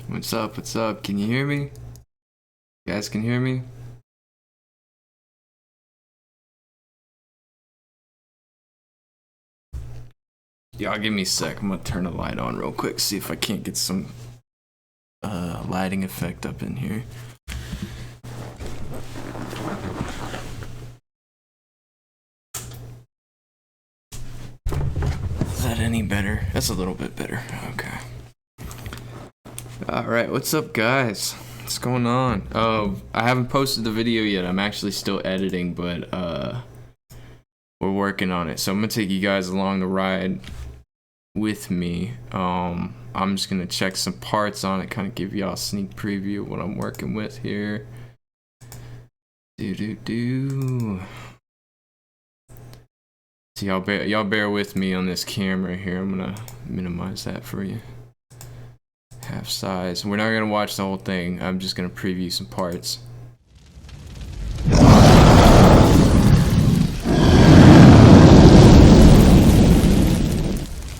What's up? What's up? Can you hear me? You guys can hear me? Y'all give me a sec. I'm gonna turn the light on real quick, see if I can't get some lighting effect up in here. Is that any better? That's a little bit better. Okay. Alright, what's up, guys? What's going on? I haven't posted the video yet. I'm actually still editing, but we're working on it. So I'm gonna take you guys along the ride with me. I'm just gonna check some parts on it, kind of give y'all a sneak preview of what I'm working with here. So y'all bear with me on this camera here. I'm gonna minimize that for you. Half size. We're not gonna watch the whole thing. I'm just gonna preview some parts.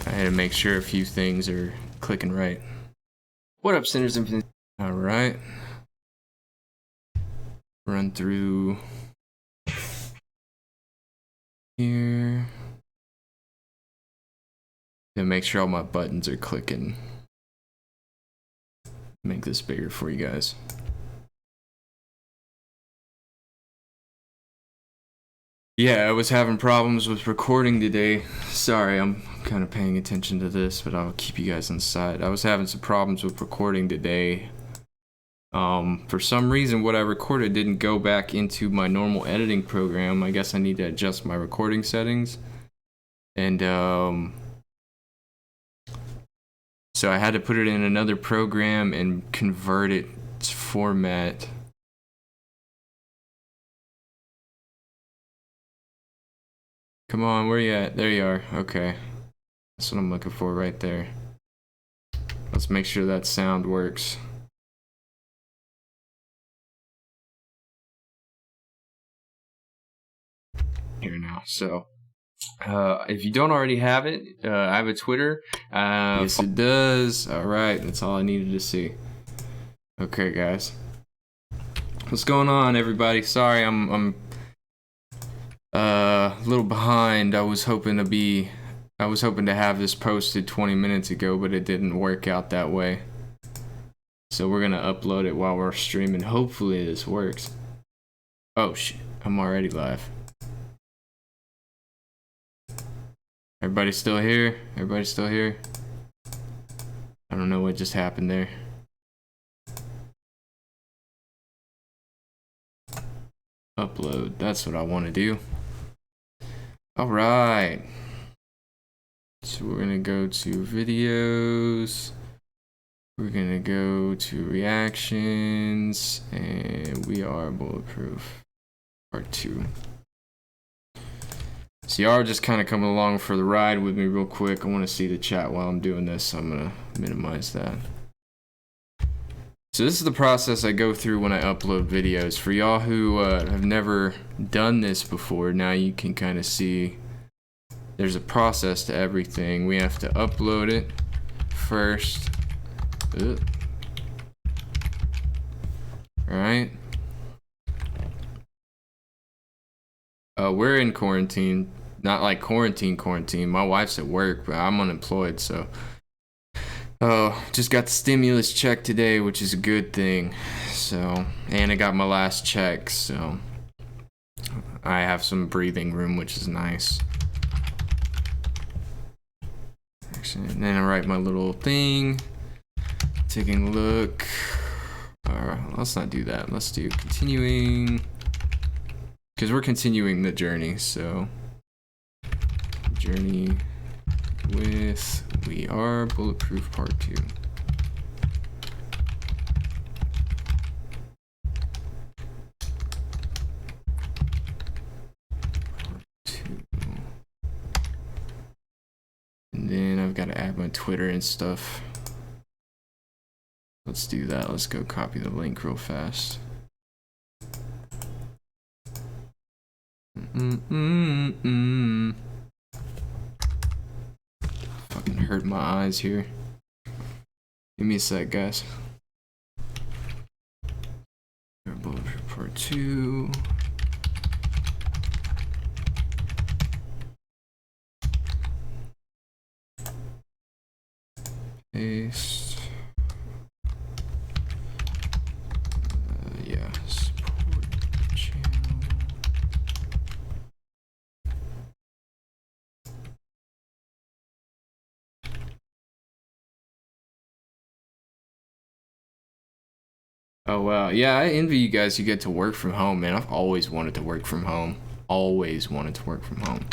I had to make sure a few things are clicking right. What up, Sinners Infinite? All right. Run through here. And make sure all my buttons are clicking. Make this bigger for you guys. Yeah, I was having problems with recording today. Sorry, I'm kind of paying attention to this, but I'll keep you guys on the side. I was having some problems with recording today. For some reason, what I recorded didn't go back into my normal editing program. I guess I need to adjust my recording settings. And, so I had to put it in another program and convert its format. Come on, where you at? There you are. Okay. That's what I'm looking for right there. Let's make sure that sound works. Here now. So, if you don't already have it, I have a Twitter. Yes, it does. All right, that's all I needed to see. Okay, guys. What's going on, everybody? Sorry, I'm a little behind. I was hoping to have this posted 20 minutes ago, but it didn't work out that way. So we're gonna upload it while we're streaming. Hopefully this works. Oh shit, I'm already live. Everybody still here? Everybody still here? I don't know what just happened there. Upload, that's what I want to do. All right. So we're gonna go to videos. We're gonna go to reactions, and we are bulletproof part 2. So y'all are just kind of coming along for the ride with me real quick. I want to see the chat while I'm doing this, so I'm gonna minimize that. So this is the process I go through when I upload videos. For y'all who have never done this before, now you can kind of see there's a process to everything. We have to upload it first. Alright. We're in quarantine. Not like quarantine. My wife's at work, but I'm unemployed, so. Oh, just got the stimulus check today, which is a good thing. So, and I got my last check, so I have some breathing room, which is nice. Actually, and then I write my little thing. Taking a look. Alright, let's not do that. Let's do continuing. Because we're continuing the journey, so. Journey with We Are Bulletproof Part 2. And then I've got to add my Twitter and stuff. Let's do that. Let's go copy the link real fast. Fucking hurt my eyes here. Give me a sec, guys. Bulletproof part 2. Paste. Yeah, support channel. Oh wow, yeah, I envy you guys who get to work from home, man. I've always wanted to work from home. Always wanted to work from home.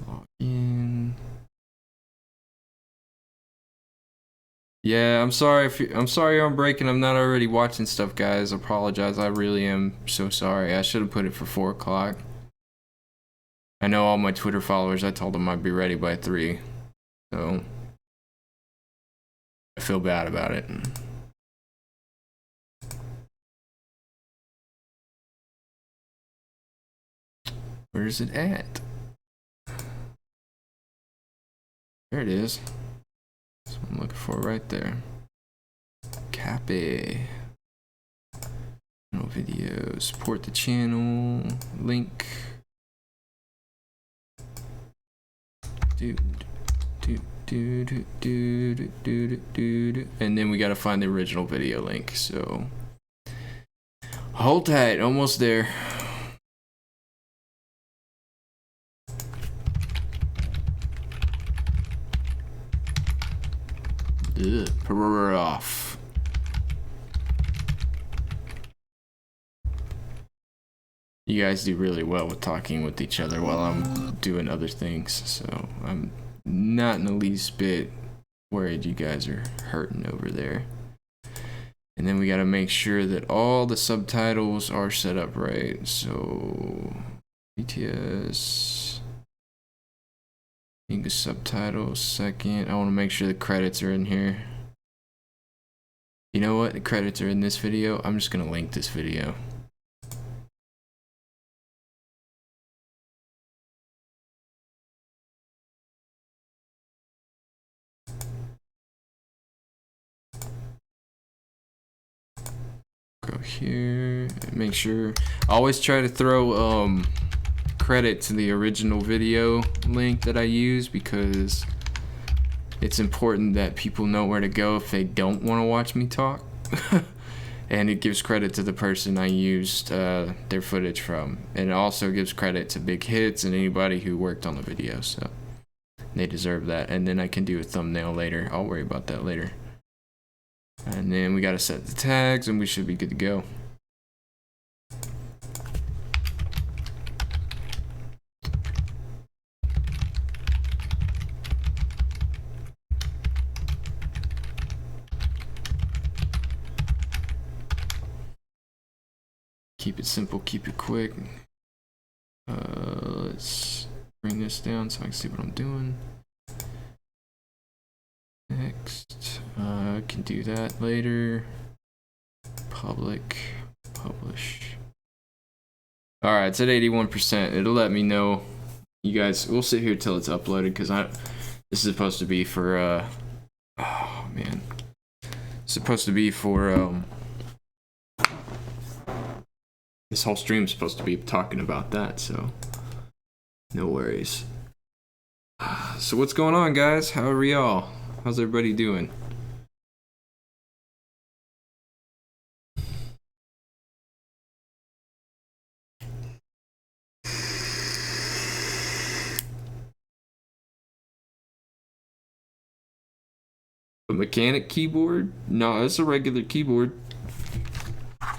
Log in. Yeah, I'm sorry if I'm sorry I'm breaking. I'm not already watching stuff, guys. I apologize. I really am so sorry. I should have put it for 4 o'clock. I know all my Twitter followers. I told them I'd be ready by 3, so I feel bad about it. Where's it at? There it is. That's what I'm looking for right there. Copy. No video. Support the channel. Link. And then we gotta find the original video link. So hold tight. Almost there. Off. You guys do really well with talking with each other while I'm doing other things, so I'm not in the least bit worried you guys are hurting over there. And then we gotta make sure that all the subtitles are set up right. So BTS English subtitles second. I want to make sure the credits are in here. You know what? The credits are in this video. I'm just gonna link this video. Go here. Make sure. I always try to throw credit to the original video link that I use, because it's important that people know where to go if they don't want to watch me talk. And it gives credit to the person I used their footage from. And it also gives credit to Big Hits and anybody who worked on the video, so they deserve that. And then I can do a thumbnail later. I'll worry about that later. And then we got to set the tags and we should be good to go. Keep it simple, keep it quick. Let's bring this down so I can see what I'm doing. Next, I can do that later. Public, publish. All right, it's at 81%. It'll let me know. You guys, we'll sit here till it's uploaded, because this is supposed to be for oh man, it's supposed to be for this whole stream is supposed to be talking about that, so no worries. So what's going on, guys? How are y'all? How's everybody doing? A mechanic keyboard? No, it's a regular keyboard.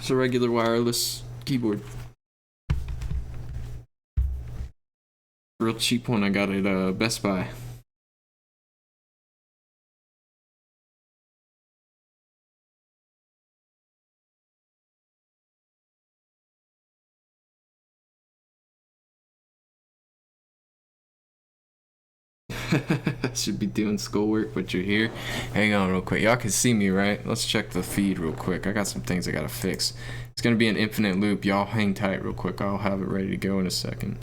It's a regular wireless keyboard. Real cheap one I got at Best Buy. Should be doing schoolwork, but you're here. Hang on real quick. Y'all can see me, right? Let's check the feed real quick. I got some things I gotta fix. It's gonna be an infinite loop. Y'all hang tight real quick. I'll have it ready to go in a second.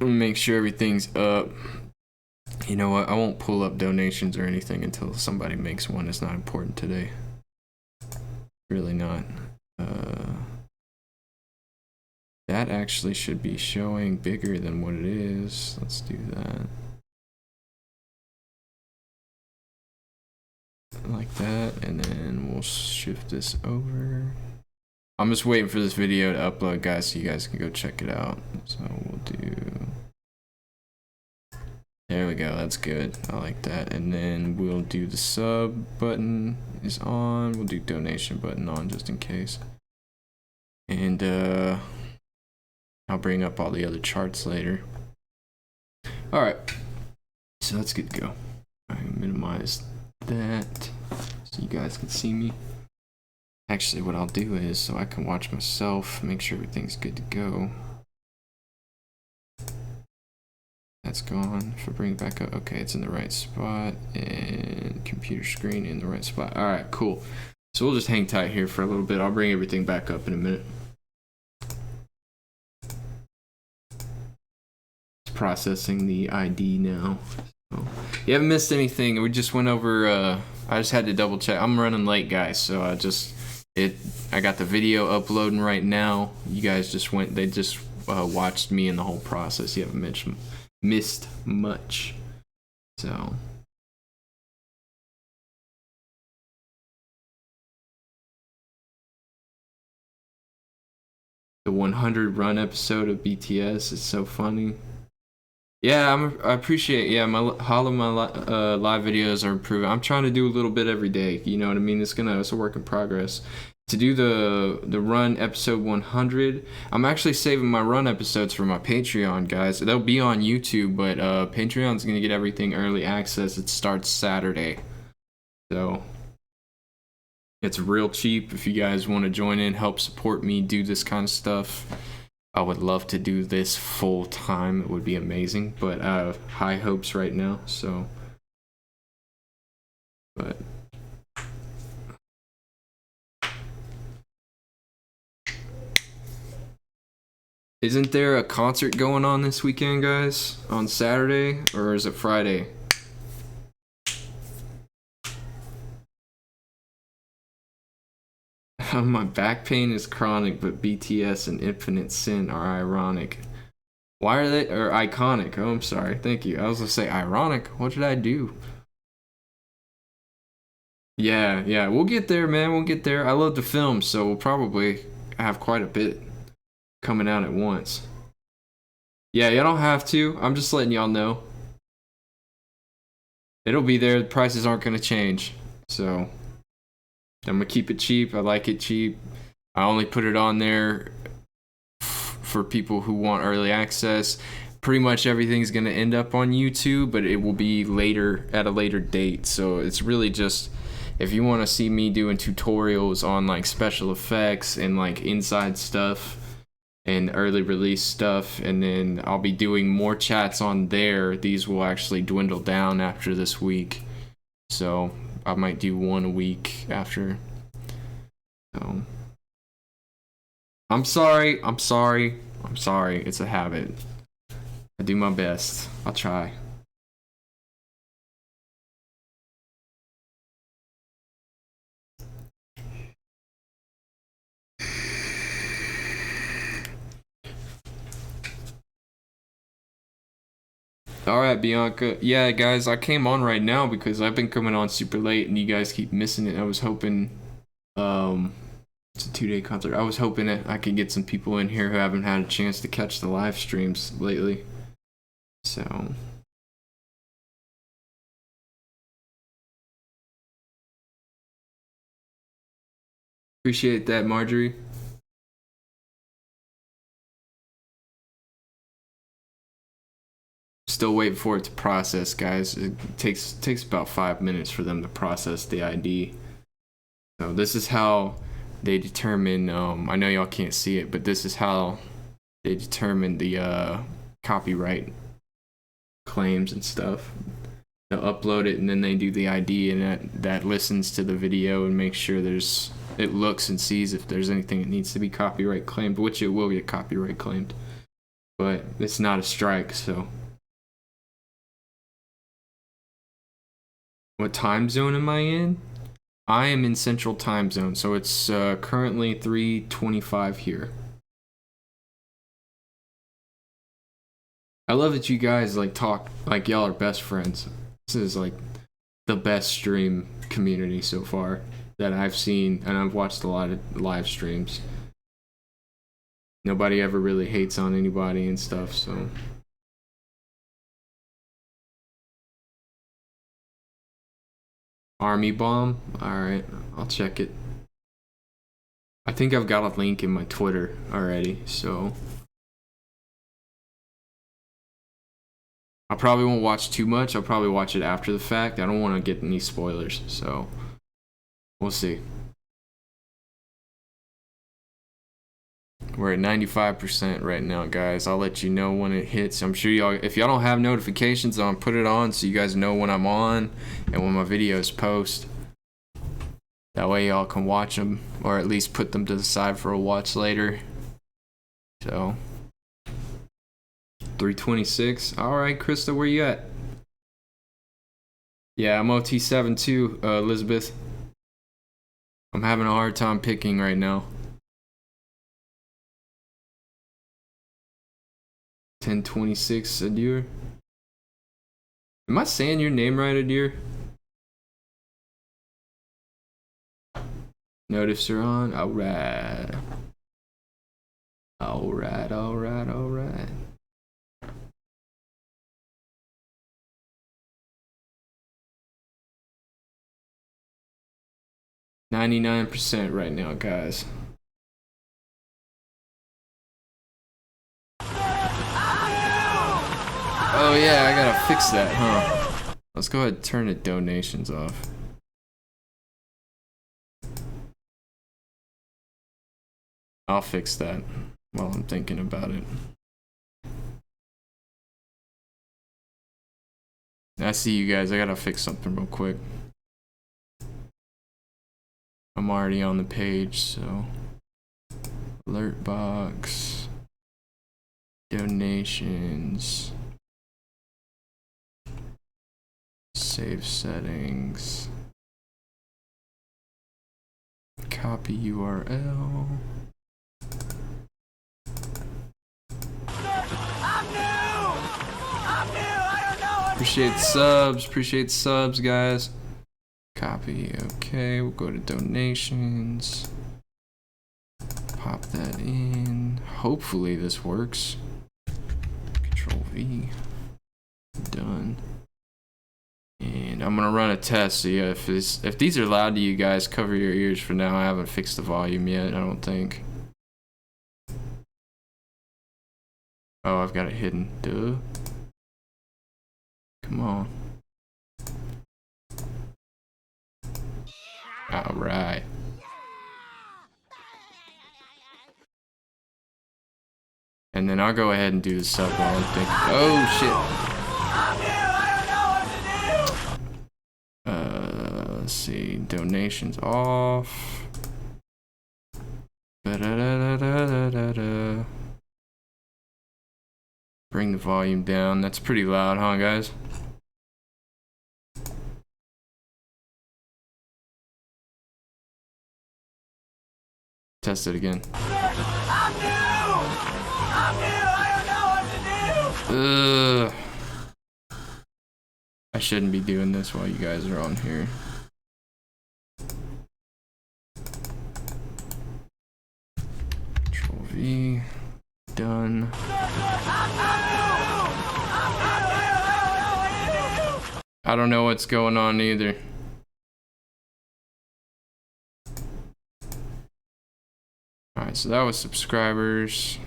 Make sure everything's up. You know what? I won't pull up donations or anything until somebody makes one. It's not important today. Really not. That actually should be showing bigger than what it is. Let's do that. Like that, and then we'll shift this over. I'm just waiting for this video to upload, guys, so you guys can go check it out. So we'll do... There we go, that's good. I like that. And then we'll do the sub button is on. We'll do donation button on just in case. And I'll bring up all the other charts later. All right, so that's good to go. I minimize that so you guys can see me. Actually, what I'll do is, so I can watch myself, make sure everything's good to go. That's gone. If I bring it back up, okay, it's in the right spot, and computer screen in the right spot. All right, cool. So we'll just hang tight here for a little bit. I'll bring everything back up in a minute. It's processing the ID now. So, you haven't missed anything. We just went over, I just had to double check. I'm running late, guys, so I got the video uploading right now. You guys just watched me in the whole process. You haven't missed much. So the 100 run episode of BTS is so funny. Yeah, I appreciate. Yeah, my live videos are improving. I'm trying to do a little bit every day. You know what I mean? It's a work in progress. To do the run episode 100, I'm actually saving my run episodes for my Patreon, guys. They'll be on YouTube, but Patreon's gonna get everything early access. It starts Saturday, so it's real cheap. If you guys want to join in, help support me do this kind of stuff. I would love to do this full time. It would be amazing, but I have high hopes right now. So, but isn't there a concert going on this weekend, guys? On Saturday, or is it Friday? My back pain is chronic, but BTS and Infinite Sin are ironic. Why are they, or iconic? Oh, I'm sorry. Thank you. I was gonna say ironic. What did I do? Yeah, we'll get there, man. We'll get there. I love the film, so we'll probably have quite a bit coming out at once. Yeah, you don't have to. I'm just letting y'all know. It'll be there. The prices aren't gonna change. So I'm gonna keep it cheap. I like it cheap. I only put it on there for people who want early access. Pretty much everything's gonna end up on YouTube, but it will be later at a later date. So it's really just if you want to see me doing tutorials on like special effects and like inside stuff and early release stuff, and then I'll be doing more chats on there. These will actually dwindle down after this week, so I might do one a week after. So I'm sorry. It's a habit. I do my best. I'll try. All right, Bianca. Yeah, guys, I came on right now because I've been coming on super late and you guys keep missing it. I was hoping, it's a 2-day concert. I was hoping that I could get some people in here who haven't had a chance to catch the live streams lately. So appreciate that, Marjorie. Still waiting for it to process, guys. It takes about 5 minutes for them to process the ID. So this is how they determine, I know y'all can't see it, but this is how they determine the copyright claims and stuff. They'll upload it and then they do the ID, and that listens to the video and makes sure it looks and sees if there's anything that needs to be copyright claimed, which it will get copyright claimed, but it's not a strike, so What time zone am I in? I am in Central Time Zone, so it's currently 3:25 here. I love that you guys like talk like y'all are best friends. This is like the best stream community so far that I've seen, and I've watched a lot of live streams. Nobody ever really hates on anybody and stuff, so. Army bomb? Alright, I'll check it. I think I've got a link in my Twitter already, so. I probably won't watch too much. I'll probably watch it after the fact. I don't want to get any spoilers, so we'll see. We're at 95% right now, guys. I'll let you know when it hits. I'm sure y'all, if y'all don't have notifications on, put it on so you guys know when I'm on and when my videos post. That way y'all can watch them, or at least put them to the side for a watch later. So 326. Alright, Krista, where you at? Yeah, I'm OT7 too, Elizabeth. I'm having a hard time picking right now. 1026, Adir. Am I saying your name right, Adir? Notice you're on. Alright. Alright, alright, alright. %99 right now, guys. Oh yeah, I gotta fix that, huh? Let's go ahead and turn the donations off. I'll fix that while I'm thinking about it. I see you guys. I gotta fix something real quick. I'm already on the page, so alert box, donations, save settings, copy URL. Appreciate subs, guys. Copy, okay, we'll go to donations. Pop that in. Hopefully this works. Control V. Done. And I'm gonna run a test, so yeah, if these are loud to you guys, cover your ears for now. I haven't fixed the volume yet, I don't think. Oh, I've got it hidden. Duh. Come on. Alright. And then I'll go ahead and do the sub while I'm thinking. Oh shit. Let's see. Donations off. Ba-da-da-da-da-da-da. Bring the volume down. That's pretty loud, huh, guys? Test it again. I'm new! I don't know what to do! Ugh. I shouldn't be doing this while you guys are on here. Control V. Done. I don't know what's going on either. Alright, so that was subscribers.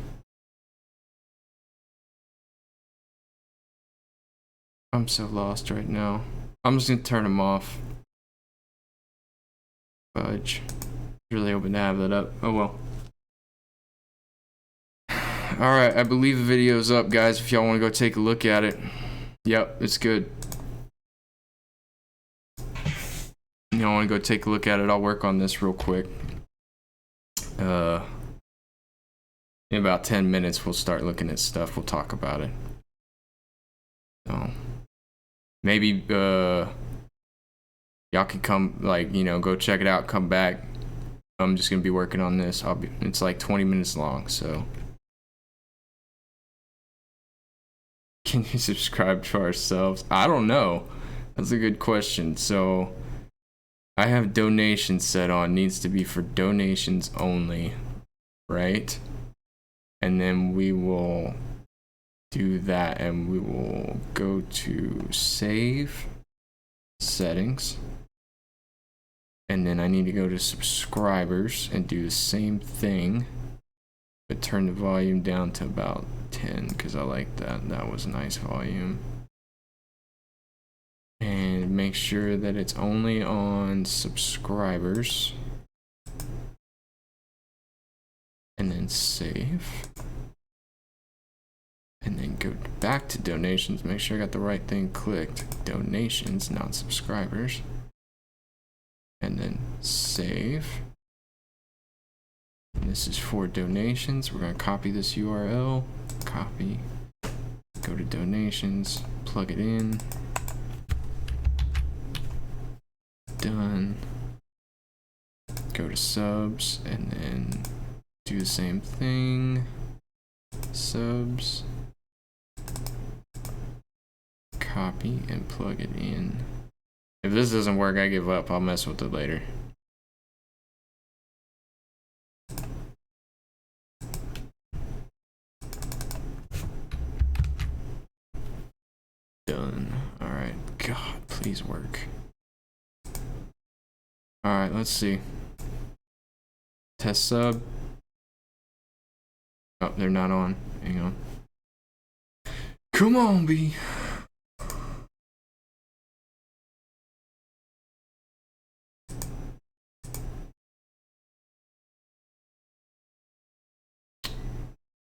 I'm so lost right now. I'm just gonna turn them off. Fudge. Really hoping to have that up. Oh well. Alright, I believe the video's up, guys, if y'all want to go take a look at it. Yep, it's good. Y'all want to go take a look at it, I'll work on this real quick. In about 10 minutes, we'll start looking at stuff. We'll talk about it. So, maybe, Y'all can come, like, you know, go check it out, come back. I'm just gonna be working on this. It's like 20 minutes long, so. Can you subscribe to ourselves? I don't know. That's a good question. So I have donations set on. Needs to be for donations only, right? And then we will do that, and we will go to save settings. And then I need to go to subscribers and do the same thing, but turn the volume down to about 10 because I like that. That was a nice volume. And make sure that it's only on subscribers. And then save. And then go back to donations. Make sure I got the right thing clicked. Donations, not subscribers. And then save. And this is for donations. We're going to copy this URL. Copy. Go to donations. Plug it in. Done. Go to subs. And then do the same thing. Subs. Copy and plug it in. If this doesn't work, I give up. I'll mess with it later. Done. Alright. God, please work. Alright, let's see. Test sub. Oh, they're not on. Hang on. Come on, B.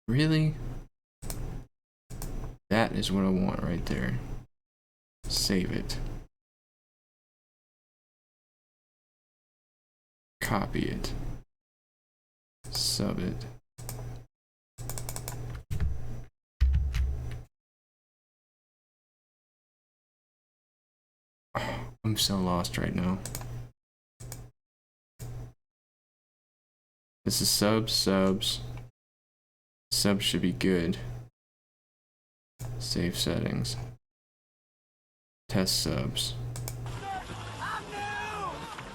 Really? That is what I want right there. Save it. Copy it. Sub it. Oh, I'm so lost right now. This is subs. Subs should be good. Save settings. Test subs.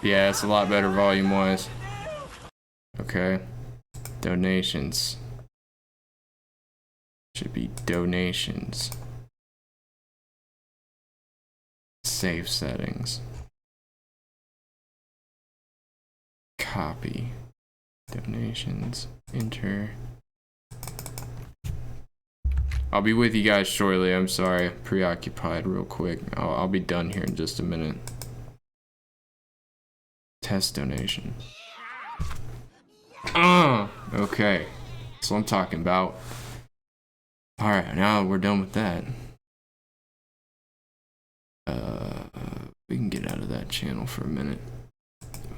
Yeah, it's a lot better volume wise. Okay. Donations. Should be donations. Save settings. Copy. Donations. Enter. I'll be with you guys shortly. I'm sorry. Preoccupied real quick. I'll be done here in just a minute. Test donation. Okay. That's what I'm talking about. Alright, now we're done with that. We can get out of that channel for a minute.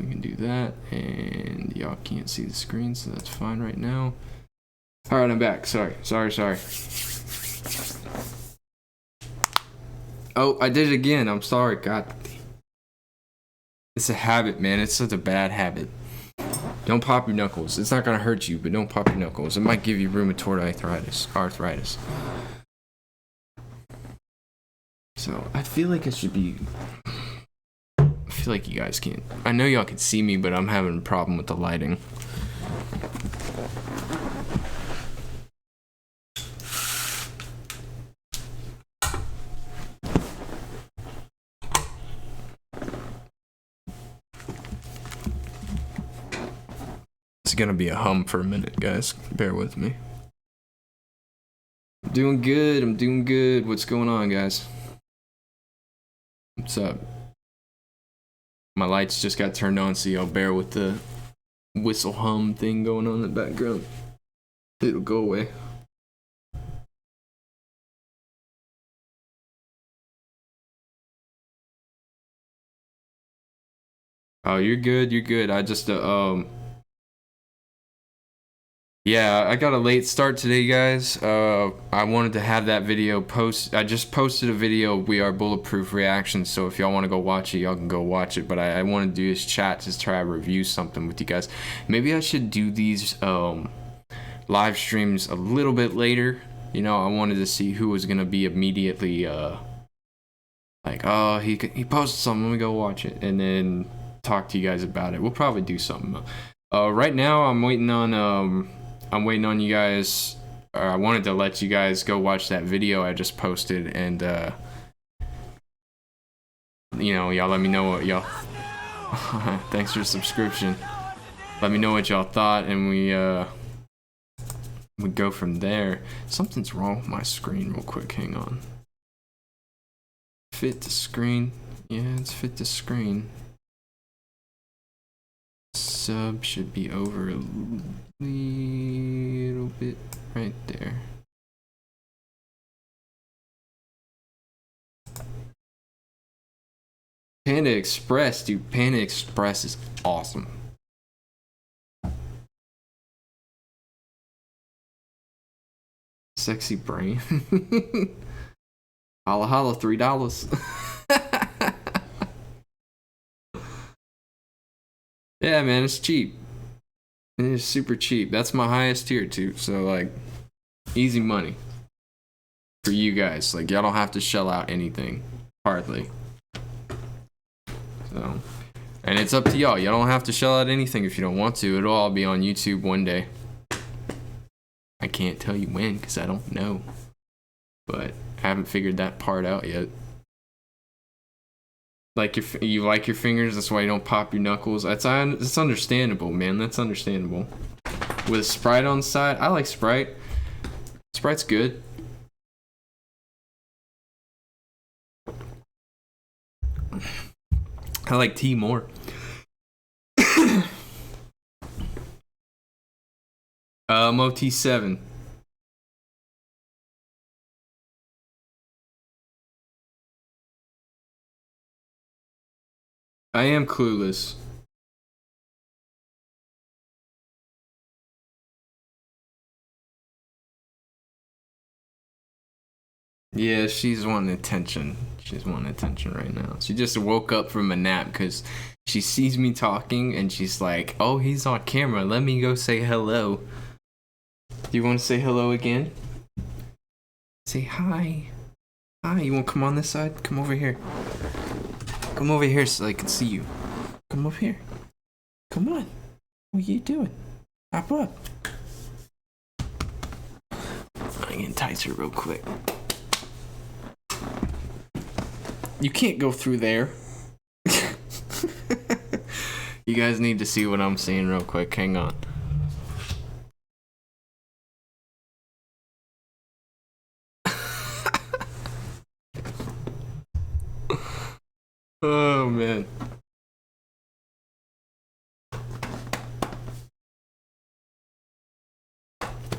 We can do that, and y'all can't see the screen, so that's fine right now. Alright, I'm back. Sorry. Oh, I did it again. I'm sorry. God. It's a habit, man. It's such a bad habit. Don't pop your knuckles. It's not gonna hurt you, but don't pop your knuckles. It might give you rheumatoid arthritis. So, I feel like it should be... I feel like you guys can't... I know y'all can see me, but I'm having a problem with the lighting. It's gonna be a hum for a minute, guys. Bear with me. I'm doing good. What's going on, guys? What's up? My lights just got turned on, so y'all bear with the whistle hum thing going on in the background. It'll go away. Oh, you're good. I just Yeah, I got a late start today, guys. I wanted to have that video post. I just posted a video, We Are Bulletproof reactions, so if y'all want to go watch it, y'all can go watch it. But I want to do this chat to try to review something with you guys. Maybe I should do these live streams a little bit later. You know, I wanted to see who was gonna be immediately like, oh, he posted something, let me go watch it, and then talk to you guys about it. We'll probably do something. Right now, I'm waiting on you guys. I wanted to let you guys go watch that video I just posted, and you know, y'all let me know what y'all. Thanks for the subscription. Let me know what y'all thought, and we go from there. Something's wrong with my screen, real quick. Hang on. Fit to screen. Yeah, it's fit to screen. Sub should be over a little bit right there. Panda Express, dude. Panda Express is awesome. Sexy brain. Holla holla, $3. Yeah, man, it's cheap. It is super cheap. That's my highest tier too. So like, easy money for you guys. Like, y'all don't have to shell out anything, hardly. So, and it's up to y'all. Y'all don't have to shell out anything if you don't want to. It'll all be on YouTube one day. I can't tell you when because I don't know, but I haven't figured that part out yet. Like, if you like your fingers, that's why you don't pop your knuckles. It's understandable, man. That's understandable. With Sprite on the side, I like Sprite. Sprite's good. I like tea more. MOT7. I am clueless. Yeah, she's wanting attention. She's wanting attention right now. She just woke up from a nap because she sees me talking and she's like, oh, he's on camera. Let me go say hello. Do you want to say hello again? Say hi. Hi, you want to come on this side? Come over here. Come over here so I can see you. Come over here. Come on. What are you doing? Hop up. I'm getting tighter real quick. You can't go through there. You guys need to see what I'm seeing real quick. Hang on. Oh, man.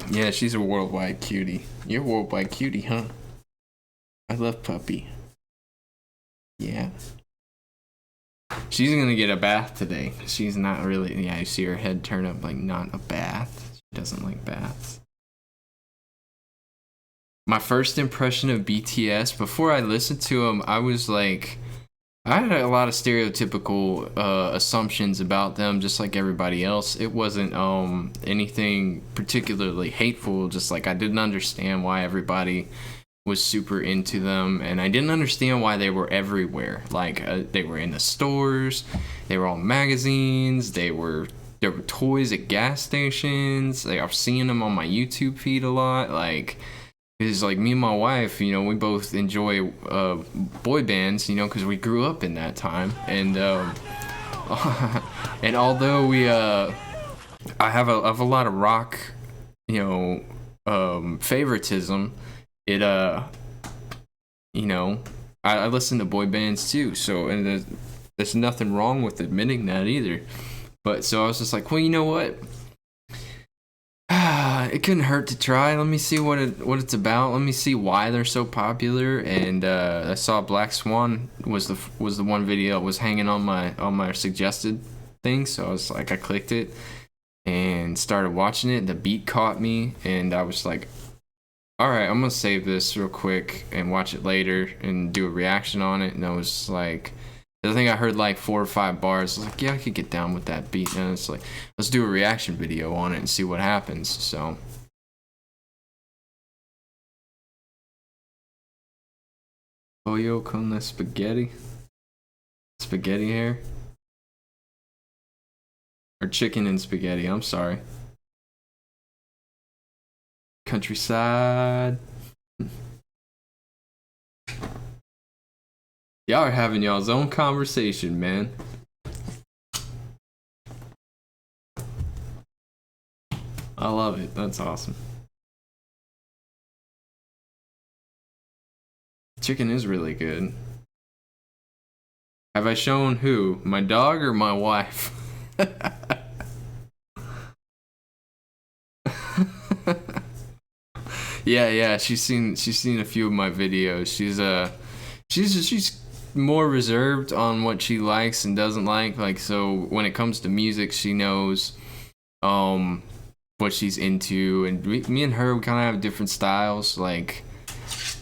Yeah, she's a worldwide cutie. You're a worldwide cutie, huh? I love puppy. Yeah. She's gonna get a bath today. She's not really, yeah, you see her head turn up like not a bath. She doesn't like baths. My first impression of BTS, before I listened to them, I was like, I had a lot of stereotypical assumptions about them, just like everybody else. It wasn't anything particularly hateful, just like I didn't understand why everybody was super into them, and I didn't understand why they were everywhere. Like they were in the stores, they were on magazines, there were toys at gas stations. Like, I've seen them on my YouTube feed a lot. Like, it's like me and my wife, you know, we both enjoy boy bands, you know, because we grew up in that time. And and although I have a lot of rock, you know, favoritism, it you know, I listen to boy bands too. So, and there's nothing wrong with admitting that either. But so I was just like, well, you know what? It couldn't hurt to try. Let me see what it's about. Let me see why they're so popular. And I saw Black Swan was the one video that was hanging on my suggested thing. So I was like, I clicked it, and started watching it. The beat caught me, and I was like, all right, I'm gonna save this real quick and watch it later and do a reaction on it. And I was like, I think I heard like 4 or 5 bars. I was like, yeah, I could get down with that beat. And it's like, let's do a reaction video on it and see what happens. So. Pollo con la spaghetti? Spaghetti hair? Or chicken and spaghetti, I'm sorry. Countryside. Y'all are having y'all's own conversation, man. I love it. That's awesome. Chicken is really good. Have I shown who? My dog or my wife? Yeah, she's seen a few of my videos. She's more reserved on what she likes and doesn't like. Like, so when it comes to music, she knows what she's into, and me and her, we kind of have different styles. Like,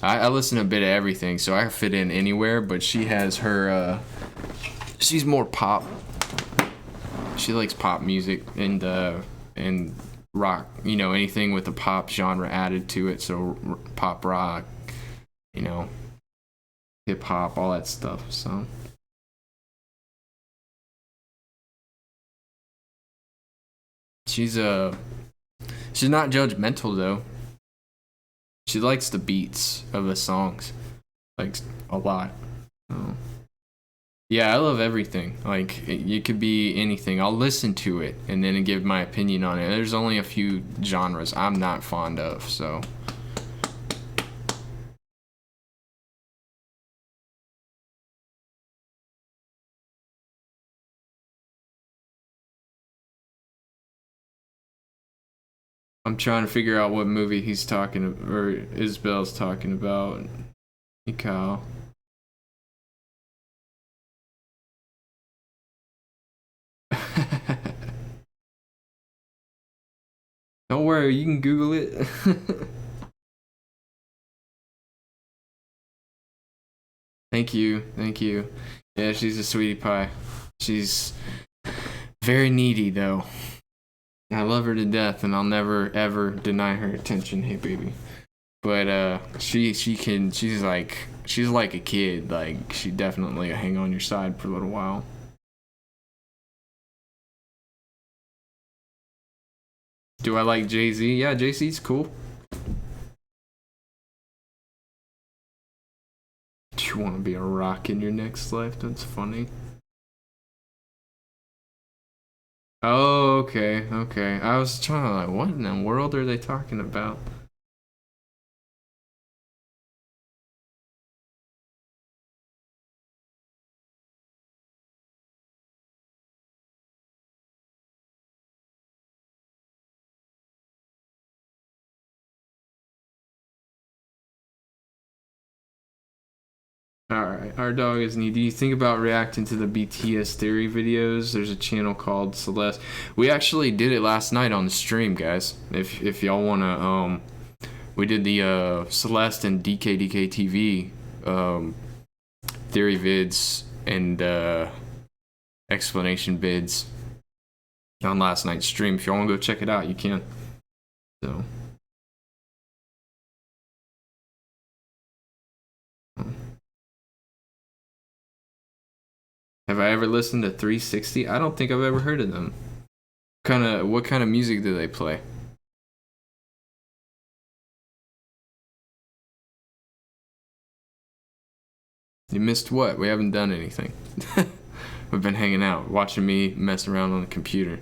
I listen to a bit of everything, so I fit in anywhere, but she has her she's more pop. She likes pop music and rock, you know, anything with the pop genre added to it. So pop rock, you know, hip hop, all that stuff. So she's not judgmental though. She likes the beats of the songs, like, a lot. So, yeah, I love everything. Like, it could be anything. I'll listen to it and then give my opinion on it. There's only a few genres I'm not fond of, so. I'm trying to figure out what movie he's talking, or Isabel's talking about. Hey, Kyle. Don't worry, you can Google it. Thank you, thank you. Yeah, she's a sweetie pie. She's very needy though. I love her to death, and I'll never ever deny her attention. Hey, baby. But she's like a kid. Like, she definitely hang on your side for a little while. Do I like Jay-Z? Yeah, Jay-Z's cool. Do you want to be a rock in your next life? That's funny. Oh, okay. I was trying to, like, what in the world are they talking about? Alright, our dog is neat. Do you think about reacting to the BTS Theory videos? There's a channel called Celeste. We actually did it last night on the stream, guys. If y'all wanna, we did the Celeste and DK TV theory vids and explanation vids on last night's stream. If y'all wanna go check it out, you can. So. Have I ever listened to 360? I don't think I've ever heard of them. What kind of music do they play? You missed what? We haven't done anything. We've been hanging out, watching me mess around on the computer.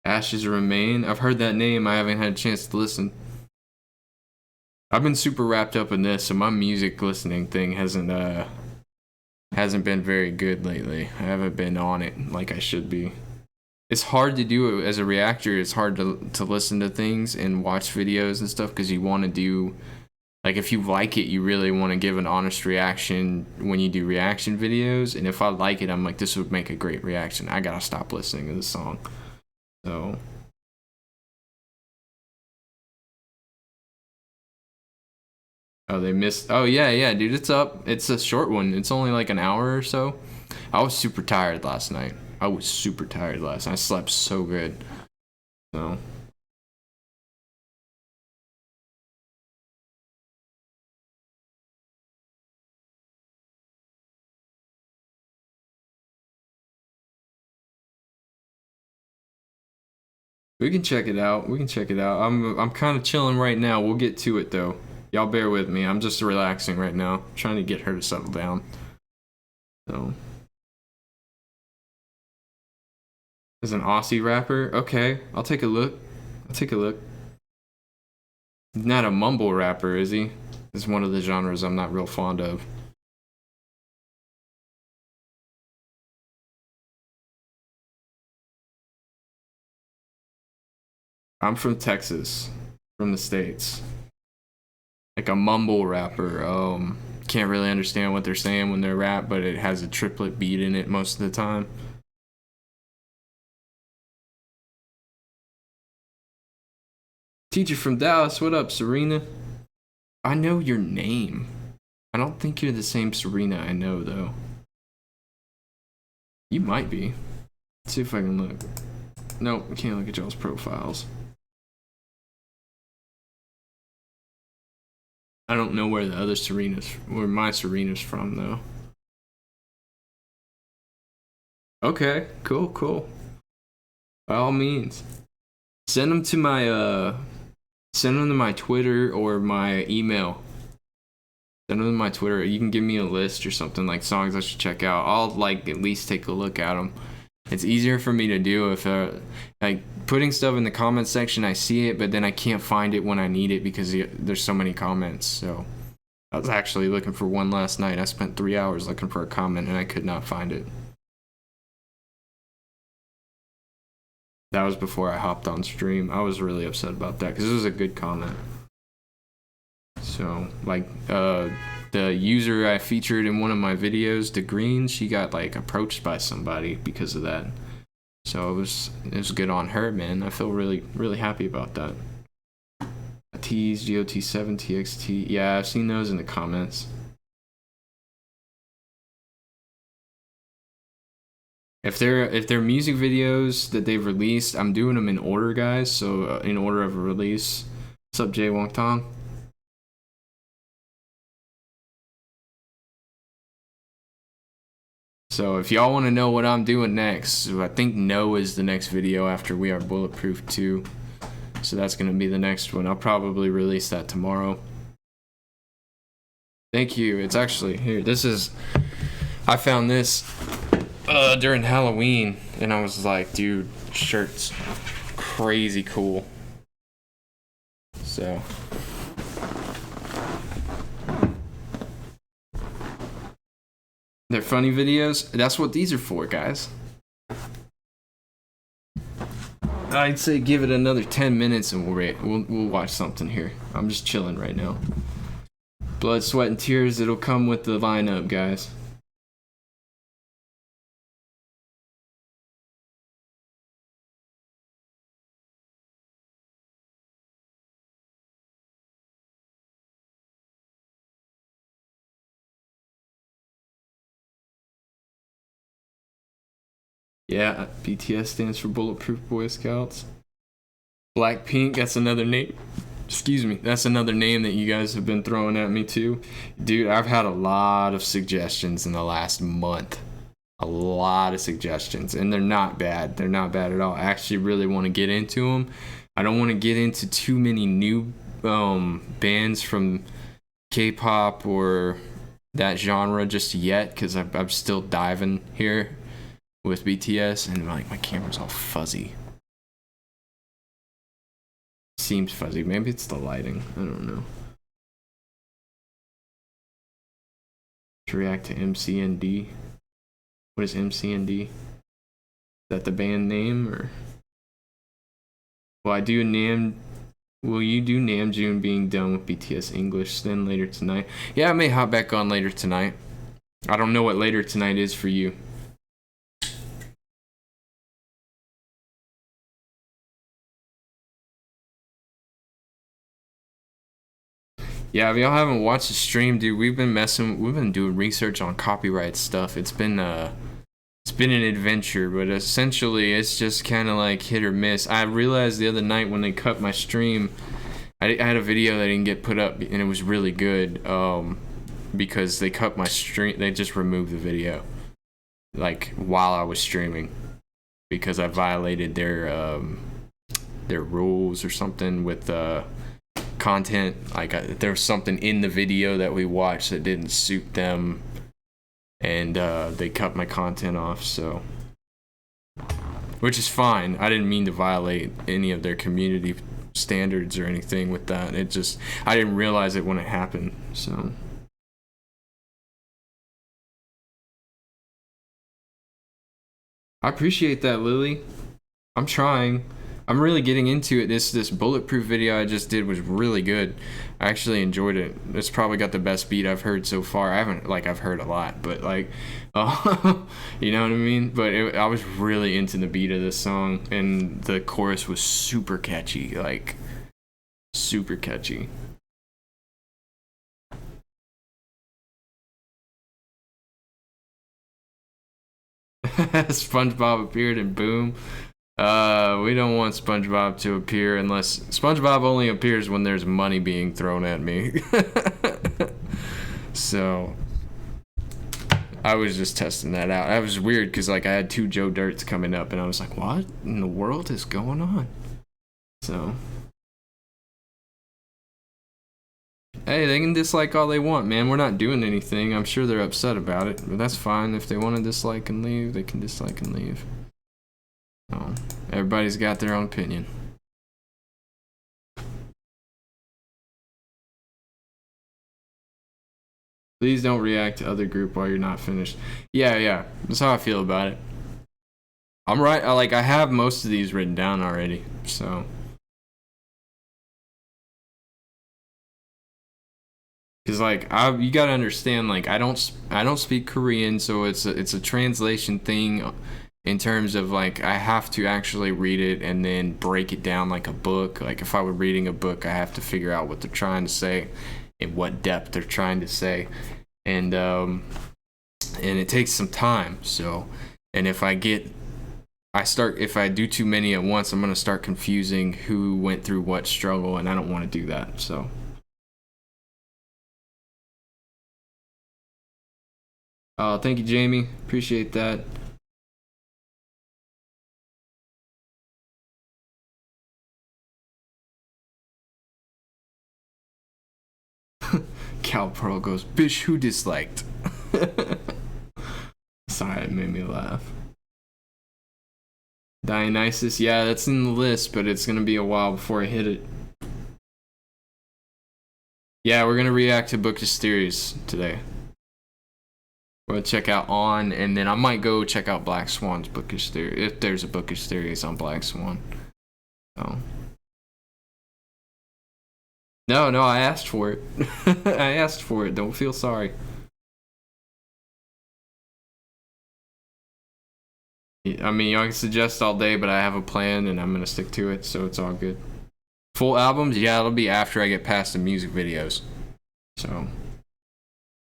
Ashes Remain. I've heard that name. I haven't had a chance to listen. I've been super wrapped up in this, so my music listening thing hasn't been very good lately. I haven't been on it like I should be. It's hard to do it as a reactor. It's hard to listen to things and watch videos and stuff because you want to do Like, if you like it, you really want to give an honest reaction when you do reaction videos. And if I like it, I'm like, this would make a great reaction. I gotta stop listening to this song. So. Oh, they missed. Oh, yeah, dude. It's up. It's a short one. It's only like an hour or so. I was super tired last night. I slept so good. So. We can check it out. I'm kind of chilling right now. We'll get to it though. Y'all bear with me. I'm just relaxing right now, trying to get her to settle down. So, as an Aussie rapper, okay, I'll take a look. He's not a mumble rapper, is he? It's one of the genres I'm not real fond of. I'm from Texas, from the States. Like a mumble rapper. Can't really understand what they're saying when they're rap, but it has a triplet beat in it most of the time. Teacher from Dallas, what up, Serena? I know your name. I don't think you're the same Serena I know, though. You might be. Let's see if I can look. Nope, I can't look at y'all's profiles. I don't know where the other where my Serena's from, though. Okay, cool. By all means. Send them to my Twitter or my email. Send them to my Twitter. You can give me a list or something, like songs I should check out. I'll like at least take a look at them. It's easier for me to do if like putting stuff in the comment section. I see it, but then I can't find it when I need it because there's so many comments. So I was actually looking for one last night. I spent 3 hours looking for a comment and I could not find it. That was before I hopped on stream. I was really upset about that because it was a good comment. So, like, the user I featured in one of my videos, the Green, she got like approached by somebody because of that. So it was good on her, man. I feel really happy about that. T's, GOT7, TXT. Yeah, I've seen those in the comments. If they're music videos that they've released, I'm doing them in order, guys. So in order of release. What's up, Jay Wong Tong? So if y'all want to know what I'm doing next, I think No is the next video after We Are Bulletproof 2. So that's going to be the next one. I'll probably release that tomorrow. Thank you. It's actually here. I found this during Halloween and I was like, dude, shirt's crazy cool. So they're funny videos. That's what these are for, guys. I'd say give it another 10 minutes and we'll watch something here. I'm just chilling right now. Blood, sweat, and tears. It'll come with the lineup, guys. Yeah, BTS stands for Bulletproof Boy Scouts. Blackpink, that's another name. Excuse me, that's another name that you guys have been throwing at me too. Dude, I've had a lot of suggestions in the last month. A lot of suggestions, and they're not bad. They're not bad at all. I actually really want to get into them. I don't want to get into too many new bands from K-pop or that genre just yet because I'm still diving here with BTS, and like my camera's all fuzzy. Seems fuzzy. Maybe it's the lighting. I don't know. To react to MCND. What is MCND? Is that the band name or? Well, I do Will you do Namjoon being done with BTS English then later tonight? Yeah, I may hop back on later tonight. I don't know what later tonight is for you. Yeah, if y'all haven't watched the stream, dude, we've been doing research on copyright stuff. It's been an adventure, but essentially it's just kind of like hit or miss. I realized the other night when they cut my stream, I had a video that didn't get put up, and it was really good, because they cut my stream. They just removed the video, like while I was streaming, because I violated their rules or something with content. Like there was something in the video that we watched that didn't suit them, and they cut my content off. So, which is fine. I didn't mean to violate any of their community standards or anything with that. It just, I didn't realize it when it happened. So I appreciate that, Lily. I'm trying. I'm really getting into it. This bulletproof video I just did was really good. I actually enjoyed it. It's probably got the best beat I've heard so far. I've heard a lot, but like, you know what I mean? But I was really into the beat of this song, and the chorus was super catchy, like super catchy. SpongeBob appeared and boom. We don't want SpongeBob to appear unless SpongeBob only appears when there's money being thrown at me. So I was just testing that out. That was weird because like I had 2 Joe Dirts coming up, and I was like, what in the world is going on? So hey, they can dislike all they want, man. We're not doing anything. I'm sure they're upset about it, but that's fine. If they want to dislike and leave, they can dislike and leave. So, everybody's got their own opinion. Please don't react to other group while you're not finished. Yeah. That's how I feel about it. I'm right. I have most of these written down already. So, because like you gotta understand, like I don't speak Korean, so it's a translation thing. In terms of like I have to actually read it and then break it down like a book. Like if I were reading a book, I have to figure out what they're trying to say and what depth they're trying to say, and it takes some time. So, and if I do too many at once, I'm gonna start confusing who went through what struggle, and I don't want to do that. So. Thank you, Jamie. Appreciate that. Cal Pearl goes, "Bitch, who disliked?" Sorry, it made me laugh. Dionysus, yeah, that's in the list, but it's gonna be a while before I hit it. Yeah, we're gonna react to Bookish Theories today. We'll check out On, and then I might go check out Black Swan's Bookish Theory, if there's a Bookish Theories on Black Swan. Oh. No, I asked for it. I asked for it. Don't feel sorry. I mean, y'all can suggest all day, but I have a plan, and I'm gonna stick to it, so it's all good. Full albums? Yeah, it'll be after I get past the music videos. So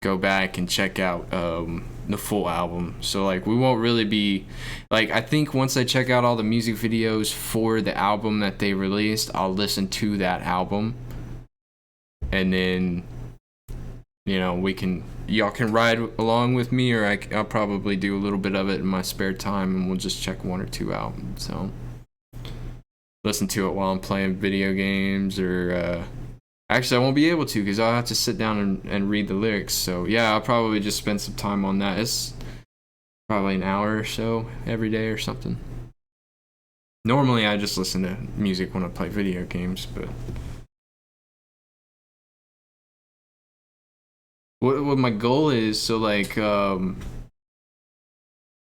go back and check out the full album. So like we won't really be like, I think once I check out all the music videos for the album that they released, I'll listen to that album, and then y'all can ride along with me, or I'll probably do a little bit of it in my spare time, and we'll just check 1 or 2 out. So listen to it while I'm playing video games, or actually I won't be able to because I'll have to sit down and read the lyrics. So yeah, I'll probably just spend some time on that. It's probably an hour or so every day or something. Normally I just listen to music when I play video games, but what my goal is, so like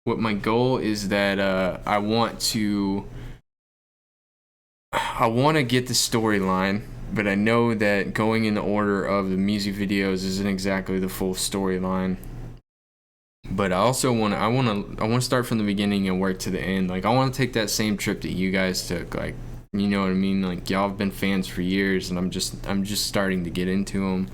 what my goal is that I want to I want to get the storyline, but I know that going in the order of the music videos isn't exactly the full storyline. But I also want to start from the beginning and work to the end. Like, I want to take that same trip that you guys took. Like, you know what I mean? Like, y'all have been fans for years, and I'm just starting to get into them.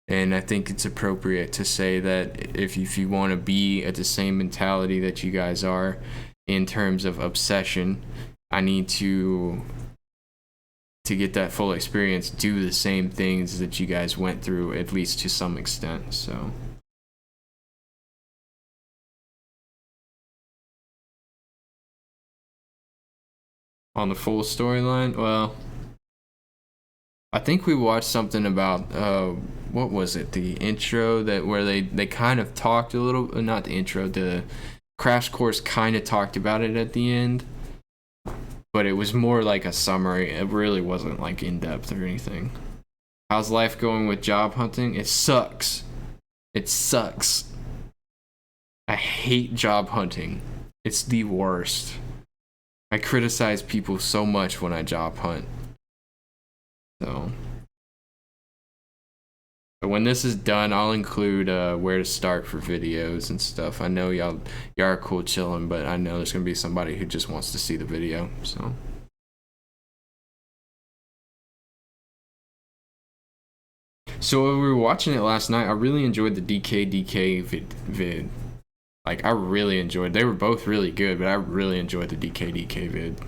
And I think it's appropriate to say that if you want to be at the same mentality that you guys are in terms of obsession, I need to get that full experience, do the same things that you guys went through, at least to some extent. So on the full storyline, well, I think we watched something about what was it, the intro, that where they kind of talked a little, not the intro, the crash course kind of talked about it at the end, but it was more like a summary. It really wasn't like in depth or anything. How's life going with job hunting? It sucks. It sucks. I hate job hunting. It's the worst. I criticize people so much when I job hunt. So, but when this is done, I'll include where to start for videos and stuff. I know y'all are cool chilling, but I know there's gonna be somebody who just wants to see the video. So when we were watching it last night, I really enjoyed the DK vid. Like, I really enjoyed. They were both really good, but I really enjoyed the DK vid.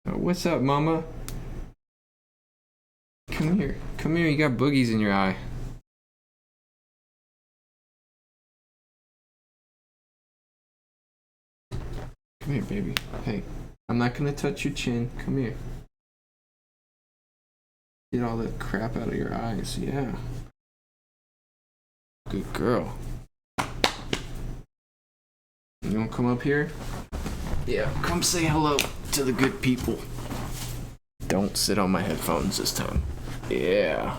What's up, mama? Come here. Come here. You got boogies in your eye. Come here, baby. Hey, I'm not gonna touch your chin. Come here. Get all that crap out of your eyes. Yeah. Good girl. You wanna come up here? Yeah, come say hello to the good people. Don't sit on my headphones this time. Yeah.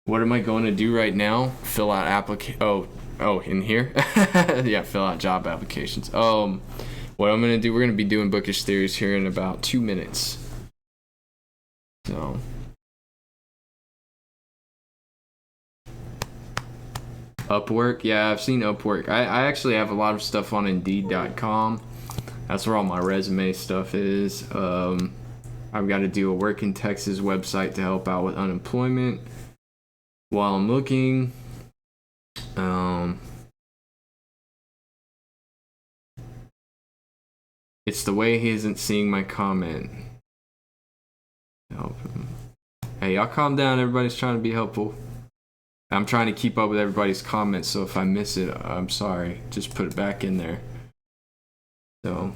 What am I going to do right now? Fill out Oh, in here? Yeah, fill out job applications. What I'm gonna do, we're gonna be doing bookish theories here in about 2 minutes. So. Upwork, yeah, I've seen Upwork. I actually have a lot of stuff on Indeed.com. That's where all my resume stuff is. I've got to do a Work in Texas website to help out with unemployment while I'm looking. It's the way he isn't seeing my comment. Help him. Hey, y'all calm down. Everybody's trying to be helpful. I'm trying to keep up with everybody's comments, so if I miss it, I'm sorry. Just put it back in there. So.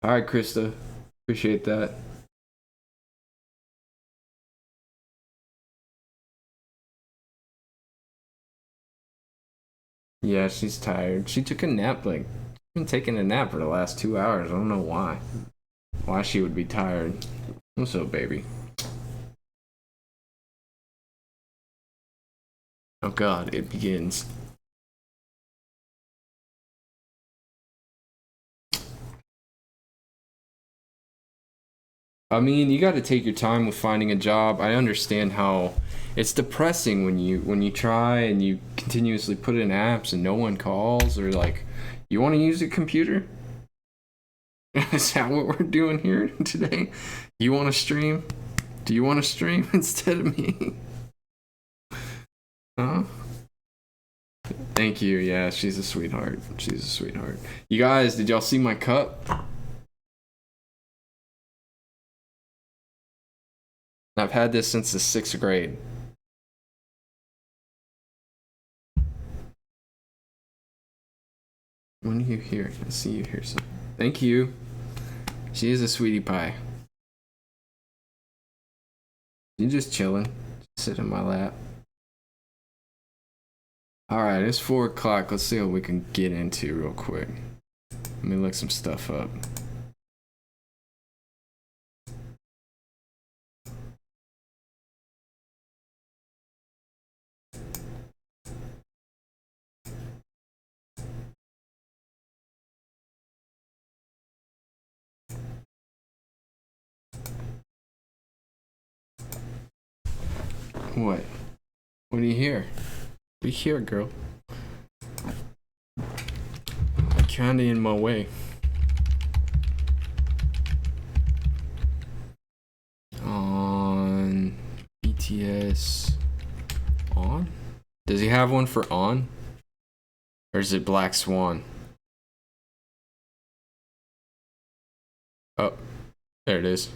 All right, Krista. Appreciate that. Yeah, she's tired. She took a nap, like, been taking a nap for the last 2 hours. I don't know why. Why she would be tired. What's up, baby? Oh god, it begins. I mean, you got to take your time with finding a job. I understand how it's depressing when you try and you continuously put in apps and no one calls, or like, you want to use a computer? Is that what we're doing here today? You want to stream? Do you want to stream instead of me? Huh? Thank you. Yeah, she's a sweetheart. She's a sweetheart. You guys, did y'all see my cup? I've had this since the 6th grade. When are you here? I see you here. So, thank you. She is a sweetie pie. You just chilling. Just sit in my lap. Alright, it's 4 o'clock. Let's see what we can get into real quick. Let me look some stuff up. What? What do you hear? What do you hear, girl? I'm kinda in my way. On BTS on? Does he have one for on? Or is it Black Swan? Oh, there it is.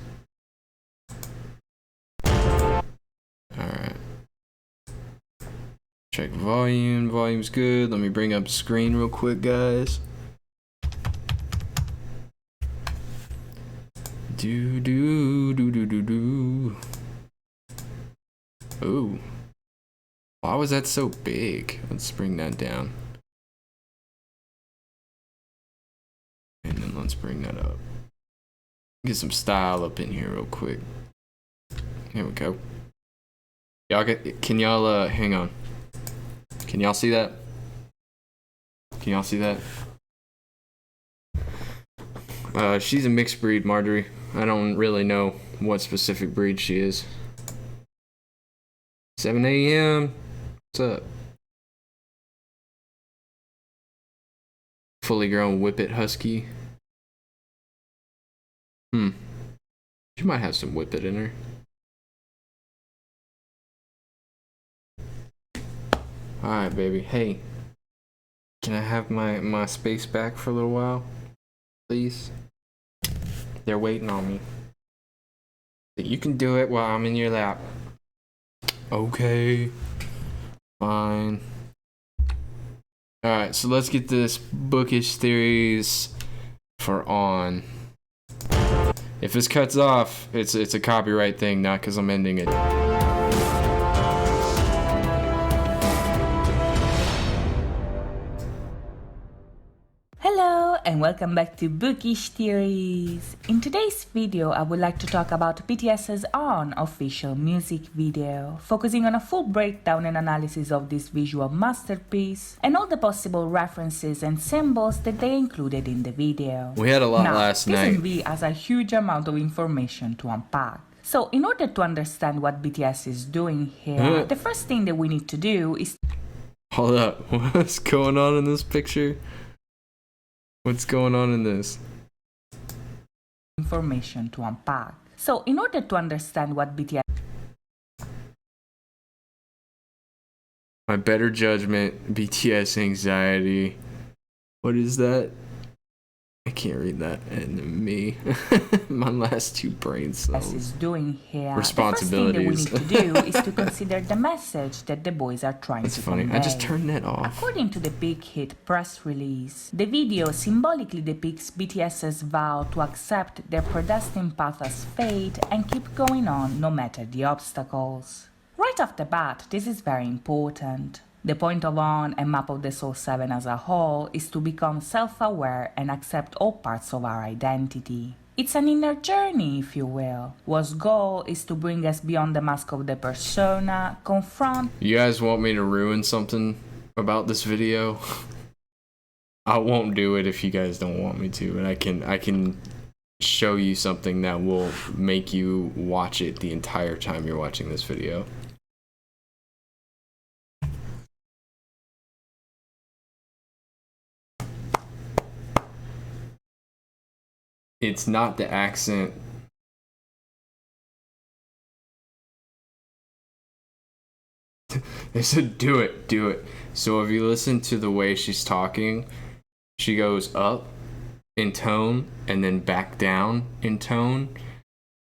Alright. Check volume. Volume's good. Let me bring up screen real quick, guys. Do do do do do do. Ooh. Why was that so big? Let's bring that down. And then let's bring that up. Get some style up in here real quick. Here we go. Y'all can y'all hang on. Can y'all see that? Can y'all see that? She's a mixed breed, Marjorie. I don't really know what specific breed she is. 7 a.m. What's up? Fully grown Whippet Husky. She might have some Whippet in her. Alright, baby. Hey. Can I have my space back for a little while? Please? They're waiting on me. You can do it while I'm in your lap. Okay. Fine. Alright, so let's get this bookish theories for on. If this cuts off, it's a copyright thing, not because I'm ending it. Hello and welcome back to Bookish Theories. In today's video, I would like to talk about BTS's On official music video, focusing on a full breakdown and analysis of this visual masterpiece and all the possible references and symbols that they included in the video. We had a lot last night. This MV has a huge amount of information to unpack. So in order to understand what BTS is doing here, the first thing that we need to do is... Hold up, what's going on in this picture? What's going on in this? Information to unpack. So in order to understand what BTS... My better judgment, BTS anxiety. What is that? I can't read that. And me. My last two brain cells. Is doing here. Responsibilities. The first thing that we need to do is to consider the message that the boys are trying to convey. I just turned that off. According to the big hit press release, the video symbolically depicts BTS's vow to accept their predestined path as fate and keep going on no matter the obstacles. Right off the bat, this is very important. The point of On and Map of the Soul 7 as a whole is to become self-aware and accept all parts of our identity. It's an inner journey, if you will, whose goal is to bring us beyond the mask of the persona, confront... You guys want me to ruin something about this video? I won't do it if you guys don't want me to, and I can show you something that will make you watch it the entire time you're watching this video. It's not the accent. They said do it, do it. So if you listen to the way she's talking, she goes up in tone and then back down in tone.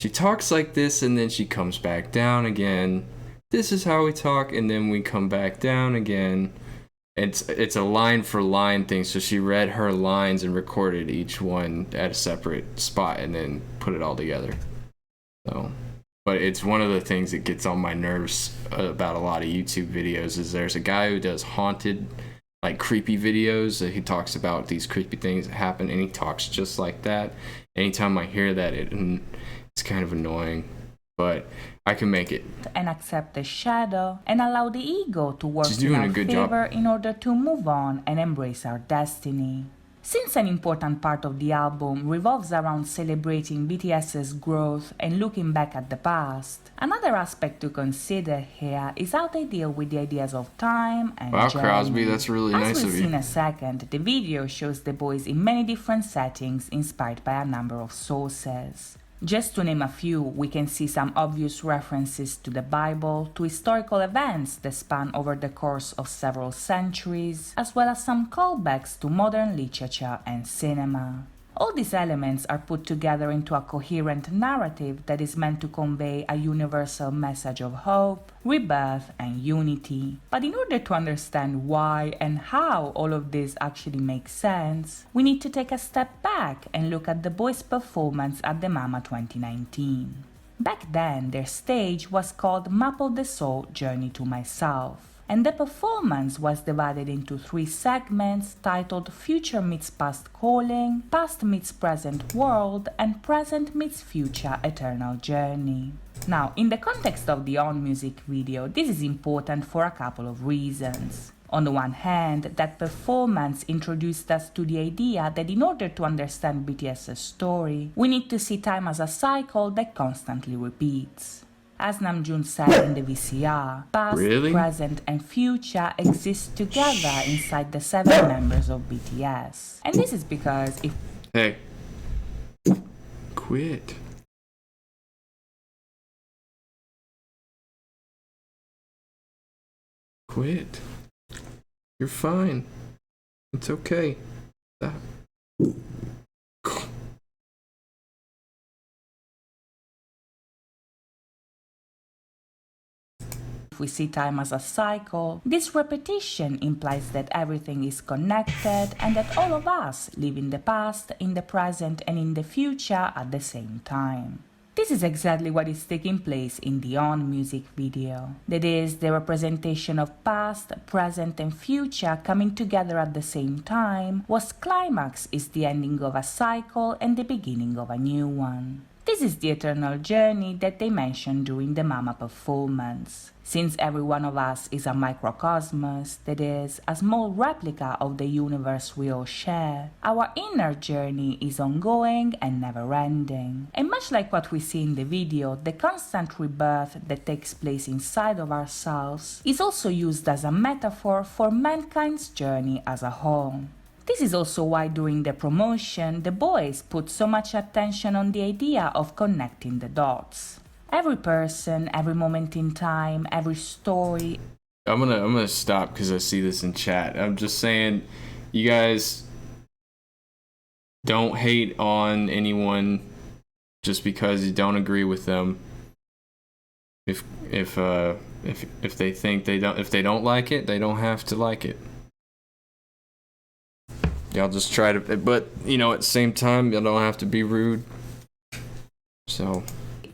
She talks like this and then she comes back down again. This is how we talk, and then we come back down again. It's a line for line thing, so she read her lines and recorded each one at a separate spot and then put it all together. So, but it's one of the things that gets on my nerves about a lot of YouTube videos is there's a guy who does haunted, like creepy videos that he talks about these creepy things that happen, and he talks just like that. Anytime I hear that, it's kind of annoying, but I can make it. And accept the shadow and allow the ego to work She's in doing our a good favor job. in order to move on and embrace our destiny. Since an important part of the album revolves around celebrating BTS's growth and looking back at the past, another aspect to consider here is how they deal with the ideas of time and Wow, journey. Crosby, that's really nice As of we'll see you. in a second, the video shows the boys in many different settings inspired by a number of sources. Just to name a few, we can see some obvious references to the Bible, to historical events that span over the course of several centuries, as well as some callbacks to modern literature and cinema. All these elements are put together into a coherent narrative that is meant to convey a universal message of hope, rebirth, and unity. But in order to understand why and how all of this actually makes sense, we need to take a step back and look at the boys' performance at the MAMA 2019. Back then, their stage was called Map of the Soul Journey to Myself, and the performance was divided into 3 segments titled Future Meets Past Calling, Past Meets Present World, and Present Meets Future Eternal Journey. Now, in the context of the On music video, this is important for a couple of reasons. On the one hand, that performance introduced us to the idea that in order to understand BTS's story, we need to see time as a cycle that constantly repeats. As Namjoon said in the VCR, past, present, and future exist together inside the 7 members of BTS. And this is because if... Hey. Quit. Quit. You're fine. It's okay. Stop. we see time as a cycle, this repetition implies that everything is connected and that all of us live in the past, in the present, and in the future at the same time. This is exactly what is taking place in the On music video. That is, the representation of past, present, and future coming together at the same time, whose climax is the ending of a cycle and the beginning of a new one. This is the eternal journey that they mentioned during the Mama performance. Since every one of us is a microcosmos, that is, a small replica of the universe we all share, our inner journey is ongoing and never-ending. And much like what we see in the video, the constant rebirth that takes place inside of ourselves is also used as a metaphor for mankind's journey as a whole. This is also why during the promotion, the boys put so much attention on the idea of connecting the dots. Every person, every moment in time, every story. I'm gonna stop because I see this in chat. I'm just saying, you guys don't hate on anyone just because you don't agree with them. If they think if they don't like it, they don't have to like it. Y'all just try to, but you know, at the same time, you don't have to be rude. So.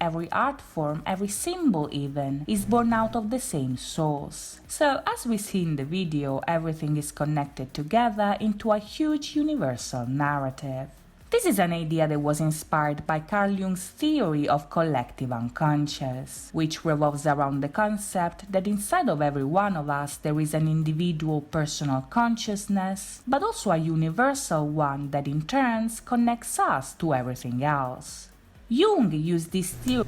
Every art form, every symbol even, is born out of the same source. So, as we see in the video, everything is connected together into a huge universal narrative. This is an idea that was inspired by Carl Jung's theory of collective unconscious, which revolves around the concept that inside of every one of us there is an individual personal consciousness, but also a universal one that in turn connects us to everything else. Jung used this theory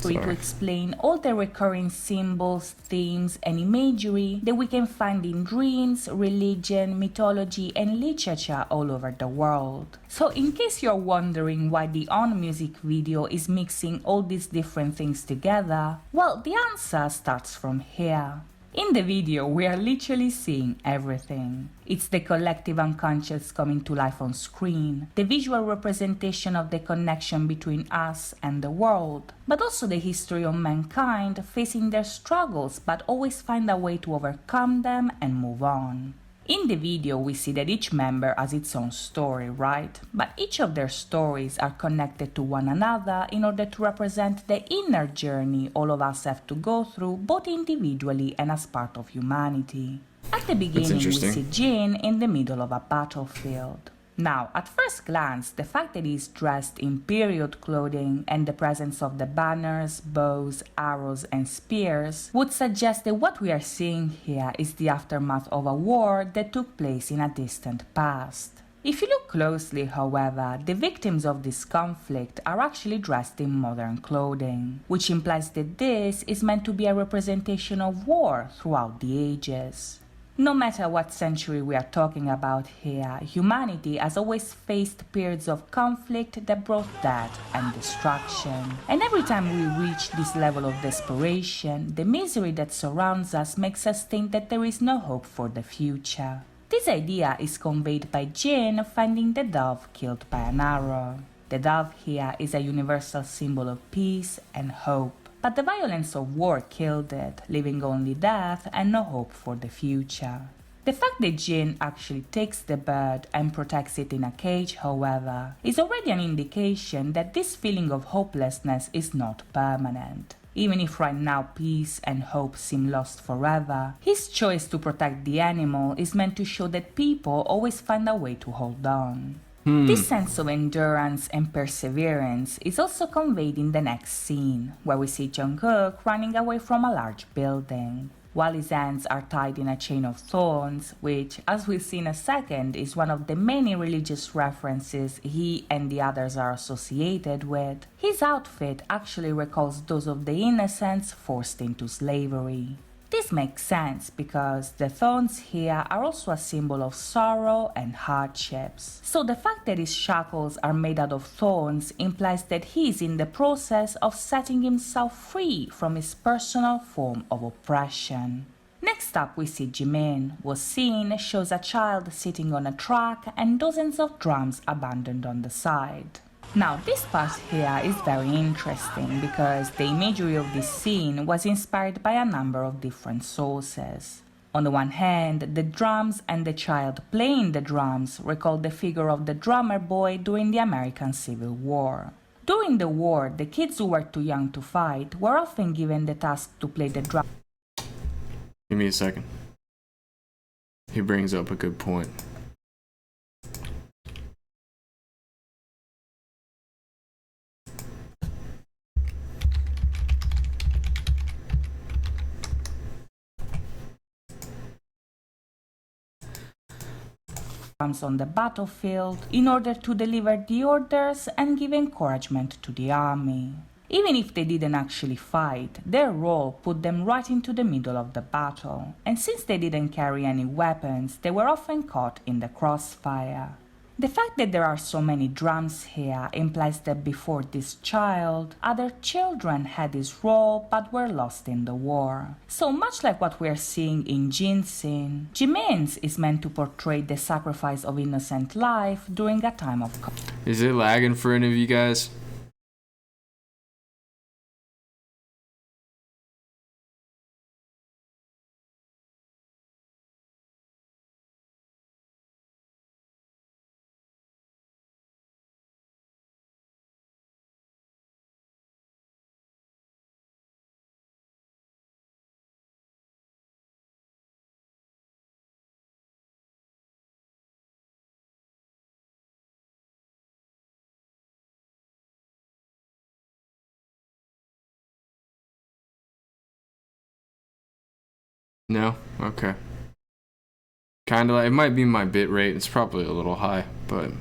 to explain all the recurring symbols, themes, and imagery that we can find in dreams, religion, mythology, and literature all over the world. So in case you're wondering why the On music video is mixing all these different things together, well, the answer starts from here. In the video, we are literally seeing everything. It's the collective unconscious coming to life on screen, the visual representation of the connection between us and the world, but also the history of mankind facing their struggles but always find a way to overcome them and move on. In the video, we see that each member has its own story, right? But each of their stories are connected to one another in order to represent the inner journey all of us have to go through, both individually and as part of humanity. At the beginning, we see Jin in the middle of a battlefield. Now, at first glance, the fact that he's dressed in period clothing and the presence of the banners, bows, arrows, and spears would suggest that what we are seeing here is the aftermath of a war that took place in a distant past. If you look closely, however, the victims of this conflict are actually dressed in modern clothing, which implies that this is meant to be a representation of war throughout the ages. No matter what century we are talking about here, humanity has always faced periods of conflict that brought death and destruction. And every time we reach this level of desperation, the misery that surrounds us makes us think that there is no hope for the future. This idea is conveyed by Jinn finding the dove killed by an arrow. The dove here is a universal symbol of peace and hope, but the violence of war killed it, leaving only death and no hope for the future. The fact that Jinn actually takes the bird and protects it in a cage, however, is already an indication that this feeling of hopelessness is not permanent. Even if right now peace and hope seem lost forever, his choice to protect the animal is meant to show that people always find a way to hold on. This sense of endurance and perseverance is also conveyed in the next scene, where we see Jungkook running away from a large building. While his hands are tied in a chain of thorns, which, as we'll see in a second, is one of the many religious references he and the others are associated with, his outfit actually recalls those of the innocents forced into slavery. This makes sense because the thorns here are also a symbol of sorrow and hardships. So the fact that his shackles are made out of thorns implies that he is in the process of setting himself free from his personal form of oppression. Next up we see Jimin, whose scene shows a child sitting on a track and dozens of drums abandoned on the side. Now this part here is very interesting because the imagery of this scene was inspired by a number of different sources. On the one hand, the drums and the child playing the drums recall the figure of the drummer boy during the American Civil War. During the war, the kids who were too young to fight were often given the task to play the drum. Give me a second. He brings up a good point. On the battlefield in order to deliver the orders and give encouragement to the army. Even if they didn't actually fight, their role put them right into the middle of the battle, and since they didn't carry any weapons, they were often caught in the crossfire. The fact that there are so many drums here implies that before this child, other children had this role but were lost in the war. So much like what we are seeing in Jin's scene, Jimin's is meant to portray the sacrifice of innocent life during a time of conflict. Is it lagging for any of you guys? No? Okay. Kinda like, it might be my bit rate, it's probably a little high, but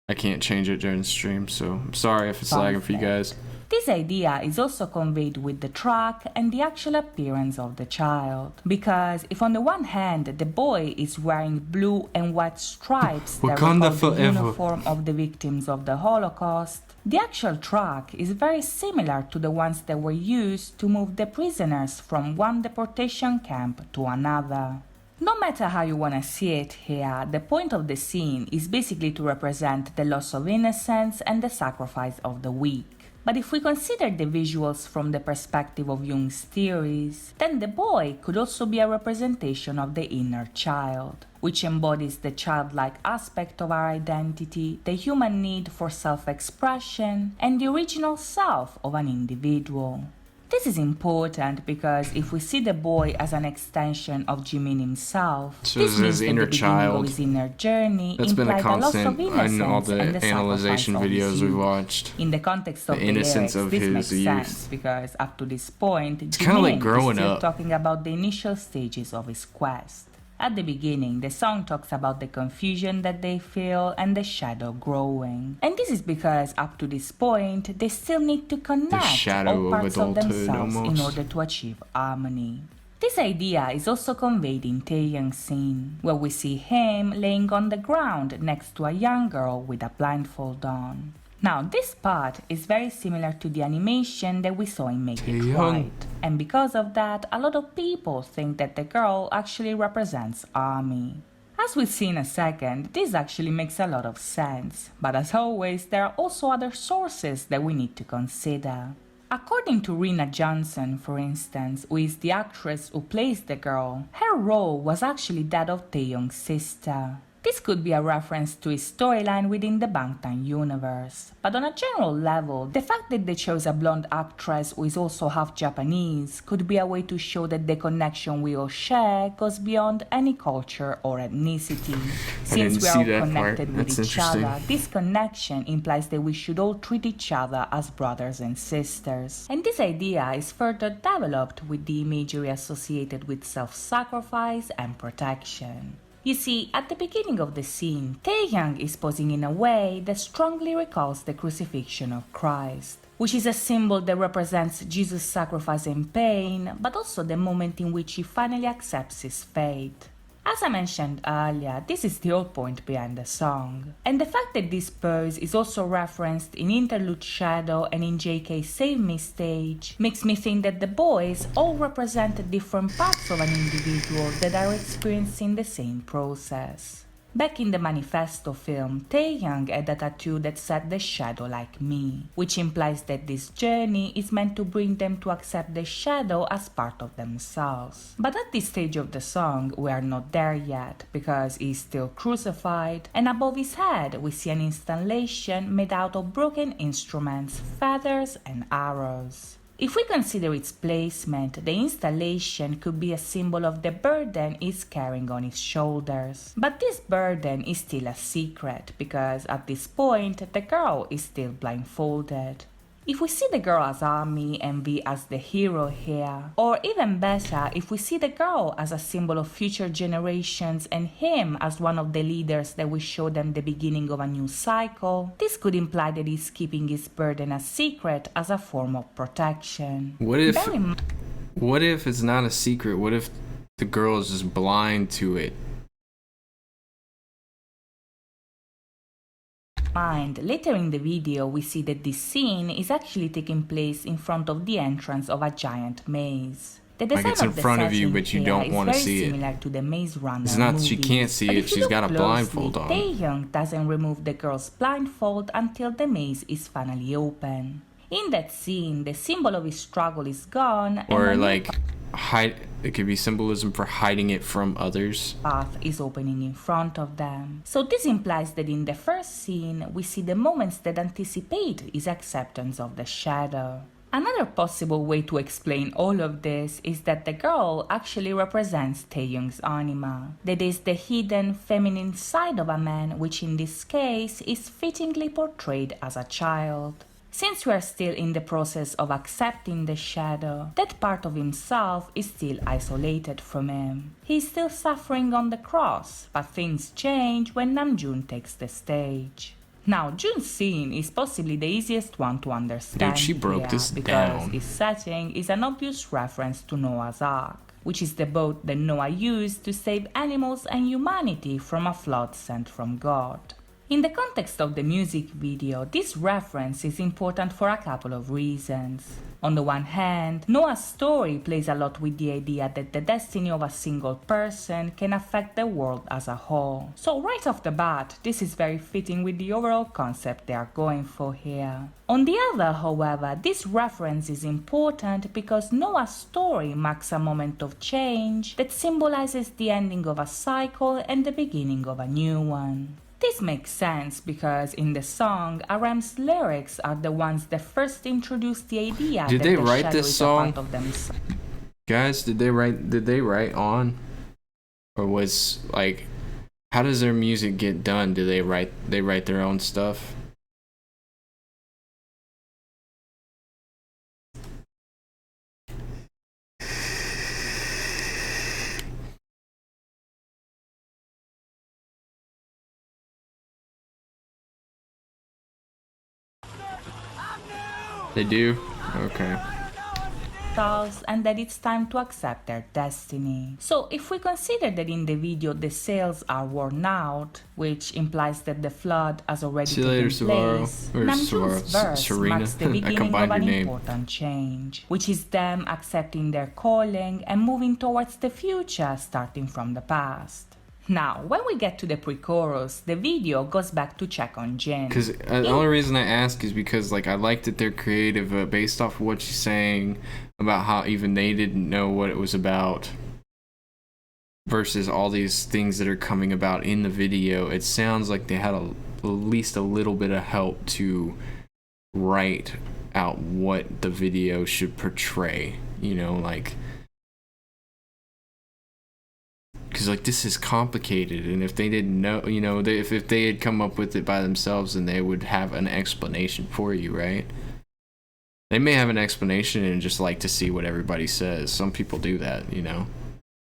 I can't change it during the stream, so I'm sorry if it's lagging for you guys. This idea is also conveyed with the track and the actual appearance of the child. Because if on the one hand the boy is wearing blue and white stripes that recall the uniform of the victims of the Holocaust, the actual track is very similar to the ones that were used to move the prisoners from one deportation camp to another. No matter how you want to see it here, the point of the scene is basically to represent the loss of innocence and the sacrifice of the weak. But if we consider the visuals from the perspective of Jung's theories, then the boy could also be a representation of the inner child, which embodies the childlike aspect of our identity, the human need for self-expression, and the original self of an individual. This is important because if we see the boy as an extension of Jimin himself, so this means his inner that the child. Of his inner journey That's been a constant in all the analyzation videos we've watched. In the context of the innocence lyrics, of this his makes youth. sense because up to this point, It's kind of like growing is still up. talking about the initial stages of his quest. At the beginning, the song talks about the confusion that they feel and the shadow growing. And this is because up to this point, they still need to The connect shadow all of parts of adulthood, themselves in almost. order to achieve harmony. This idea is also conveyed in Taehyung's scene, where we see him laying on the ground next to a young girl with a blindfold on. Now, this part is very similar to the animation that we saw in Make It Taehyung. Right, and because of that, a lot of people think that the girl actually represents Army. As we'll see in a second, this actually makes a lot of sense, but as always, there are also other sources that we need to consider. According to Rena Johnson, for instance, who is the actress who plays the girl, her role was actually that of Taehyung's sister. This could be a reference to his storyline within the Bangtan universe, but on a general level, the fact that they chose a blonde actress who is also half Japanese could be a way to show that the connection we all share goes beyond any culture or ethnicity. Since we are all connected with each other, this connection implies that we should all treat each other as brothers and sisters. And this idea is further developed with the imagery associated with self-sacrifice and protection. You see, at the beginning of the scene, Taehyung is posing in a way that strongly recalls the crucifixion of Christ, which is a symbol that represents Jesus' sacrifice and pain, but also the moment in which he finally accepts his fate. As I mentioned earlier, this is the whole point behind the song. And the fact that this pose is also referenced in Interlude Shadow and in JK's Save Me stage makes me think that the boys all represent different parts of an individual that are experiencing the same process. Back in the Manifesto film, Taehyung had a tattoo that said "the shadow like me," which implies that this journey is meant to bring them to accept the shadow as part of themselves. But at this stage of the song, we are not there yet, because he is still crucified, and above his head we see an installation made out of broken instruments, feathers and arrows. If we consider its placement, the installation could be a symbol of the burden he's carrying on his shoulders. But this burden is still a secret, because at this point the girl is still blindfolded. If we see the girl as Army and V as the hero here, or even better, if we see the girl as a symbol of future generations and him as one of the leaders that will show them the beginning of a new cycle, this could imply that he's keeping his burden a secret as a form of protection. What if it's not a secret? What if the girl is just blind to it? Later in the video, we see that this scene is actually taking place in front of the entrance of a giant maze. The design Like it's in of the front of you, setting but you here don't is want to very see it. similar to the Maze Runner It's not that movies. she can't see But it, if you she's look got a closely, blindfold on. Taehyung doesn't remove the girl's blindfold until the maze is finally open. In that scene, the symbol of his struggle is gone, Or and like it could be symbolism for hiding it from others. Path is opening in front of them. So this implies that in the first scene, we see the moments that anticipate his acceptance of the shadow. Another possible way to explain all of this is that the girl actually represents Taehyung's anima. That is the hidden feminine side of a man, which in this case is fittingly portrayed as a child. Since we are still in the process of accepting the shadow, that part of himself is still isolated from him. He is still suffering on the cross, but things change when Namjoon takes the stage. Now, Joon's scene is possibly the easiest one to understand. Dude, she broke this because down. its setting is an obvious reference to Noah's Ark, which is the boat that Noah used to save animals and humanity from a flood sent from God. In the context of the music video, this reference is important for a couple of reasons. On the one hand, Noah's story plays a lot with the idea that the destiny of a single person can affect the world as a whole. So right off the bat, this is very fitting with the overall concept they are going for here. On the other, however, this reference is important because Noah's story marks a moment of change that symbolizes the ending of a cycle and the beginning of a new one. This makes sense because in the song, RM's lyrics are the ones that first introduced the idea Did that they the write shadow this is song? a part of themselves. Guys, did they write on? Or was like, how does their music get done? Do they write their own stuff? They do? Okay. And that it's time to accept their destiny. So if we consider that in the video the sails are worn out, which implies that the flood has already See you later, taken place, Or Namjoon's verse Serena. marks the I beginning of combined an your name. important change, which is them accepting their calling and moving towards the future starting from the past. Now, when we get to the pre-chorus, the video goes back to check on Jin. Because the only reason I ask is because, like, I like that they're creative based off of what she's saying about how even they didn't know what it was about versus all these things that are coming about in the video. It sounds like they had at least a little bit of help to write out what the video should portray, you know, like, because like this is complicated, and if they didn't know, you know, if they had come up with it by themselves, then they would have an explanation for you, right? They may have an explanation and just like to see what everybody says. Some people do that, you know.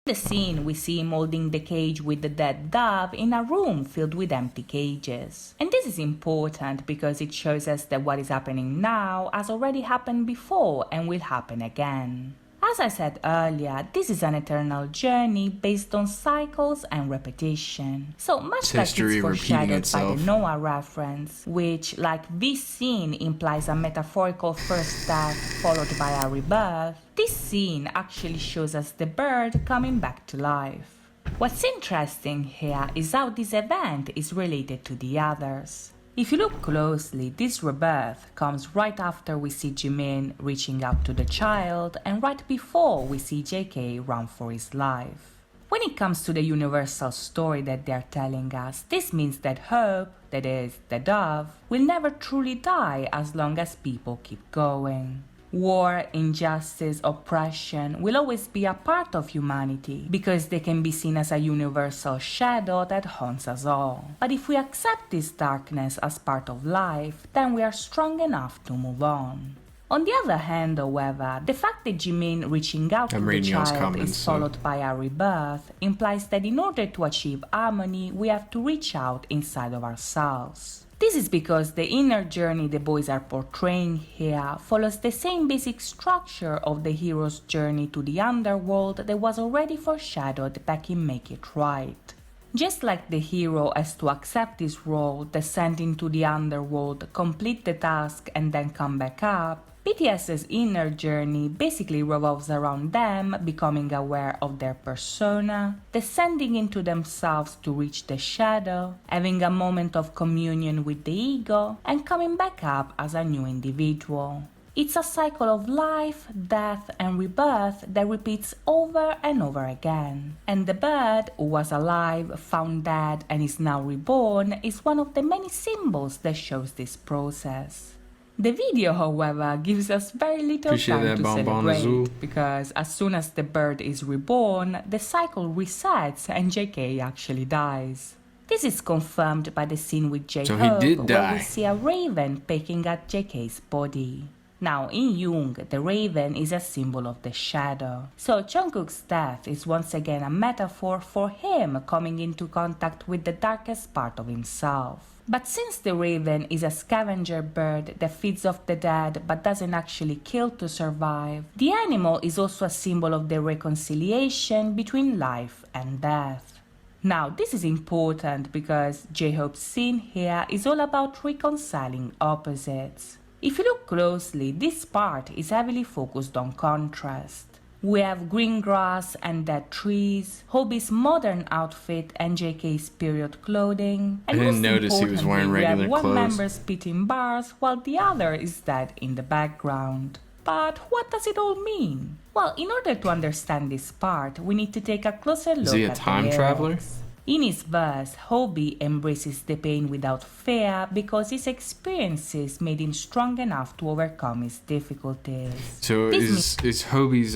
In the scene, we see him holding the cage with the dead dove in a room filled with empty cages. And this is important because it shows us that what is happening now has already happened before and will happen again. As I said earlier, this is an eternal journey based on cycles and repetition. So much like it's foreshadowed by the Noah reference, which, like this scene, implies a metaphorical first death followed by a rebirth, this scene actually shows us the bird coming back to life. What's interesting here is how this event is related to the others. If you look closely, this rebirth comes right after we see Jimin reaching out to the child and right before we see JK run for his life. When it comes to the universal story that they are telling us, this means that hope, that is, the dove, will never truly die as long as people keep going. War, injustice, oppression will always be a part of humanity because they can be seen as a universal shadow that haunts us all. But if we accept this darkness as part of life, then we are strong enough to move on. On the other hand, however, the fact that Jimin reaching out to the child is followed by a rebirth implies that in order to achieve harmony, we have to reach out inside of ourselves. This is because the inner journey the boys are portraying here follows the same basic structure of the hero's journey to the underworld that was already foreshadowed back in Make It Right. Just like the hero has to accept his role, descend into the underworld, complete the task and then come back up, BTS's inner journey basically revolves around them becoming aware of their persona, descending into themselves to reach the shadow, having a moment of communion with the ego, and coming back up as a new individual. It's a cycle of life, death, and rebirth that repeats over and over again. And the bird, who was alive, found dead, and is now reborn, is one of the many symbols that shows this process. The video, however, gives us very little time to celebrate, because as soon as the bird is reborn, the cycle resets and JK actually dies. This is confirmed by the scene with J-Hope, where we see a raven pecking at JK's body. Now, in Jung, the raven is a symbol of the shadow, so Jungkook's death is once again a metaphor for him coming into contact with the darkest part of himself. But since the raven is a scavenger bird that feeds off the dead but doesn't actually kill to survive, the animal is also a symbol of the reconciliation between life and death. Now, this is important because J-Hope's scene here is all about reconciling opposites. If you look closely, this part is heavily focused on contrast. We have green grass and dead trees, Hobie's modern outfit and JK's period clothing, and I didn't notice he was wearing regular we have one clothes. member spitting bars while the other is dead in the background. But what does it all mean? Well, in order to understand this part, we need to take a closer look at the lyrics. Is he a time traveler? In his verse, Hobie embraces the pain without fear because his experiences made him strong enough to overcome his difficulties. So is Hobie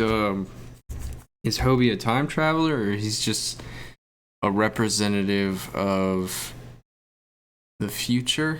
a time traveler, or he's just a representative of the future?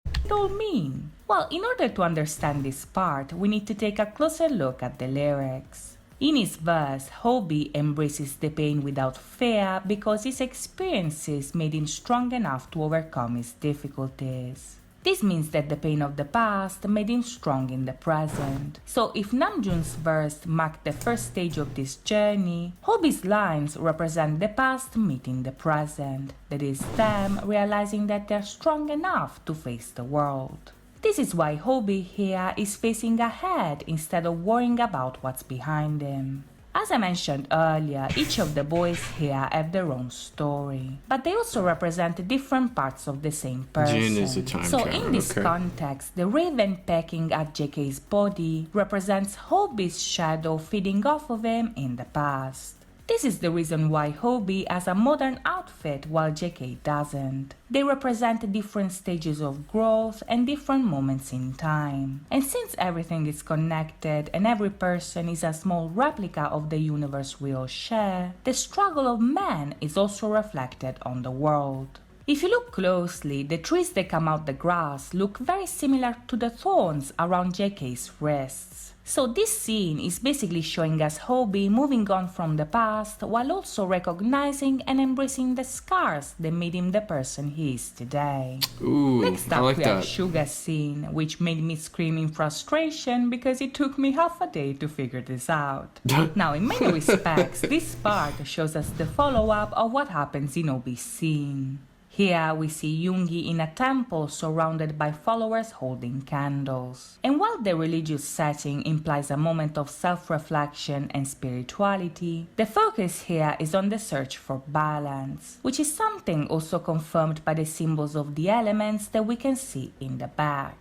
What does it all mean? Well, in order to understand this part, we need to take a closer look at the lyrics. In his verse, Hobie embraces the pain without fear because his experiences made him strong enough to overcome his difficulties. This means that the pain of the past made him strong in the present. So if Namjoon's verse marked the first stage of this journey, Hobi's lines represent the past meeting the present, that is, them realizing that they're strong enough to face the world. This is why Hobi here is facing ahead instead of worrying about what's behind him. As I mentioned earlier, each of the boys here have their own story, but they also represent different parts of the same person. Jin is a time so traveler, in this okay. context, the raven pecking at JK's body represents Hobi's shadow feeding off of him in the past. This is the reason why Hobi has a modern outfit while JK doesn't. They represent different stages of growth and different moments in time. And since everything is connected and every person is a small replica of the universe we all share, the struggle of man is also reflected on the world. If you look closely, the trees that come out the grass look very similar to the thorns around JK's wrists. So this scene is basically showing us Hobi moving on from the past while also recognizing and embracing the scars that made him the person he is today. Ooh, Next I up like we have that. Suga's scene, which made me scream in frustration because it took me half a day to figure this out. Now in many respects, this part shows us the follow-up of what happens in Hobi's scene. Here we see Yoongi in a temple surrounded by followers holding candles. And while the religious setting implies a moment of self-reflection and spirituality, the focus here is on the search for balance, which is something also confirmed by the symbols of the elements that we can see in the back.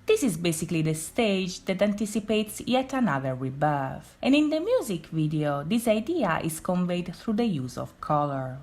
This is basically the stage that anticipates yet another rebirth, and in the music video this idea is conveyed through the use of color.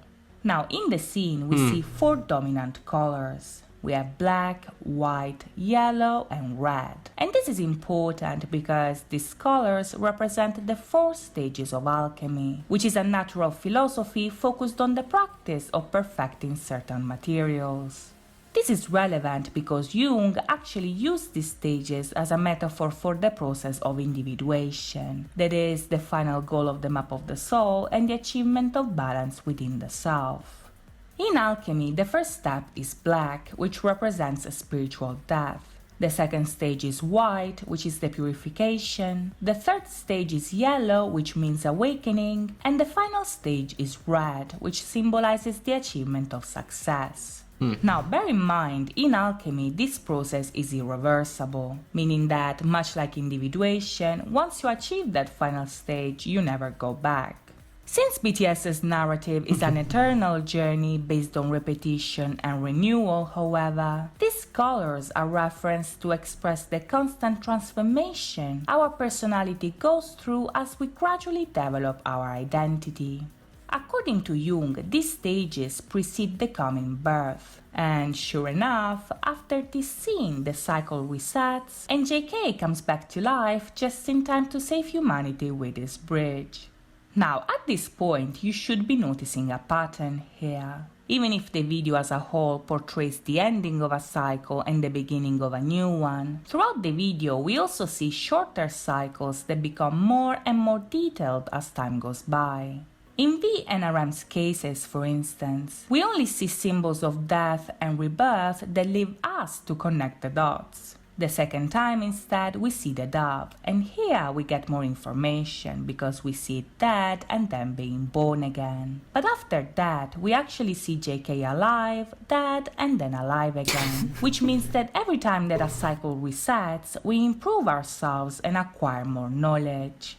Now in the scene we see four dominant colors. We have black, white, yellow and red. And this is important because these colors represent the four stages of alchemy, which is a natural philosophy focused on the practice of perfecting certain materials. This is relevant because Jung actually used these stages as a metaphor for the process of individuation, that is, the final goal of the map of the soul and the achievement of balance within the self. In alchemy, the first step is black, which represents a spiritual death. The second stage is white, which is the purification. The third stage is yellow, which means awakening. And the final stage is red, which symbolizes the achievement of success. Now, bear in mind, in alchemy, this process is irreversible, meaning that, much like individuation, once you achieve that final stage, you never go back. Since BTS's narrative is an eternal journey based on repetition and renewal, however, these colors are referenced to express the constant transformation our personality goes through as we gradually develop our identity. According to Jung, these stages precede the coming birth. And sure enough, after this scene, the cycle resets and JK comes back to life just in time to save humanity with his bridge. Now, at this point, you should be noticing a pattern here. Even if the video as a whole portrays the ending of a cycle and the beginning of a new one, throughout the video we also see shorter cycles that become more and more detailed as time goes by. In V and RM's cases, for instance, we only see symbols of death and rebirth that leave us to connect the dots. The second time, instead, we see the dove, and here we get more information because we see it dead and then being born again. But after that, we actually see JK alive, dead, and then alive again, which means that every time that a cycle resets, we improve ourselves and acquire more knowledge.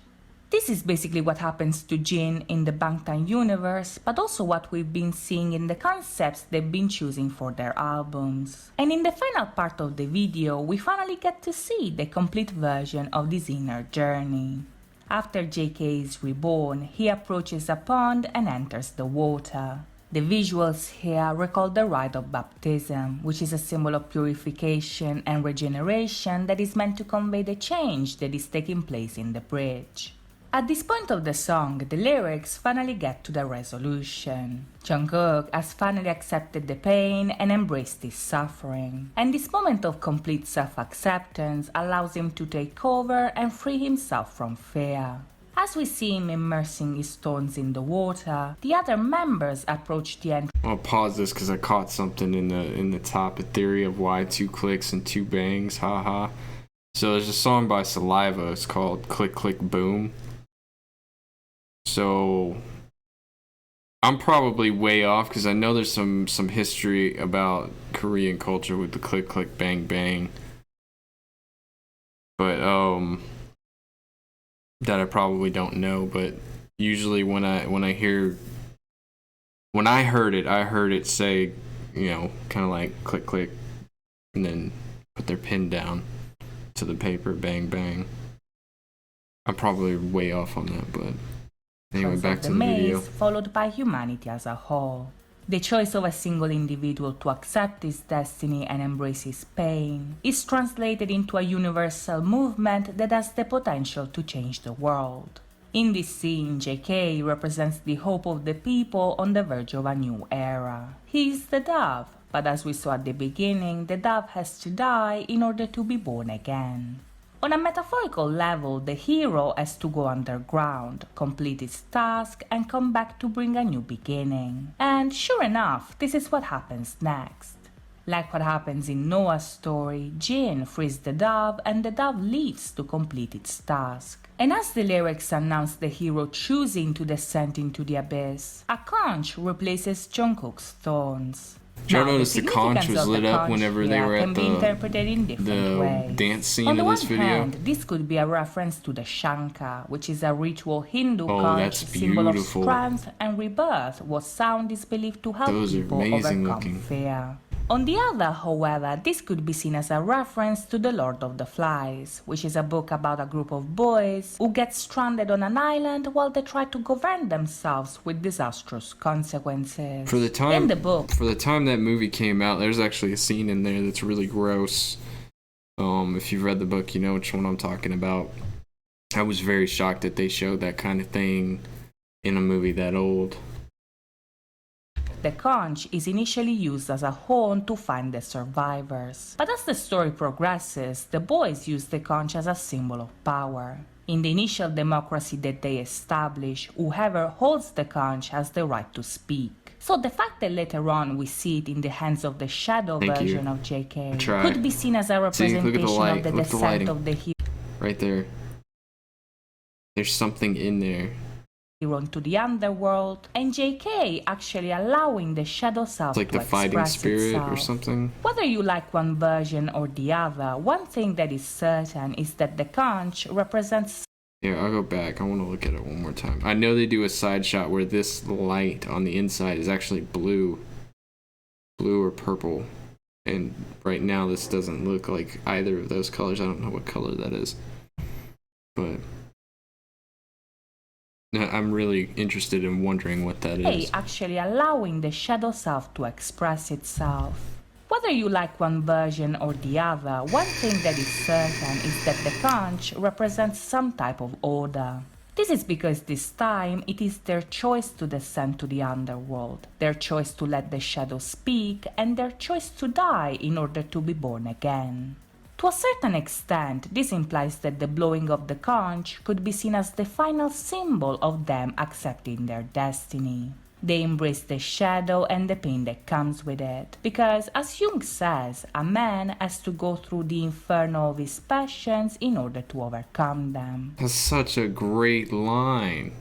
This is basically what happens to Jin in the Bangtan universe, but also what we've been seeing in the concepts they've been choosing for their albums. And in the final part of the video, we finally get to see the complete version of this inner journey. After JK is reborn, he approaches a pond and enters the water. The visuals here recall the rite of baptism, which is a symbol of purification and regeneration that is meant to convey the change that is taking place in the bridge. At this point of the song, the lyrics finally get to the resolution. Jungkook has finally accepted the pain and embraced his suffering. And this moment of complete self-acceptance allows him to take over and free himself from fear. As we see him immersing his stones in the water, the other members approach the entrance. I'll pause this because I caught something in the top, a theory of why 2 clicks and 2 bangs, haha. So there's a song by Saliva, it's called Click Click Boom. So I'm probably way off because I know there's some history about Korean culture with the click click bang bang. But that I probably don't know, but usually when I heard it say, you know, kind of like click click and then put their pen down to the paper, bang bang. I'm probably way off on that, but anyway, back to the video. Followed by humanity as a whole. The choice of a single individual to accept his destiny and embrace his pain is translated into a universal movement that has the potential to change the world. In this scene, JK represents the hope of the people on the verge of a new era. He is the dove, but as we saw at the beginning, the dove has to die in order to be born again. On a metaphorical level, the hero has to go underground, complete his task, and come back to bring a new beginning. And sure enough, this is what happens next. Like what happens in Noah's story, Jinn frees the dove and the dove leaves to complete its task. And as the lyrics announce the hero choosing to descend into the abyss, a conch replaces Jungkook's thorns. Did you notice the conch was lit up whenever they were at the dance scene of this video? On the one hand, this could be a reference to the Shanka, which is a ritual Hindu conch symbol of strength and rebirth, what sound is believed to help people overcome fear. On the other, however, this could be seen as a reference to The Lord of the Flies, which is a book about a group of boys who get stranded on an island while they try to govern themselves with disastrous consequences. For the time that movie came out, there's actually a scene in there that's really gross. If you've read the book, you know which one I'm talking about. I was very shocked that they showed that kind of thing in a movie that old. The conch is initially used as a horn to find the survivors, but as the story progresses, the boys use the conch as a symbol of power. In the initial democracy that they establish, whoever holds the conch has the right to speak. So the fact that later on we see it in the hands of the shadow version of JK could be seen as a representation of the descent of the hero. Right there. There's something in there. Into the underworld, and JK actually allowing the shadow self like to the fighting spirit itself. or something. Whether you like one version or the other, one thing that is certain is that the conch represents. Yeah, I'll go back. I want to look at it one more time. I know they do a side shot where this light on the inside is actually blue or purple, and right now this doesn't look like either of those colors. I don't know what color that is, but I'm really interested in wondering what that is. Actually allowing the shadow self to express itself. Whether you like one version or the other, one thing that is certain is that the conch represents some type of order. This is because this time it is their choice to descend to the underworld, their choice to let the shadow speak, and their choice to die in order to be born again. To a certain extent, this implies that the blowing of the conch could be seen as the final symbol of them accepting their destiny. They embrace the shadow and the pain that comes with it, because as Jung says, a man has to go through the inferno of his passions in order to overcome them. That's such a great line.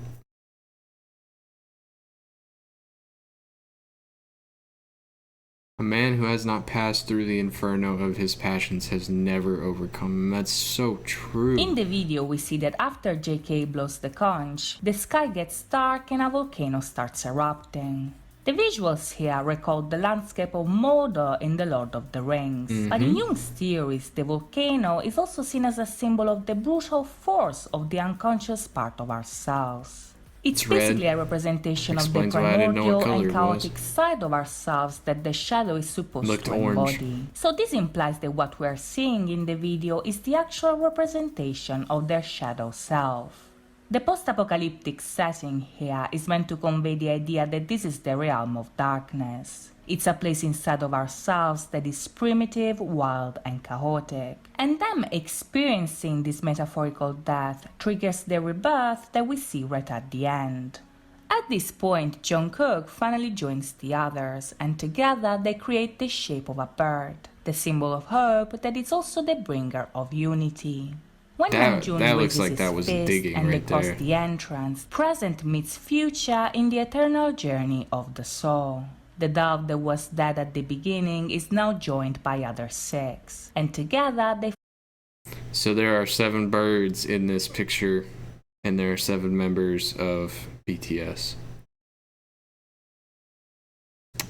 A man who has not passed through the inferno of his passions has never overcome them. That's so true. In the video, we see that after JK blows the conch, the sky gets dark and a volcano starts erupting. The visuals here recall the landscape of Mordor in The Lord of the Rings. But in Jung's theories, the volcano is also seen as a symbol of the brutal force of the unconscious part of ourselves. It's basically a representation of the primordial and chaotic side of ourselves that the shadow is supposed to embody. So this implies that what we are seeing in the video is the actual representation of their shadow self. The post-apocalyptic setting here is meant to convey the idea that this is the realm of darkness. It's a place inside of ourselves that is primitive, wild, and chaotic. And them experiencing this metaphorical death triggers the rebirth that we see right at the end. At this point, John Cook finally joins the others, and together they create the shape of a bird, the symbol of hope that is also the bringer of unity. When Namjoon That looks raises like his that was fist digging and they right cross there. the entrance, present meets future in the eternal journey of the soul. The dove that was dead at the beginning is now joined by other 6, and together they... So there are 7 birds in this picture, and there are 7 members of BTS.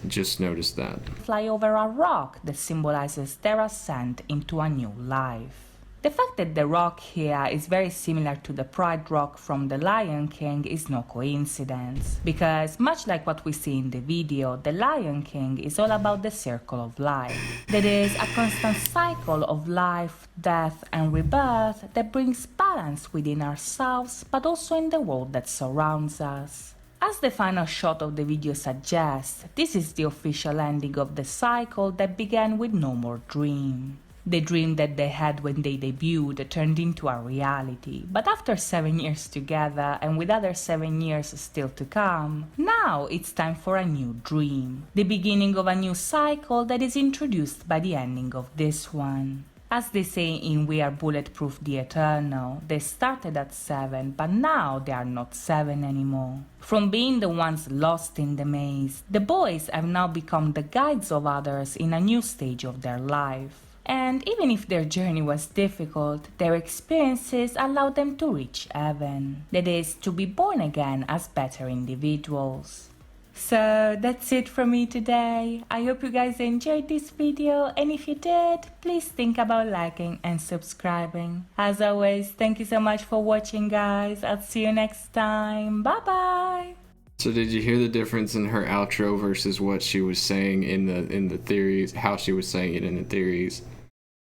Just noticed that. fly over a rock that symbolizes their ascent into a new life. The fact that the rock here is very similar to the Pride Rock from The Lion King is no coincidence, because much like what we see in the video, The Lion King is all about the circle of life. That is a constant cycle of life, death, and rebirth that brings balance within ourselves, but also in the world that surrounds us. As the final shot of the video suggests, this is the official ending of the cycle that began with No More Dream. The dream that they had when they debuted turned into a reality, but after 7 years together and with other 7 years still to come, now it's time for a new dream, the beginning of a new cycle that is introduced by the ending of this one. As they say in We Are Bulletproof the Eternal, they started at 7, but now they are not 7 anymore. From being the ones lost in the maze, the boys have now become the guides of others in a new stage of their life. And even if their journey was difficult, their experiences allowed them to reach heaven. That is, to be born again as better individuals. So that's it from me today. I hope you guys enjoyed this video, and if you did, please think about liking and subscribing. As always, thank you so much for watching, guys. I'll see you next time. Bye bye. So did you hear the difference in her outro versus what she was saying in the theories, how she was saying it in the theories?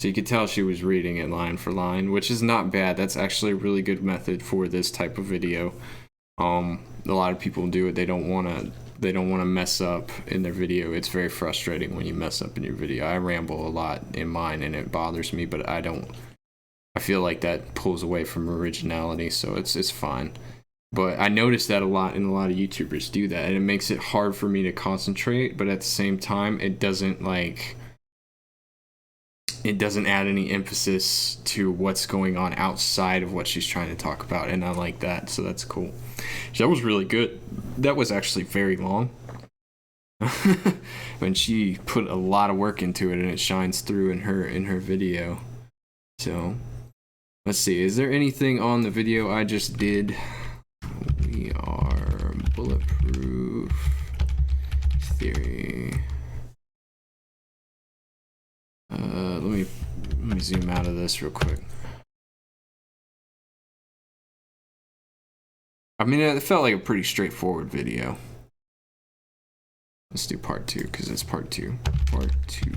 So you could tell she was reading it line for line, which is not bad. That's actually a really good method for this type of video. A lot of people do it. They don't want to mess up in their video. It's very frustrating when you mess up in your video. I ramble a lot in mine and it bothers me, but I feel like that pulls away from originality, so it's fine. But I noticed that a lot, and a lot of YouTubers do that, and it makes it hard for me to concentrate, but at the same time, it doesn't add any emphasis to what's going on outside of what she's trying to talk about, and I like that, so that's cool. That was really good. That was actually very long. And she put a lot of work into it, and it shines through in her video. So let's see, is there anything on the video I just did? We are bulletproof theory. Let me zoom out of this real quick. I mean, it felt like a pretty straightforward video. Let's do part 2, because it's part 2. Part 2.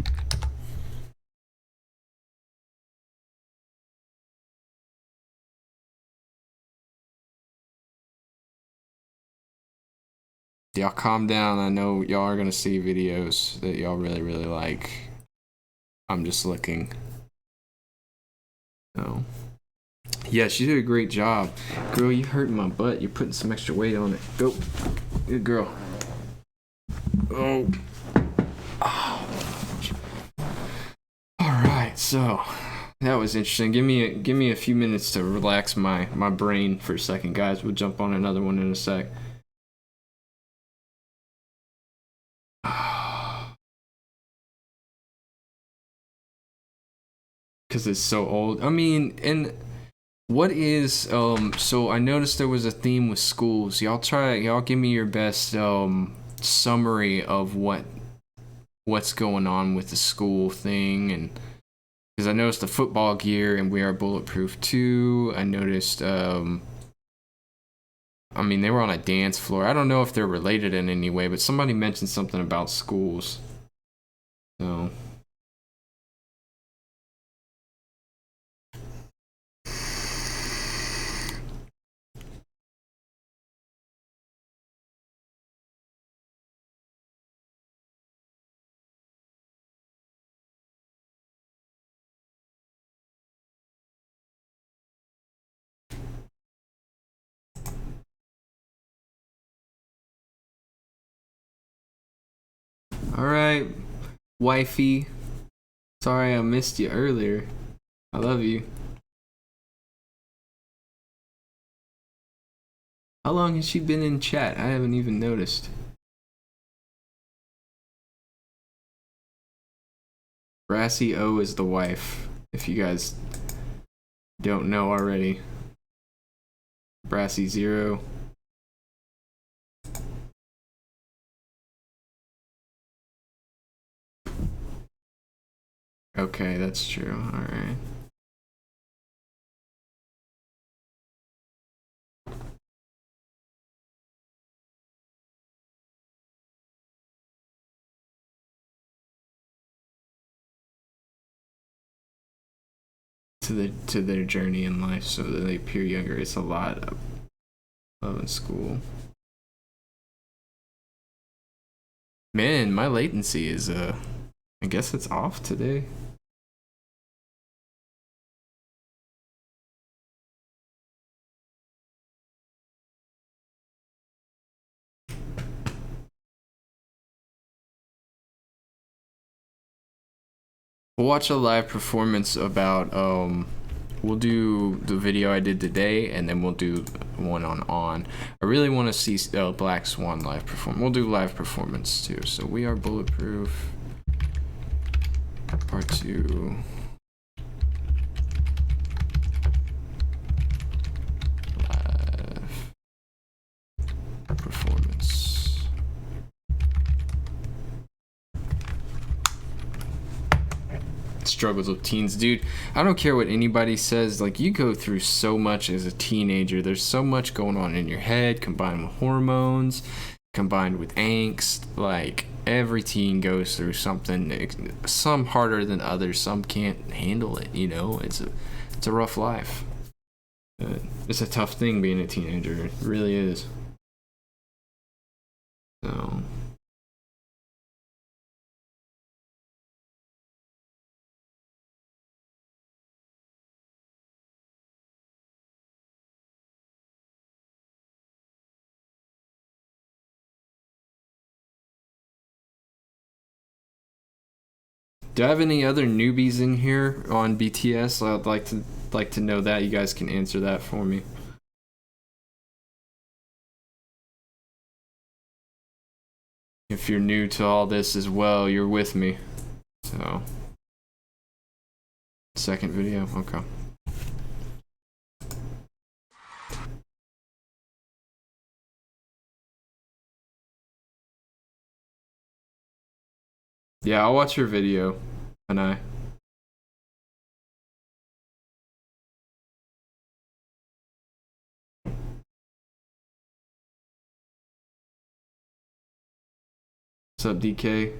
Y'all calm down. I know y'all are gonna see videos that y'all really, really like. I'm just looking. Oh. Yeah, she did a great job. Girl, you hurting my butt. You're putting some extra weight on it. Go. Good girl. Oh. Alright, so that was interesting. Give me a few minutes to relax my brain for a second, guys. We'll jump on another one in a sec. Because it's so old. I mean, and what is so I noticed there was a theme with schools. Y'all give me your best summary of what's going on with the school thing. And because I noticed the football gear and We Are Bulletproof too. I noticed I mean, they were on a dance floor. I don't know if they're related in any way, but somebody mentioned something about schools. So Alright, wifey. Sorry I missed you earlier. I love you. How long has she been in chat? I haven't even noticed. Brassy O is the wife, if you guys don't know already. Brassy Zero. Okay, that's true. Alright. To their journey in life, so that they appear younger. It's a lot of in school. Man, my latency is I guess it's off today. We'll watch a live performance about we'll do the video I did today, and then we'll do one on. I really want to see Black Swan live perform. We'll do live performance too. So we are bulletproof. Part 2. Live performance. Struggles of teens, dude. I don't care what anybody says, like, you go through so much as a teenager. There's so much going on in your head, combined with hormones, combined with angst. Like, every teen goes through something, some harder than others, some can't handle it, you know. It's a rough life. It's a tough thing being a teenager. It really is. So do I have any other newbies in here on BTS? I'd like to know that. You guys can answer that for me. If you're new to all this as well, you're with me. So, second video, okay. Yeah, I'll watch your video, and what's up, DK?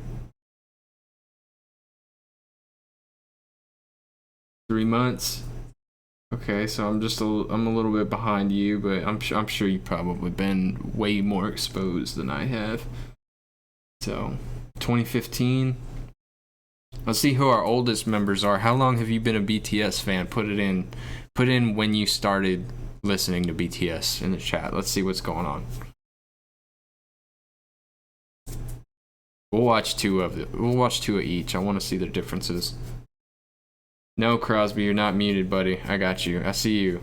3 months. Okay, so I'm a little bit behind you, but I'm sure you've probably been way more exposed than I have. So, 2015. Let's see who our oldest members are. How long have you been a BTS fan? Put in when you started listening to BTS in the chat. Let's see what's going on. We'll watch two of each. I want to see the differences. No, Crosby, you're not muted, buddy. I got you. I see you.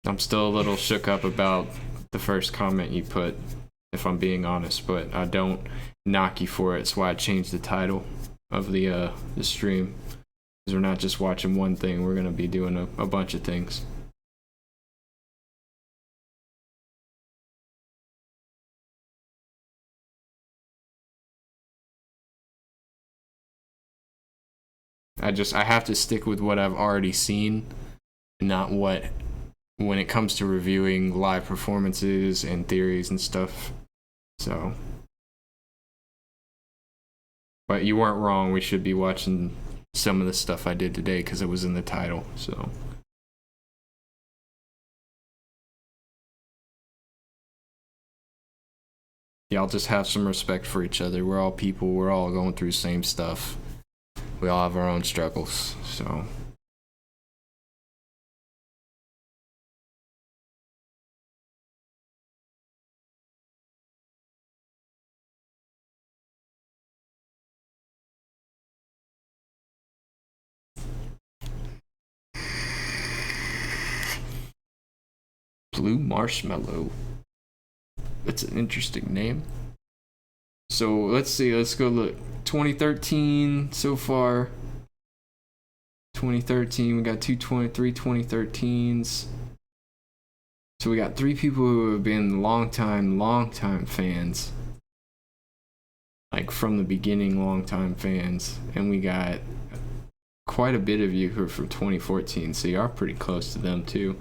I'm still a little shook up about the first comment you put, if I'm being honest, but I don't knock you for it. It's why I changed the title of the stream. Because we're not just watching one thing, we're gonna be doing a bunch of things. I have to stick with what I've already seen, not what, when it comes to reviewing live performances and theories and stuff. So, but you weren't wrong. We should be watching some of the stuff I did today because it was in the title. So, y'all just have some respect for each other. We're all people. We're all going through the same stuff. We all have our own struggles. So. Blue Marshmallow. That's an interesting name. So let's see. Let's go look. 2013 so far. 2013. We got 223 2013s. So we got 3 people who have been long time fans. Like from the beginning, long time fans. And we got quite a bit of you who are from 2014. So you are pretty close to them too.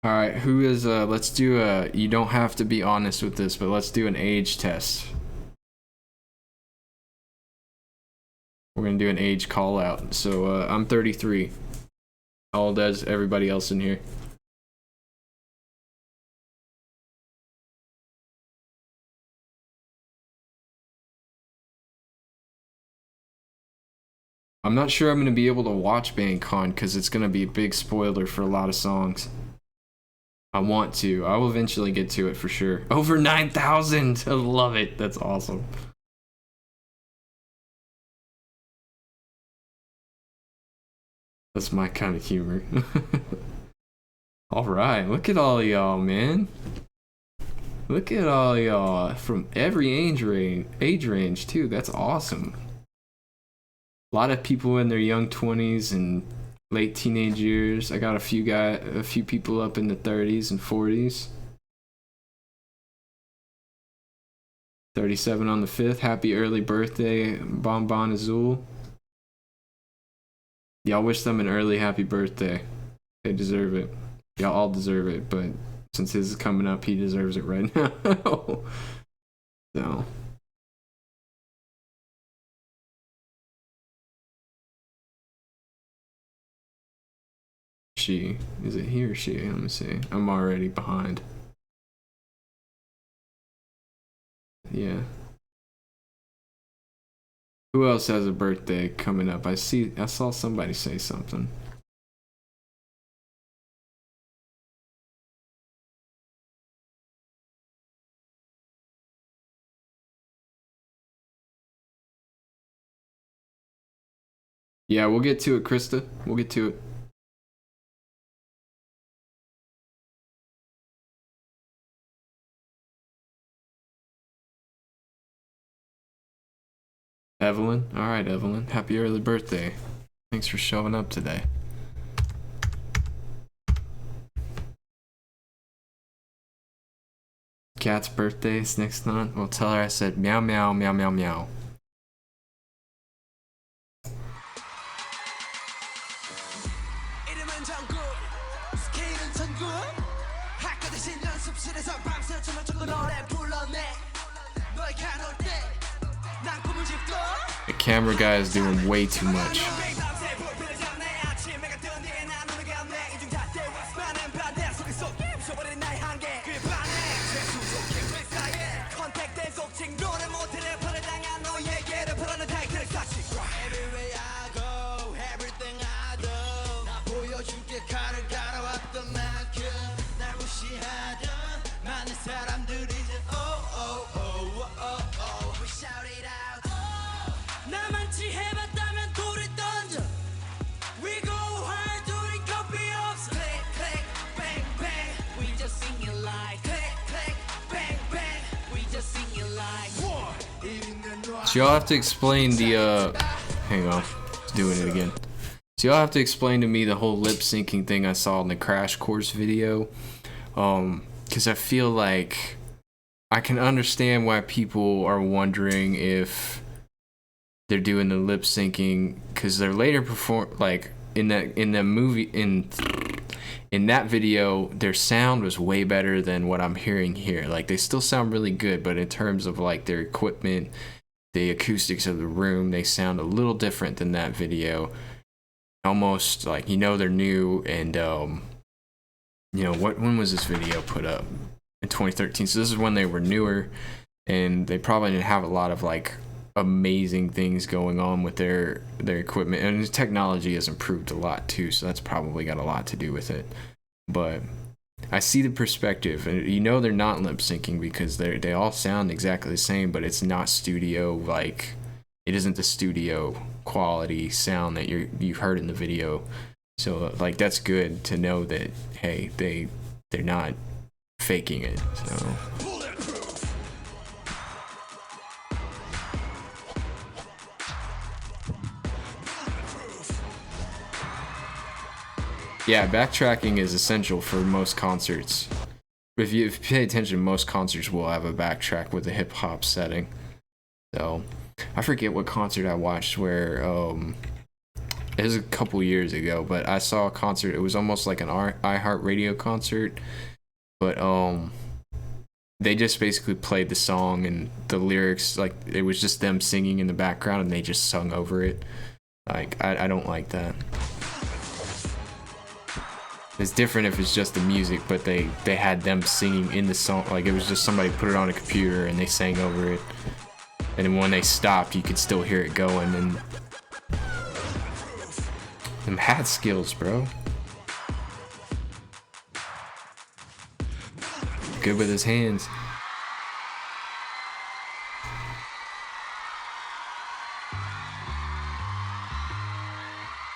All right, who is let's do you don't have to be honest with this, but let's do an age test. We're going to do an age call out. So I'm 33. How old is everybody else in here? I'm not sure I'm going to be able to watch BandCon because it's going to be a big spoiler for a lot of songs. I want to. I will eventually get to it for sure. Over 9,000! I love it. That's awesome. That's my kind of humor. Alright, look at all y'all, man. Look at all y'all from every age range too. That's awesome. A lot of people in their young 20s and late teenage years. I got a few people up in the 30s and 40s. 37 on the 5th. Happy early birthday, Bonbon Azul. Y'all wish them an early happy birthday. They deserve it. Y'all all deserve it, but since his is coming up, he deserves it right now. So. She. Is it he or she? Let me see. I'm already behind. Yeah. Who else has a birthday coming up? I saw somebody say something. Yeah, we'll get to it, Krista. We'll get to it. Evelyn. All right, Evelyn. Happy early birthday. Thanks for showing up today. Cat's birthday is next month. Well, tell her I said meow, meow, meow, meow, meow. The camera guy is doing way too much. So y'all have to explain the hang on, doing it again. So y'all have to explain to me the whole lip syncing thing I saw in the crash course video, because I feel like I can understand why people are wondering if they're doing the lip syncing, because they're later like in the movie in that video their sound was way better than what I'm hearing here. Like they still sound really good, but in terms of like their equipment, the acoustics of the room, they sound a little different than that video. Almost like, they're new, and when was this video put up? In 2013. So this is when they were newer, and they probably didn't have a lot of like amazing things going on with their equipment, and the technology has improved a lot too, so that's probably got a lot to do with it. But I see the perspective, and they're not lip syncing because they all sound exactly the same, but it's not studio, like it isn't the studio quality sound that you heard in the video. So like that's good to know that, hey, they're not faking it. So yeah, backtracking is essential for most concerts. If you pay attention, most concerts will have a backtrack with a hip hop setting. So I forget what concert I watched where it was a couple years ago, but I saw a concert. It was almost like an iHeartRadio concert, but they just basically played the song and the lyrics, like it was just them singing in the background and they just sung over it. Like I don't like that. It's different if it's just the music, but they had them singing in the song. Like it was just somebody put it on a computer and they sang over it. And then when they stopped, you could still hear it going. And them hat skills, bro. Good with his hands.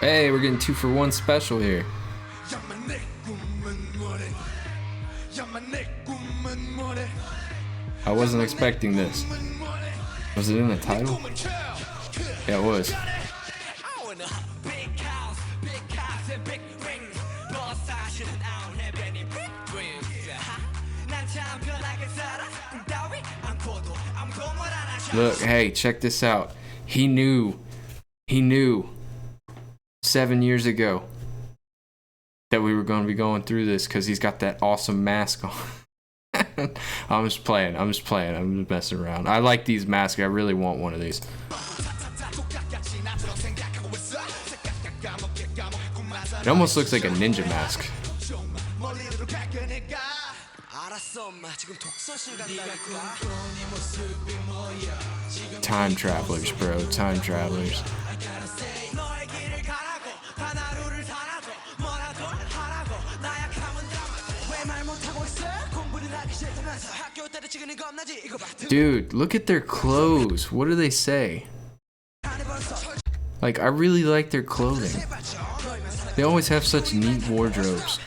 Hey, we're getting 2-for-1 special here. I wasn't expecting this. Was it in the title? Yeah, it was. Look, hey, check this out. He knew 7 years ago that we were going to be going through this because he's got that awesome mask on. I'm just playing. I'm just messing around. I like these masks. I really want one of these. It almost looks like a ninja mask. Time travelers, bro. Time travelers. Dude, look at their clothes. What do they say? Like, I really like their clothing. They always have such neat wardrobes.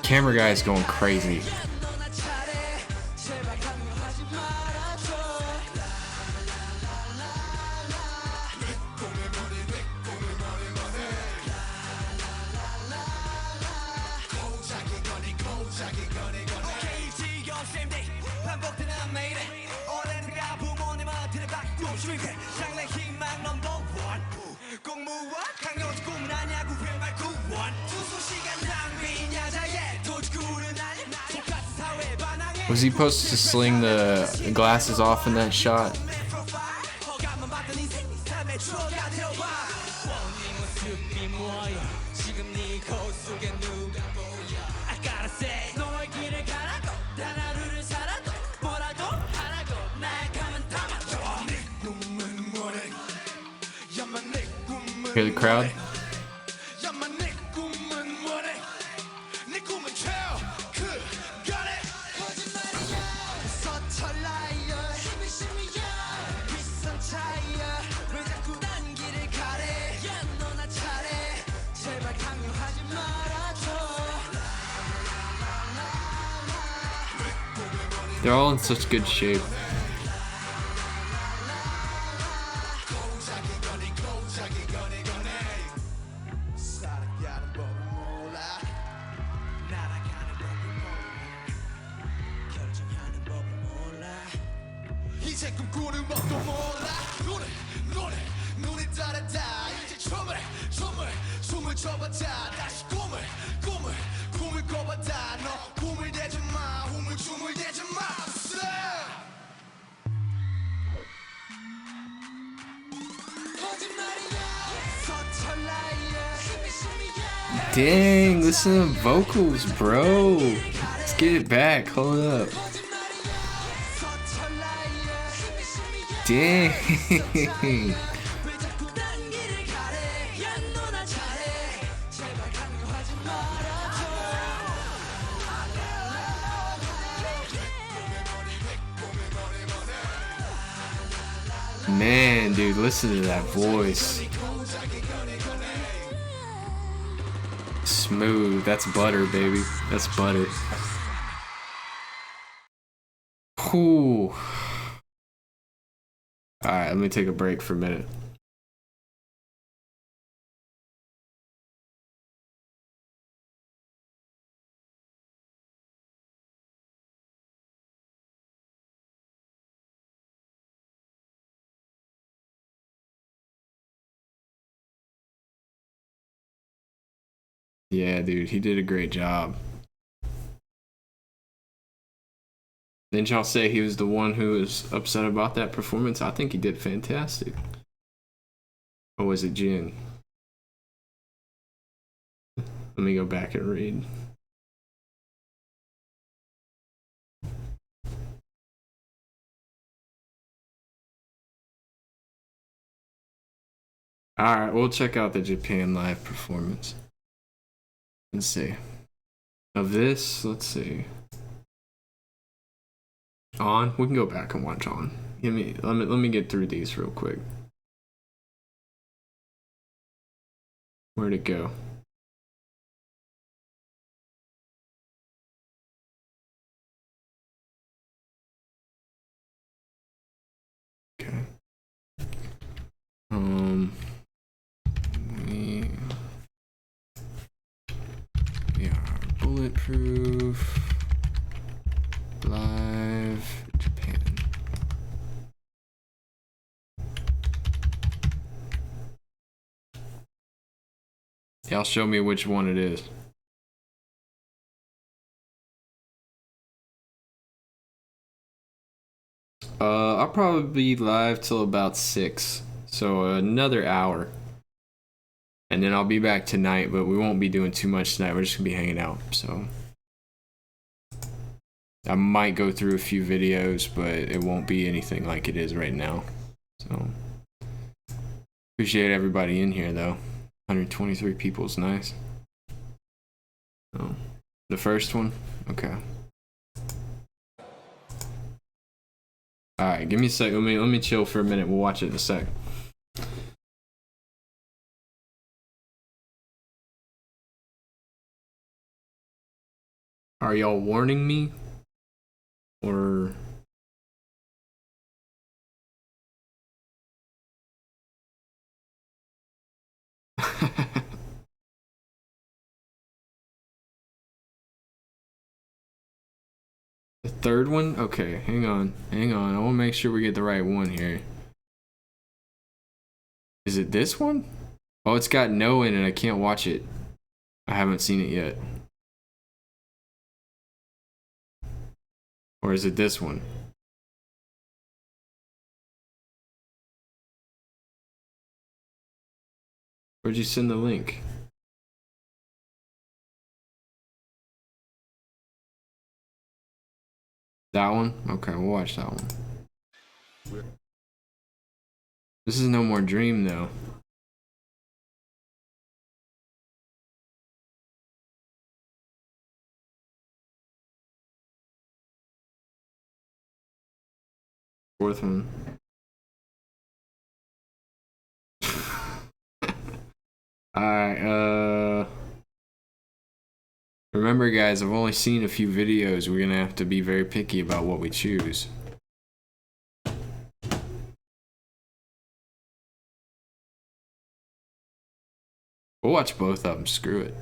Camera guy is going crazy. Was he supposed to sling the glasses off in that shot? Hear the crowd? They're all in such good shape. Dang, listen to the vocals, bro. Let's get it back. Hold up. Dang. Man, dude, listen to that voice. Smooth. That's butter, baby. That's butter. Whew. Alright, let me take a break for a minute. Yeah, dude, he did a great job. Didn't y'all say he was the one who was upset about that performance? I think he did fantastic. Or was it Jin? Let me go back and read. Alright, we'll check out the Japan live performance. Let's see. Of this, let's see. On? We can go back and watch on. Let me get through these real quick. Where'd it go? Okay. We are bulletproof live Japan. Y'all show me which one it is. I'll probably be live till about 6, so another hour. And then I'll be back tonight, but we won't be doing too much tonight. We're just gonna be hanging out, so I might go through a few videos, but it won't be anything like it is right now. So appreciate everybody in here though. 123 people is nice. Oh, the first one? Okay. Alright, give me a sec. Let me chill for a minute. We'll watch it in a sec. Are y'all warning me? Or the third one? Okay, hang on. I want to make sure we get the right one here. Is it this one? Oh, it's got no in it. I can't watch it. I haven't seen it yet. Or is it this one? Where'd you send the link? That one? Okay, we'll watch that one. This is No More Dream though. Fourth one. Alright, remember guys, I've only seen a few videos. We're gonna have to be very picky about what we choose. We'll watch both of them, screw it.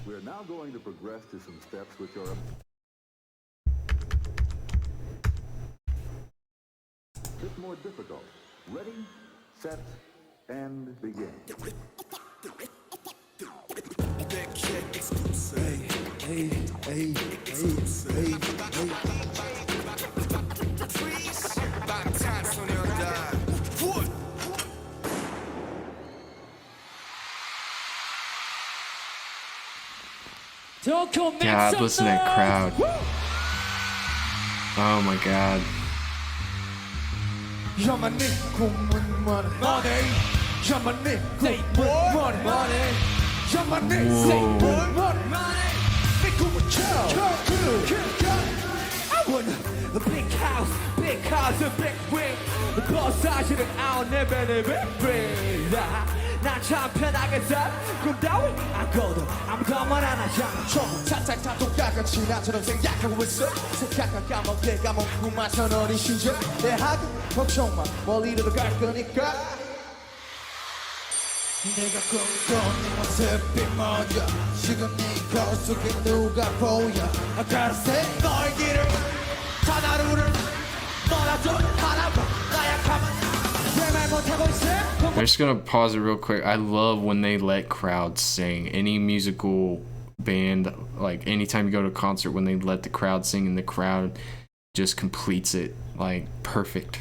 We're now going to progress to some steps which are a bit more difficult. Ready, set, and begin. God, listen to that crowd. Oh my god. You're my nigga, money, money. You're my nigga, money, money. You're my nigga, money, money. Nigga with I want a big house, a big ring. The boss 사실은 I'll never bring. 난참 편하게 살 꿈 따위 안 꿔도 아무도 말 안 하잖아. 전부 차차차 똑같이 나처럼 생각하고 있어. 생각과 까먹게 까먹고만 선 어린 시절 내 하고 걱정만 멀리로 갈 거니까. 내가 꿈꿔온 네 모습이 뭐야. 지금 네 거울 속에 누가 보여. I gotta say 너의 길을 하나루를 너라도 하나만 나약하면 I'm just gonna pause it real quick. I love when they let crowds sing. Any musical band, like anytime you go to a concert, when they let the crowd sing and the crowd just completes it like perfect.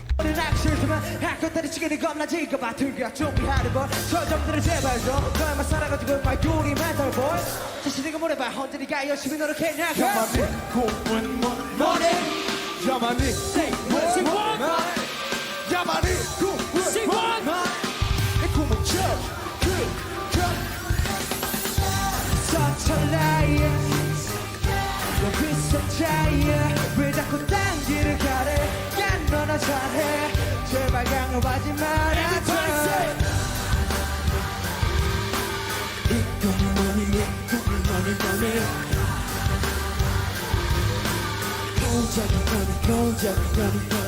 왜 자꾸 딴 길을 가래. 야 너나 잘해. 제발 강요하지 말아줘. 이거는 뭐니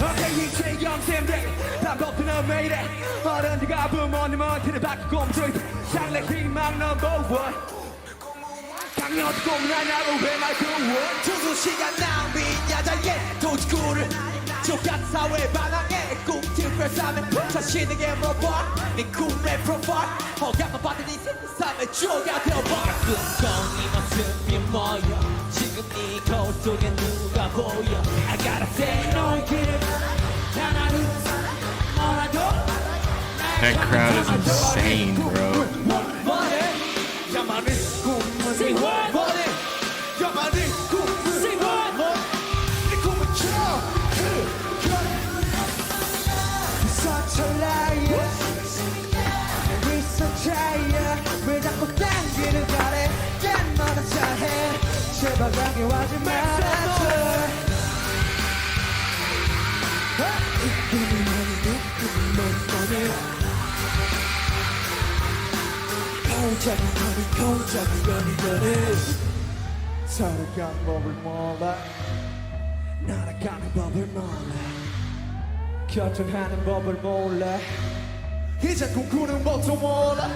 오케이 이제 영샘들 반복되는 매일에 어른들과 부모님한테는 바뀌고 멈춰있어. 장래 희망 넘버원 강력 공략하고 왜말 좋아. 투수 시간 낭비 야자의 도지구를 족같은 사회 반항에 꿈틀 삶에 자신에게 물어봐. 네 꿈의 프로파일 허가만 받은 이 삶의 주어가 되어봐. 꿈꿔온 네 모습이 뭐야. 지금 네 거울 속에 누가 보여. I gotta say 너의 길을 하나로 뭐라도. That crowd is insane, bro. 제발 강요하지 말아줘. 살아가는 법을 몰라. 날아가는 법을 몰라. 결정하는 법을 몰라. 이제 꿈꾸는 법도 몰라.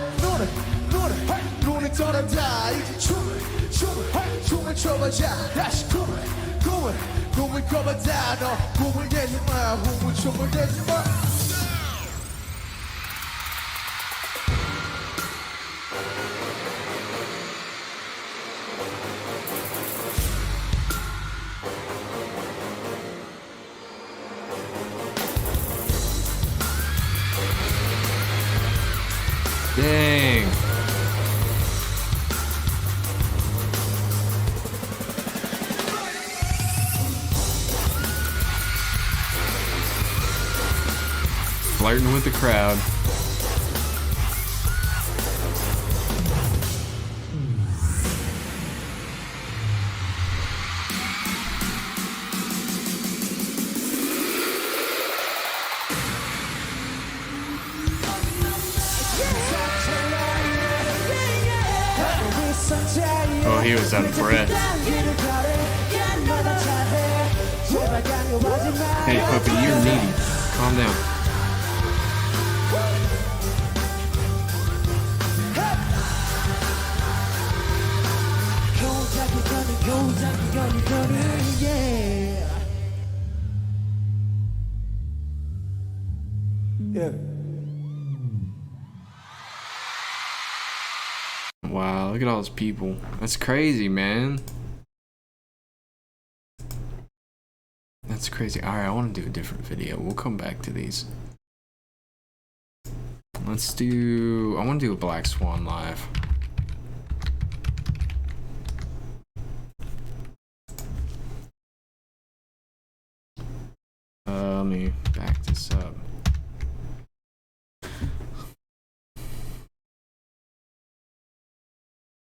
눈을 떨어다 이제 춤을 춰보자. 다시 꿈을 꿔보자. 너 꿈을 내지 마. 춤을 내지 마. Dang. Flirting with the crowd. Oh, he was out of breath. Hey, puppy, you're needy. Calm down. Yeah. Wow, look at all those people. That's crazy, man. That's crazy. Alright, I want to do a different video. We'll come back to these. I want to do a Black Swan live. Let me back this up.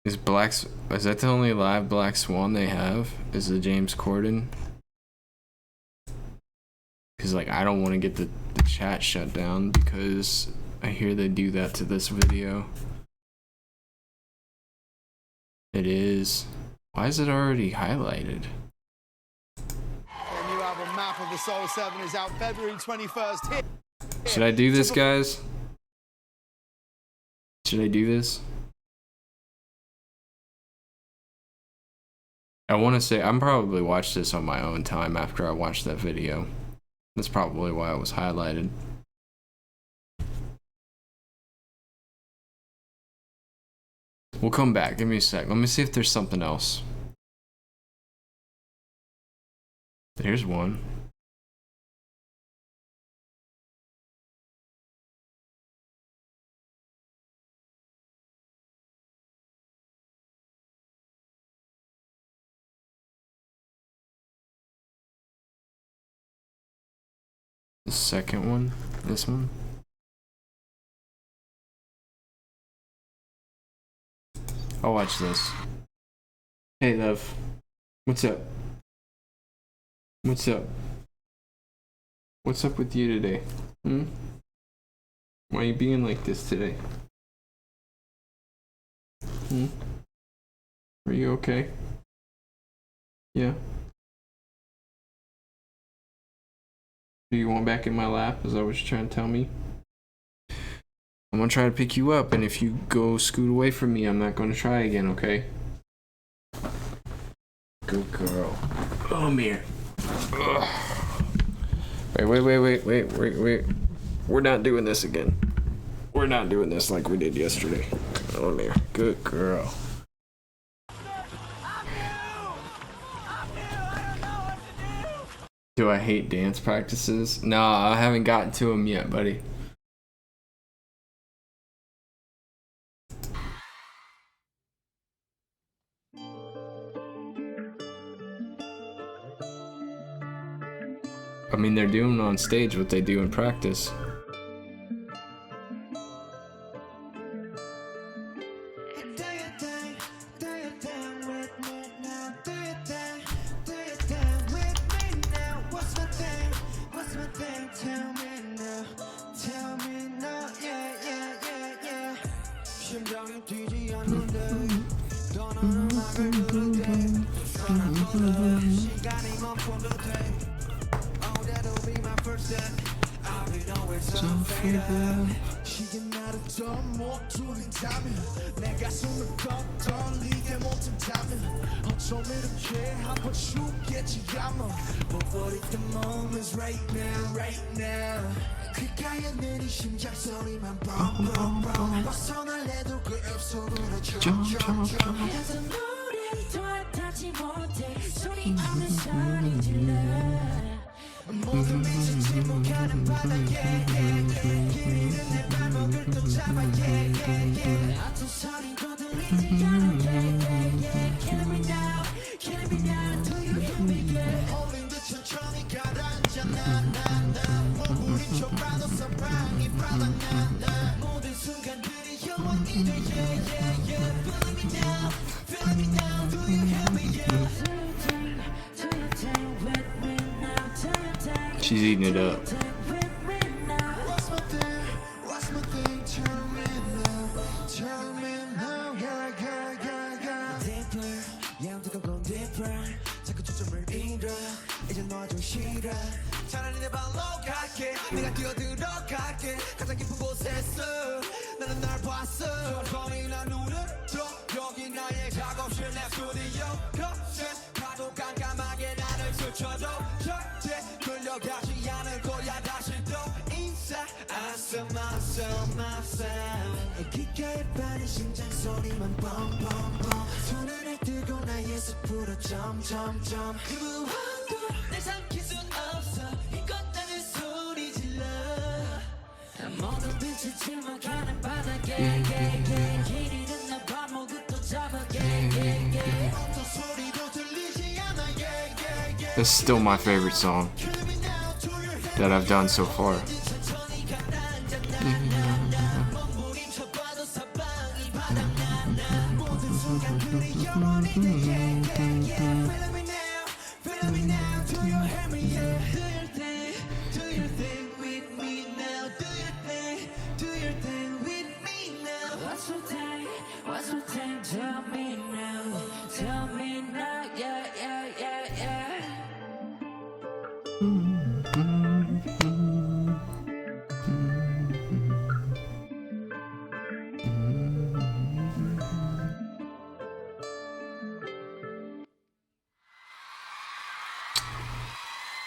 Is that the only live Black Swan they have? Is the James Corden? Cause like I don't want to get the chat shut down because I hear they do that to this video. It is. Why is it already highlighted? The new album Map of the Soul 7 is out February 21st. Should I do this, guys? Should I do this? I want to say I'm probably watched this on my own time after I watched that video. That's probably why it was highlighted. We'll come back. Give me a sec. Let me see if there's something else. There's one. The second one, this one. I'll watch this. Hey, love. What's up? What's up? What's up with you today? Hmm? Why are you being like this today? Hmm? Are you okay? Yeah? Do you want back in my lap? Is that what you're trying to tell me? I'm gonna try to pick you up, and if you go scoot away from me, I'm not gonna try again, okay? Good girl. Come here. Ugh. Wait. We're not doing this again. We're not doing this like we did yesterday. Come here. Good girl. Do I hate dance practices? No, I haven't gotten to them yet, buddy. I mean, they're doing on stage what they do in practice. She's eating it up. That's still my favorite song that I've done so far.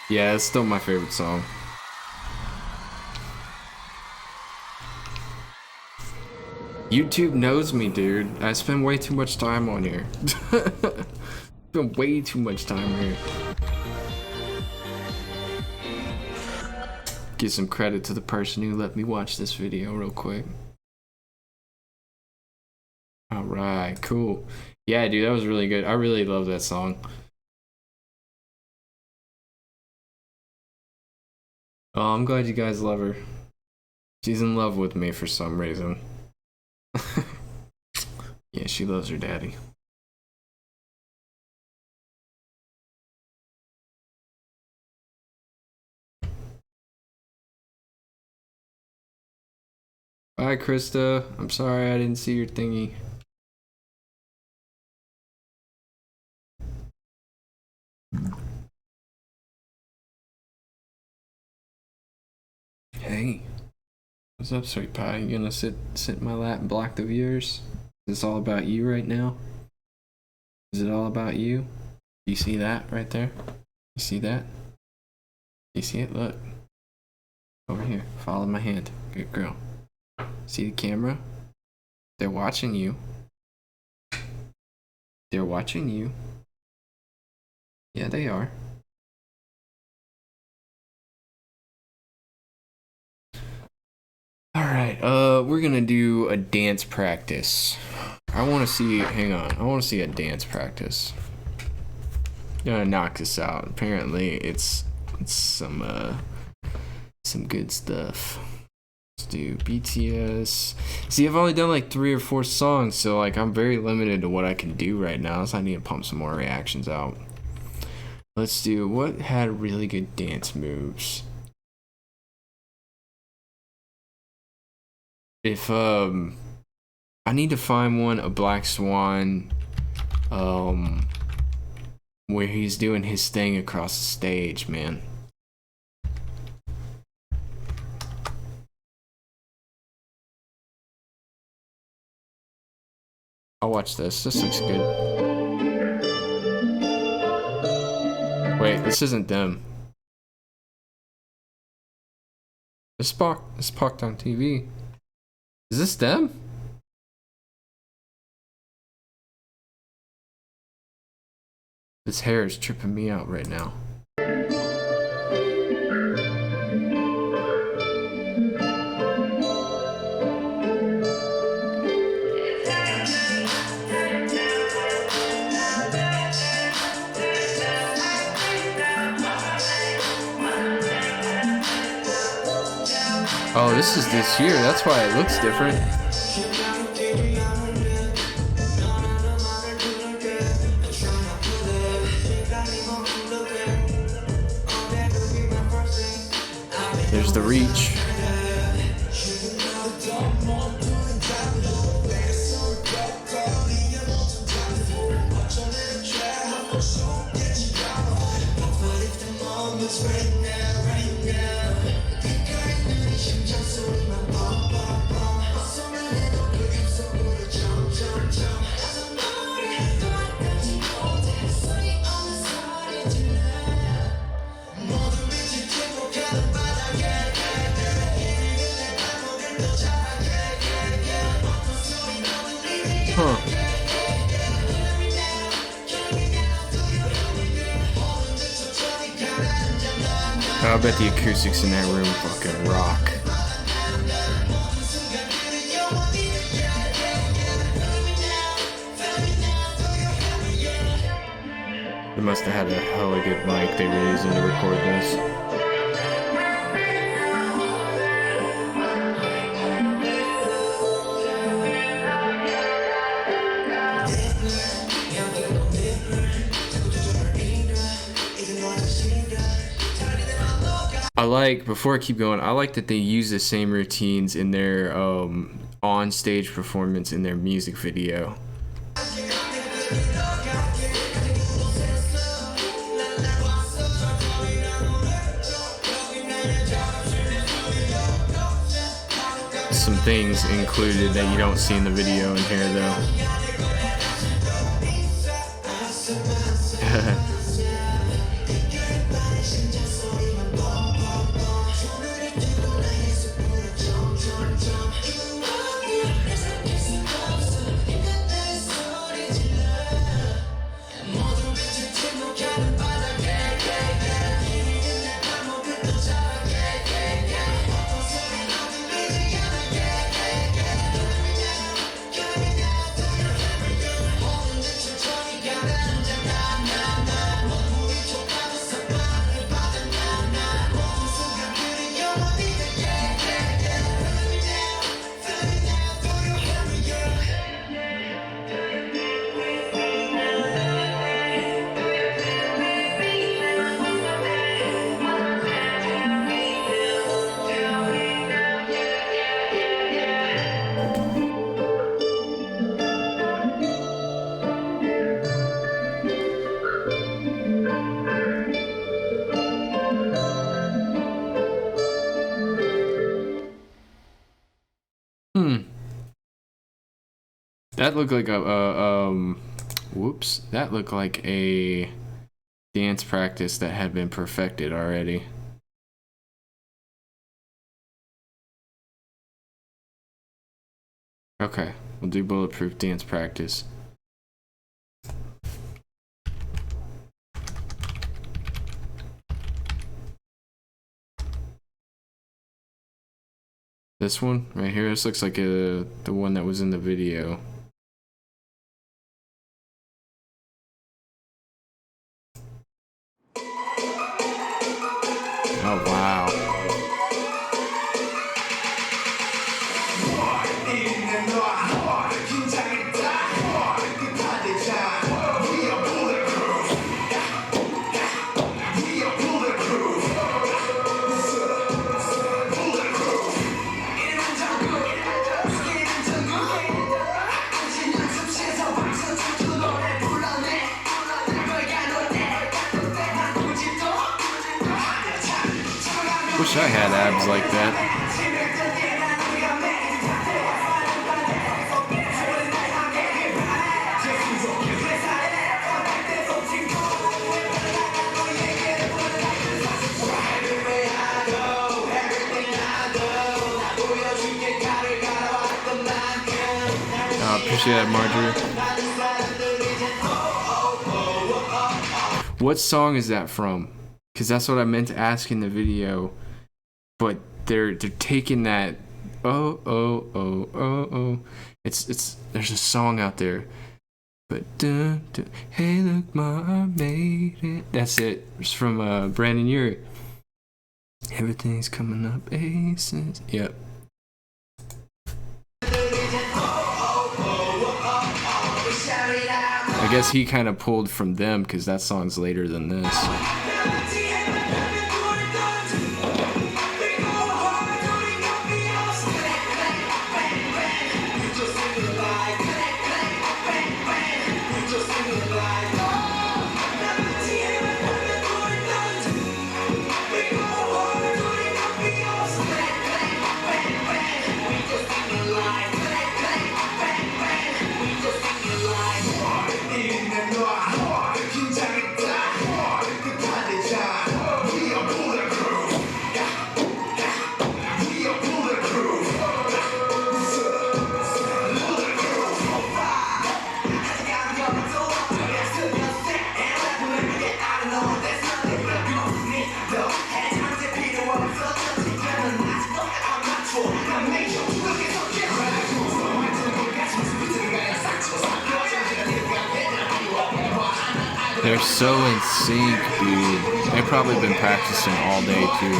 Yeah, it's still my favorite song. YouTube knows me, dude. I spend way too much time on here. Spend way too much time here. Give some credit to the person who let me watch this video real quick. Alright, cool. Yeah, dude, that was really good. I really love that song. Oh, I'm glad you guys love her. She's in love with me for some reason. Yeah, she loves her daddy. Bye, Krista. I'm sorry I didn't see your thingy. Hey. What's up, sweet pie? You gonna sit in my lap and block the viewers? Is this all about you right now? Is it all about you? You see that right there? You see that? You see it? Look. Over here. Follow my hand. Good girl. See the camera? They're watching you. They're watching you. Yeah, they are. Alright, we're gonna do a dance practice. I wanna see, hang on, I wanna see a dance practice. Gonna knock this out. Apparently it's some good stuff. Let's do BTS. See, I've only done like 3 or 4 songs, so like I'm very limited to what I can do right now, so I need to pump some more reactions out. Let's do, what had really good dance moves? If I need to find one, a Black Swan, where he's doing his thing across the stage, man. I'll watch this. This looks good. Wait, this isn't them. It's parked on TV. Is this them? This hair is tripping me out right now. Oh, this is this year. That's why it looks different. There's the reach. Huh. I bet the acoustics in that room fucking rock. They must have had a hella good mic they were using to record this. like, before I keep going, I like that they use the same routines in their on stage performance in their music video. Some things included that you don't see in the video in here though. That looked like whoops, that looked like a dance practice that had been perfected already. Okay, we'll do bulletproof dance practice. This one right here, this looks like the one that was in the video. Oh wow. Wish I had abs like that. Appreciate that, Marjorie. What song is that from? Because that's what I meant to ask in the video. But they're taking that it's there's a song out there, but hey look ma, I made it. That's it. It's from Brandon Urie. Everything's coming up aces. Yep. I guess he kind of pulled from them because that song's later than this. They're so in sync, dude. They've probably been practicing all day, too.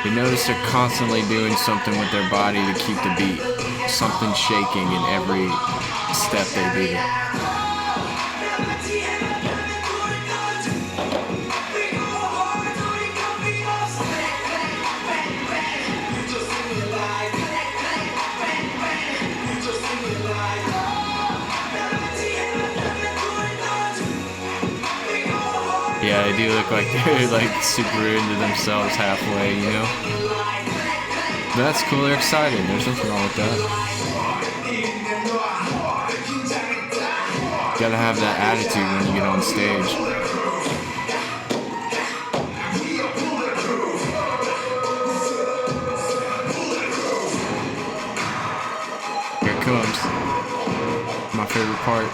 You notice they're constantly doing something with their body to keep the beat. something shaking in every step they do. Yeah, they do look like they're like super into themselves halfway, you know? But that's cool, they're excited. There's nothing wrong with that. Gotta have that attitude when you get on stage. Here it comes. My favorite part.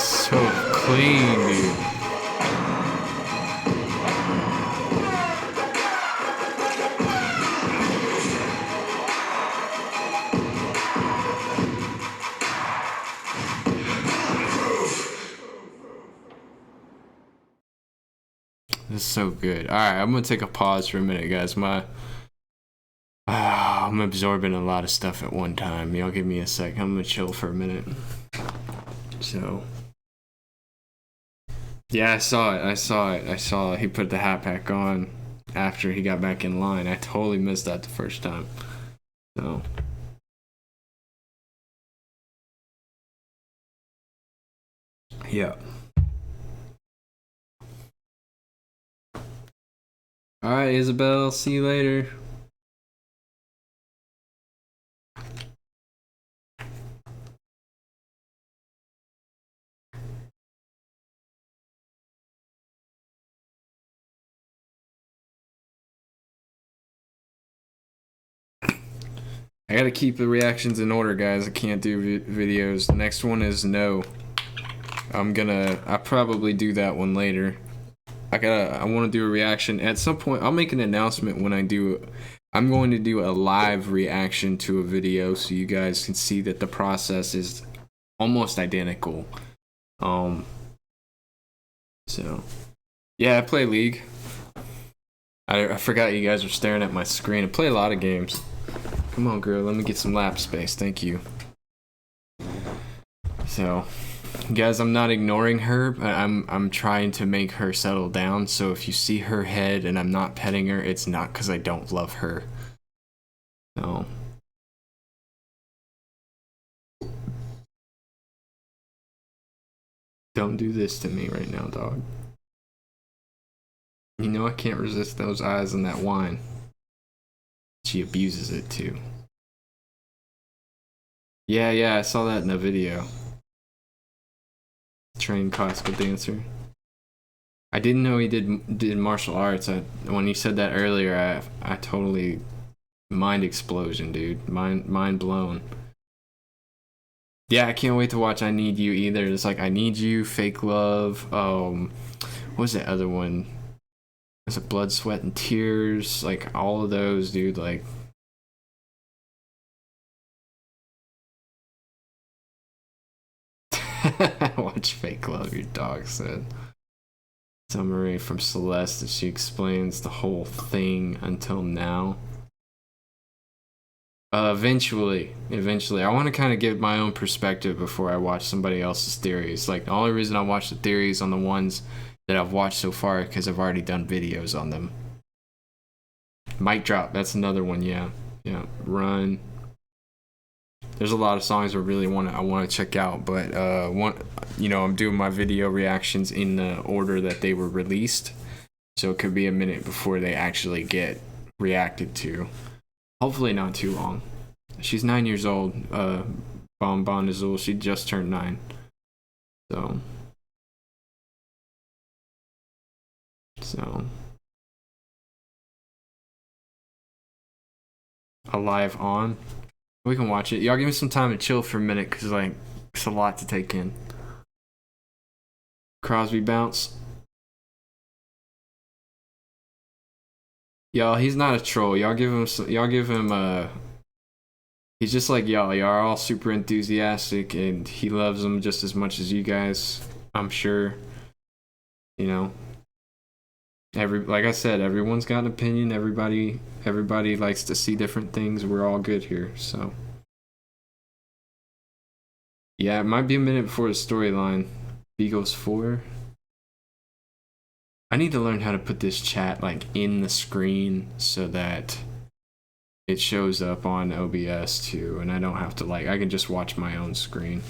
So clean, dude. This is so good. Alright, I'm gonna take a pause for a minute, guys. I'm absorbing a lot of stuff at one time. Y'all give me a sec. I'm gonna chill for a minute. So, yeah, I saw it. He put the hat back on after he got back in line. I totally missed that the first time. So, yeah. Alright, Isabel, see you later. I gotta keep the reactions in order, guys. I can't do videos. The next one is no. I'll probably do that one later. I want to do a reaction at some point. I'll make an announcement when I'm going to do a live reaction to a video so you guys can see that the process is almost identical. So yeah, I play League. I forgot you guys were staring at my screen. I play a lot of games. Come on, girl, let me get some lap space. Thank you. So, guys, I'm not ignoring her, but I'm trying to make her settle down. So if you see her head and I'm not petting her, it's not because I don't love her. No. Don't do this to me right now, dog. You know I can't resist those eyes and that wine. She abuses it too. Yeah, I saw that in a video. Trained classical dancer. I didn't know he did martial arts. When you said that earlier, I totally mind explosion, dude. Mind blown. Yeah, I can't wait to watch I Need You either. It's like I Need You, Fake Love, what was the other one? Was it Blood, Sweat, and Tears? Like all of those, dude, like watch Fake Love, your dog said. Summary from Celeste as she explains the whole thing until now. Eventually. I want to kind of give my own perspective before I watch somebody else's theories. Like, the only reason I watch the theories on the ones that I've watched so far is because I've already done videos on them. Mic Drop, that's another one, yeah. Run. There's a lot of songs I want to check out, but I'm doing my video reactions in the order that they were released, so it could be a minute before they actually get reacted to. Hopefully not too long. She's 9 years old. Bon Azul. She just turned 9. So. Alive on. We can watch it. Y'all give me some time to chill for a minute, because like it's a lot to take in. Crosby bounce. Y'all, he's not a troll. Y'all give him he's just like y'all. Y'all are all super enthusiastic, and he loves them just as much as you guys, I'm sure. You know, like I said, everyone's got an opinion. Everybody likes to see different things. We're all good here, so yeah, it might be a minute before the storyline. B goes 4. I need to learn how to put this chat like in the screen so that it shows up on OBS too, and I don't have to like, I can just watch my own screen.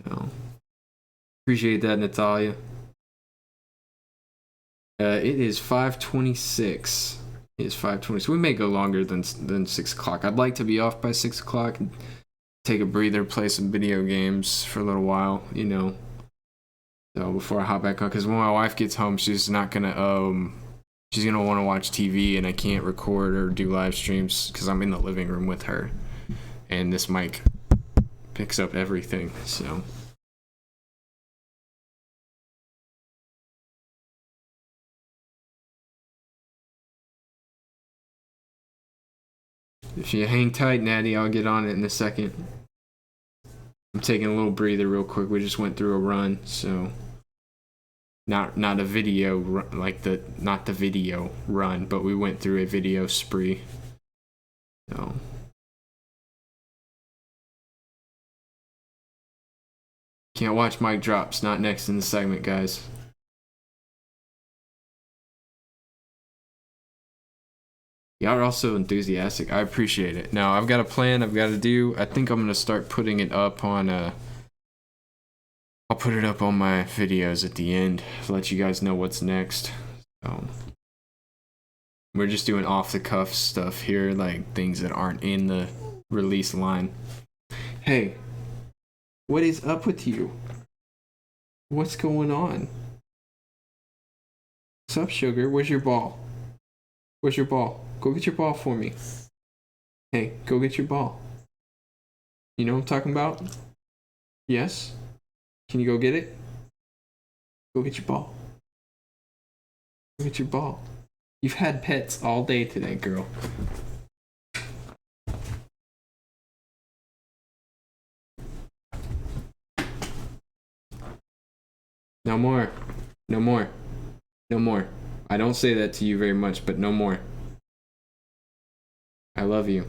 So appreciate that, Natalia. It is 5:26. It is 5:20. So we may go longer than 6 o'clock. I'd like to be off by 6 o'clock. Take a breather, play some video games for a little while, you know. So before I hop back on, because when my wife gets home, she's not gonna she's gonna want to watch TV, and I can't record or do live streams because I'm in the living room with her, and this mic picks up everything. So if you hang tight, Natty, I'll get on it in a second. I'm taking a little breather real quick. We just went through a run, so not a video like not the video run, but we went through a video spree. So can't watch mic drops. Not next in the segment, guys. Y'all are also enthusiastic. I appreciate it. Now, I've got a plan I've got to do. I think I'm going to start putting it up on, I'll put it up on my videos at the end to let you guys know what's next. So, we're just doing off-the-cuff stuff here, like things that aren't in the release line. Hey, what is up with you? What's going on? What's up, sugar? Where's your ball? Where's your ball? Go get your ball for me. Hey, go get your ball. You know what I'm talking about? Yes? Can you go get it? Go get your ball. Go get your ball. You've had pets all day today, girl. No more. No more. No more. I don't say that to you very much, but no more. I love you.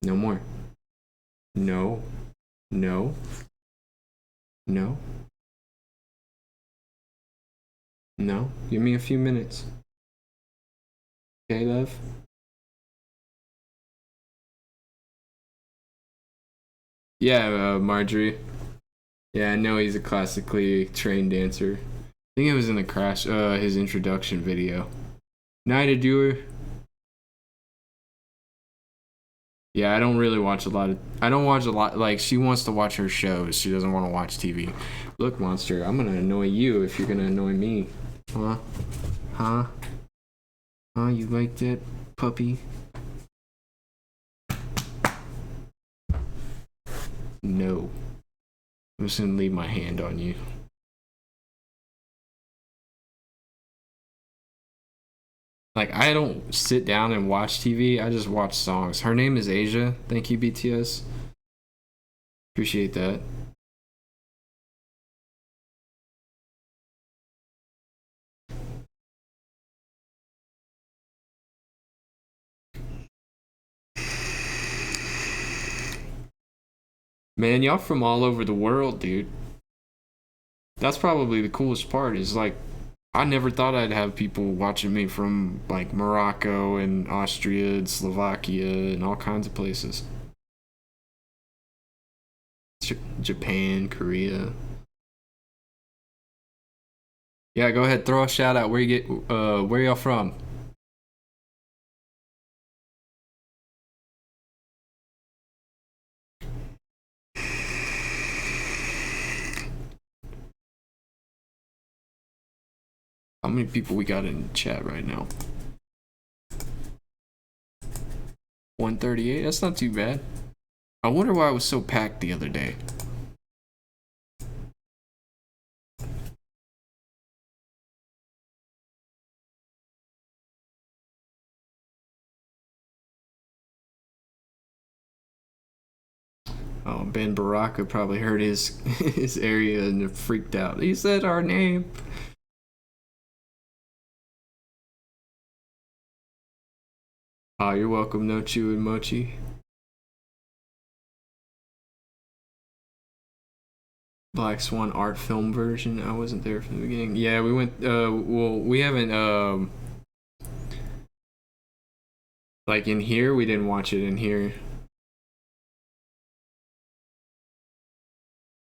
No more. No. No. No. No. Give me a few minutes. Okay, love? Yeah, Marjorie. Yeah, I know he's a classically trained dancer. I think it was in the crash, his introduction video. Night, doer. Yeah, I don't really watch a lot. Like, she wants to watch her shows. She doesn't want to watch TV. Look, Monster, I'm gonna annoy you if you're gonna annoy me. Huh? Huh? Huh? You like that, puppy? No. I'm just gonna leave my hand on you. Like, I don't sit down and watch TV, I just watch songs. Her name is Asia. Thank you, BTS. Appreciate that. Man, y'all from all over the world, dude. That's probably the coolest part, is like, I never thought I'd have people watching me from like Morocco and Austria and Slovakia and all kinds of places. Japan, Korea. Yeah, go ahead, throw a shout out. Where y'all from? How many people we got in chat right now? 138? That's not too bad. I wonder why it was so packed the other day. Oh, Ben Baraka probably heard his his area and freaked out. He said our name. Oh, you're welcome, No Chew and Mochi. Black Swan art film version. I wasn't there from the beginning. Yeah, we went. Well, we haven't. Like in here, we didn't watch it in here.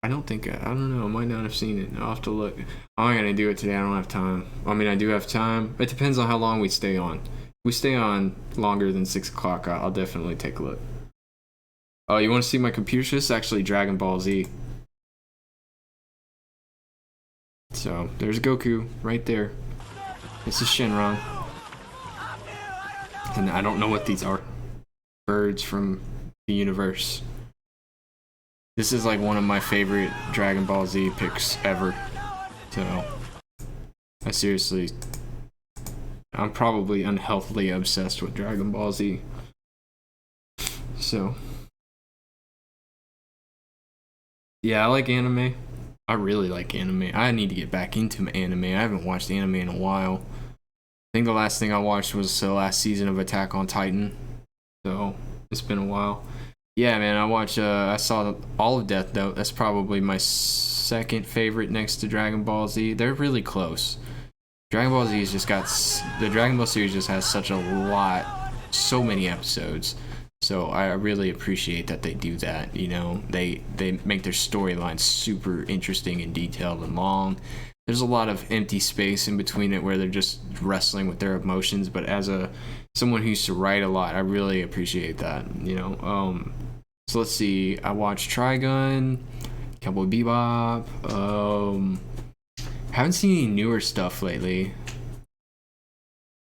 I don't think. I don't know. I might not have seen it. I'll have to look. I'm not gonna do it today. I don't have time. I mean, I do have time. It depends on how long we stay on. If we stay on longer than 6 o'clock, I'll definitely take a look. Oh, you want to see my computer? This is actually Dragon Ball Z. So there's Goku right there. This is Shenron. And I don't know what these are. Birds from the universe. This is like one of my favorite Dragon Ball Z picks ever. So I seriously, I'm probably unhealthily obsessed with Dragon Ball Z. So yeah, I like anime. I really like anime. I need to get back into anime. I haven't watched anime in a while. I think the last thing I watched was the last season of Attack on Titan. So it's been a while. Yeah, man, I saw all of Death Note. That's probably my second favorite next to Dragon Ball Z. They're really close. Dragon Ball Z has just got, the Dragon Ball series just has such a lot, so many episodes. So I really appreciate that they do that. You know, they make their storylines super interesting and detailed and long. There's a lot of empty space in between it where they're just wrestling with their emotions. But as someone who used to write a lot, I really appreciate that. You know, so let's see. I watched Trigun, Cowboy Bebop. Haven't seen any newer stuff lately.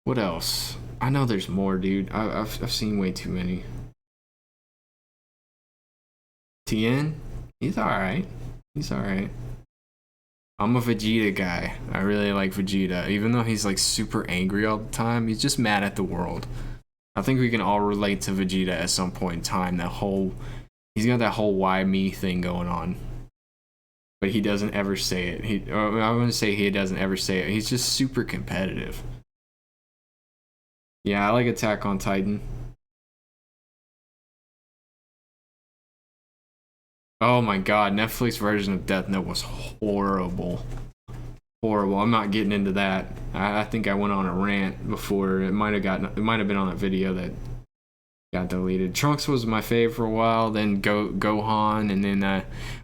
What else? I know there's more, dude. I've seen way too many. Tien, he's alright. He's alright. I'm a Vegeta guy. I really like Vegeta. Even though he's like super angry all the time, he's just mad at the world. I think we can all relate to Vegeta at some point in time. He's got that whole why me thing going on. But he doesn't ever say it. I wouldn't say he doesn't ever say it. He's just super competitive. Yeah, I like Attack on Titan. Oh my god, Netflix version of Death Note was horrible. Horrible. I'm not getting into that. I think I went on a rant before. It might have been on a video that got deleted. Trunks was my fave for a while, then Gohan, and then I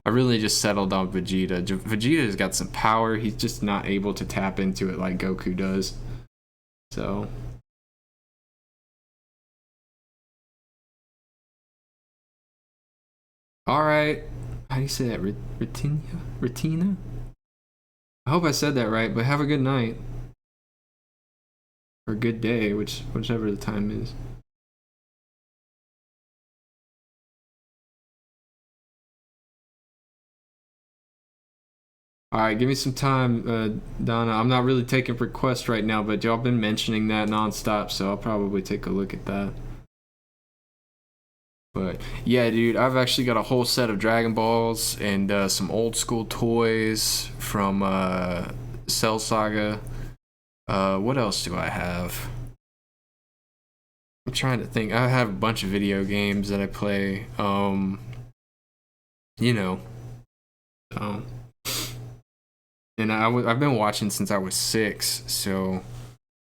really just settled on Vegeta. Vegeta's got some power. He's just not able to tap into it like Goku does. So alright. How do you say that? Retina? I hope I said that right, but have a good night. Or good day, whichever the time is. Alright, give me some time, Donna. I'm not really taking requests right now, but y'all been mentioning that nonstop, so I'll probably take a look at that. But yeah, dude, I've actually got a whole set of Dragon Balls and some old school toys from Cell Saga. What else do I have? I'm trying to think. I have a bunch of video games that I play. You know. And I've been watching since I was 6, so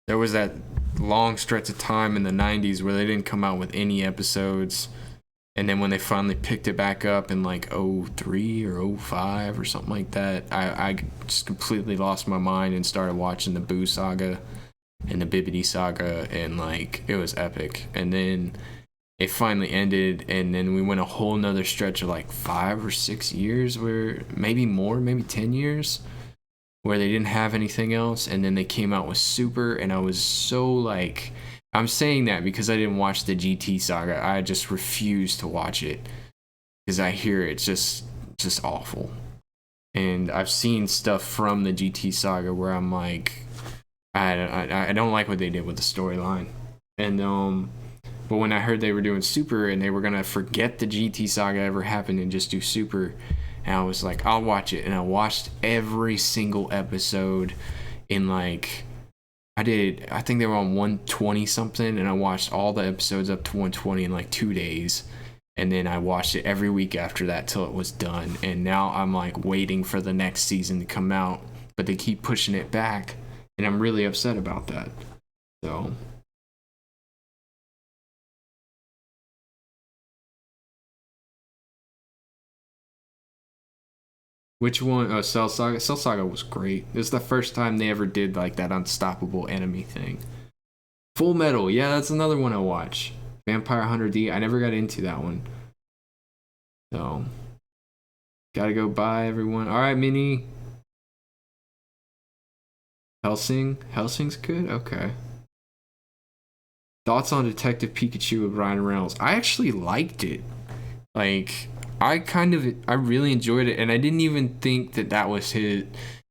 there was that long stretch of time in the 90s where they didn't come out with any episodes. And then when they finally picked it back up in like 03 or 05 or something like that, I just completely lost my mind and started watching the Boo Saga and the Bibbidi Saga, and like it was epic. And then it finally ended, and then we went a whole nother stretch of like 5 or 6 years, where maybe more, maybe 10 years, where they didn't have anything else. And then they came out with Super, and I was so like, I'm saying that because I didn't watch the GT Saga. I just refused to watch it because I hear it's just awful. And I've seen stuff from the GT Saga where I'm like, I don't like what they did with the storyline. And But when I heard they were doing Super and they were gonna forget the GT saga ever happened and just do Super, and I was like, I'll watch it. And I watched every single episode in like, I think they were on 120 something, and I watched all the episodes up to 120 in like 2 days. And then I watched it every week after that till it was done. And now I'm like waiting for the next season to come out, but they keep pushing it back, and I'm really upset about that. So. Which one? Oh, Cell Saga. Cell Saga was great. It's the first time they ever did like that unstoppable enemy thing. Full Metal. Yeah, that's another one I watch. Vampire Hunter D. I never got into that one. So, gotta go bye, everyone. All right, Minnie. Helsing. Helsing's good? Okay. Thoughts on Detective Pikachu with Ryan Reynolds? I actually liked it. Like, I really enjoyed it, and I didn't even think that was his.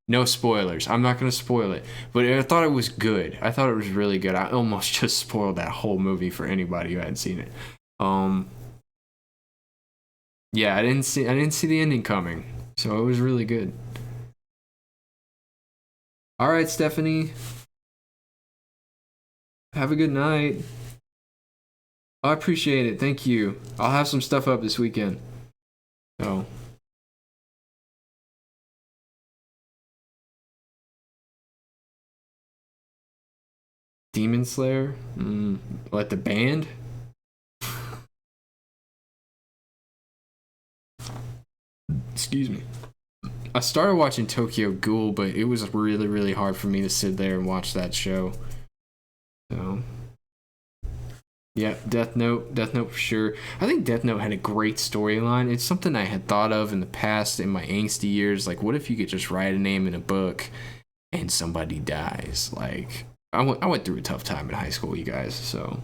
No spoilers. I'm not gonna spoil it, but I thought it was good. I thought it was really good. I almost just spoiled that whole movie for anybody who hadn't seen it. Yeah, I didn't see the ending coming, so it was really good. All right, Stephanie. Have a good night. I appreciate it. Thank you. I'll have some stuff up this weekend. So. Demon Slayer? Like the band? Excuse me. I started watching Tokyo Ghoul, but it was really, really hard for me to sit there and watch that show. So. Yeah, Death Note for sure. I think Death Note had a great storyline. It's something I had thought of in the past in my angsty years. Like, what if you could just write a name in a book and somebody dies? Like, I went through a tough time in high school, you guys, so.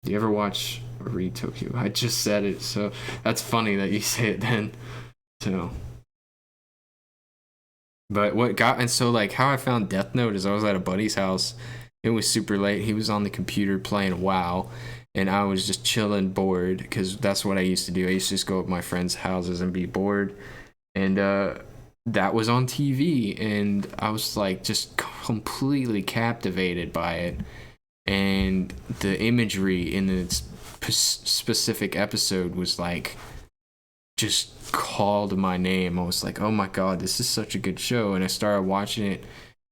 Do you ever watch or read Tokyo? I just said it, so that's funny that you say it then. So. But how I found Death Note is I was at a buddy's house. It was super late. He was on the computer playing WoW, and I was just chilling, bored, because that's what I used to do. I used to just go to my friends' houses and be bored. And that was on TV, and I was like just completely captivated by it. And the imagery in its specific episode was like just called my name. I was like, oh my god, this is such a good show. And I started watching it,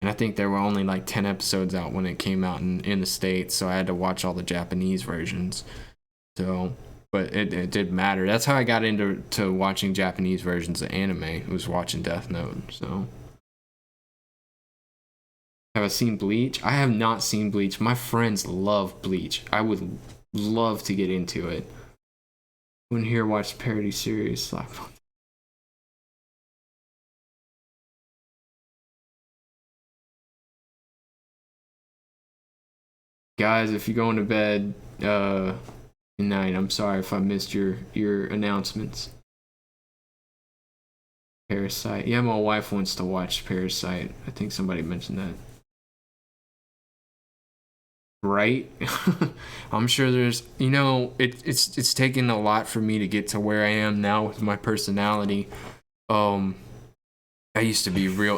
and I think there were only like 10 episodes out when it came out in the States, so I had to watch all the Japanese versions. So, but it didn't matter. That's how I got into watching Japanese versions of anime. It was watching Death Note. So, have I seen Bleach? I have not seen Bleach. My friends love Bleach. I would love to get into it. When here, watch parody series. Guys, if you're going to bed tonight, I'm sorry if I missed your announcements. Parasite. Yeah, my wife wants to watch Parasite. I think somebody mentioned that. Right? I'm sure there's, it's taken a lot for me to get to where I am now with my personality. I used to be real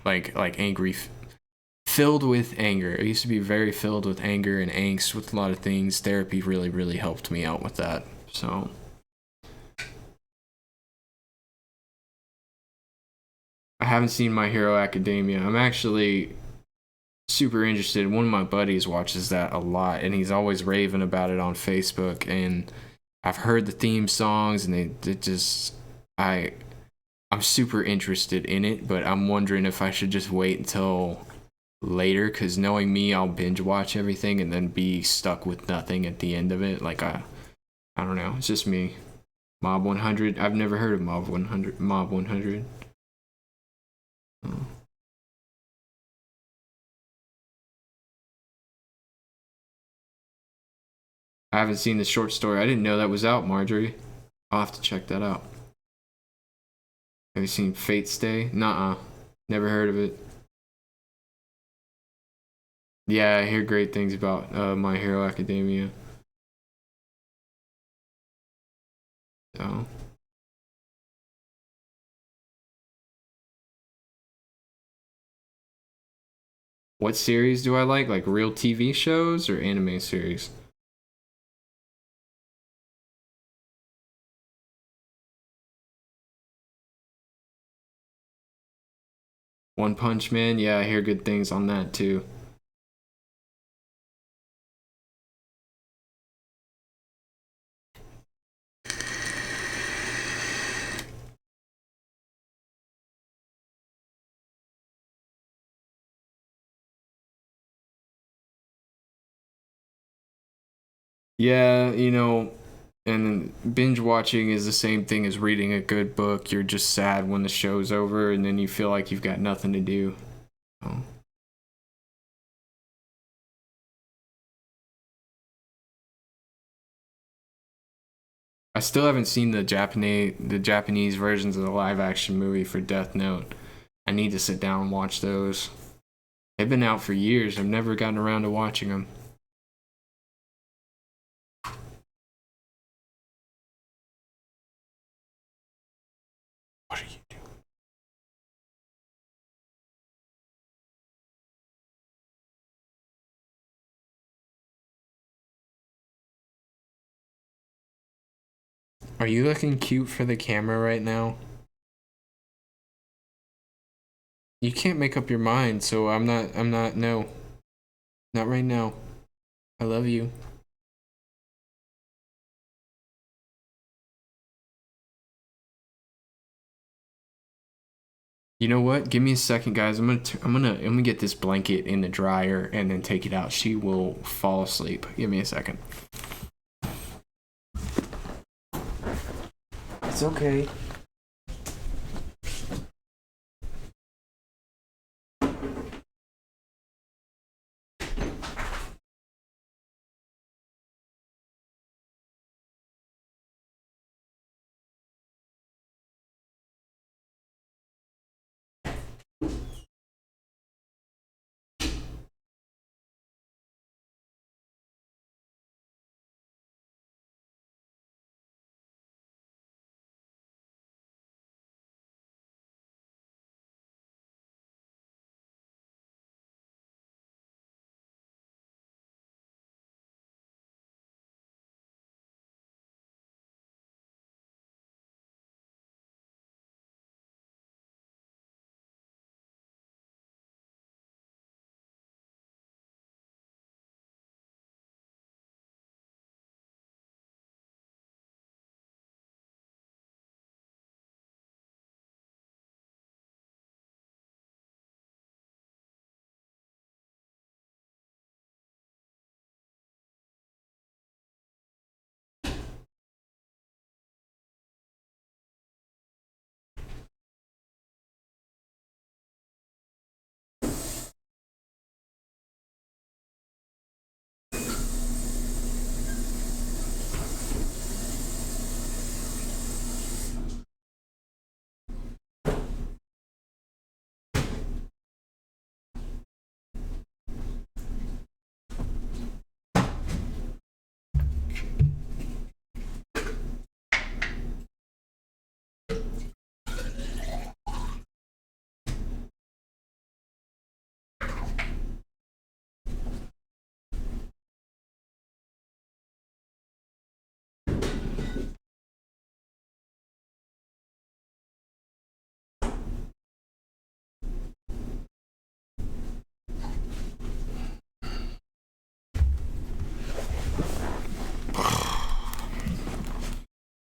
like angry, filled with anger. I used to be very filled with anger and angst with a lot of things. Therapy really, really helped me out with that. So. I haven't seen My Hero Academia. I'm actually super interested. One of my buddies watches that a lot, and he's always raving about it on Facebook. And I've heard the theme songs, and I'm super interested in it, but I'm wondering if I should just wait until later, because knowing me, I'll binge watch everything and then be stuck with nothing at the end of it. Like I don't know. It's just me. Mob 100. I've never heard of Mob 100. Mob 100. Oh. I haven't seen the short story. I didn't know that was out, Marjorie. I'll have to check that out. Have you seen Fate Stay? Nuh-uh. Never heard of it. Yeah, I hear great things about My Hero Academia. So. What series do I like? Like real TV shows or anime series? One Punch Man? Yeah, I hear good things on that too. Yeah, and binge watching is the same thing as reading a good book. You're just sad when the show's over and then you feel like you've got nothing to do. Oh. I still haven't seen the Japanese versions of the live action movie for Death Note. I need to sit down and watch those. They've been out for years. I've never gotten around to watching them. What are you doing? Are you looking cute for the camera right now? You can't make up your mind, so no. Not right now. I love you. You know what? Give me a second, guys. I'm gonna get this blanket in the dryer and then take it out. She will fall asleep. Give me a second. It's okay.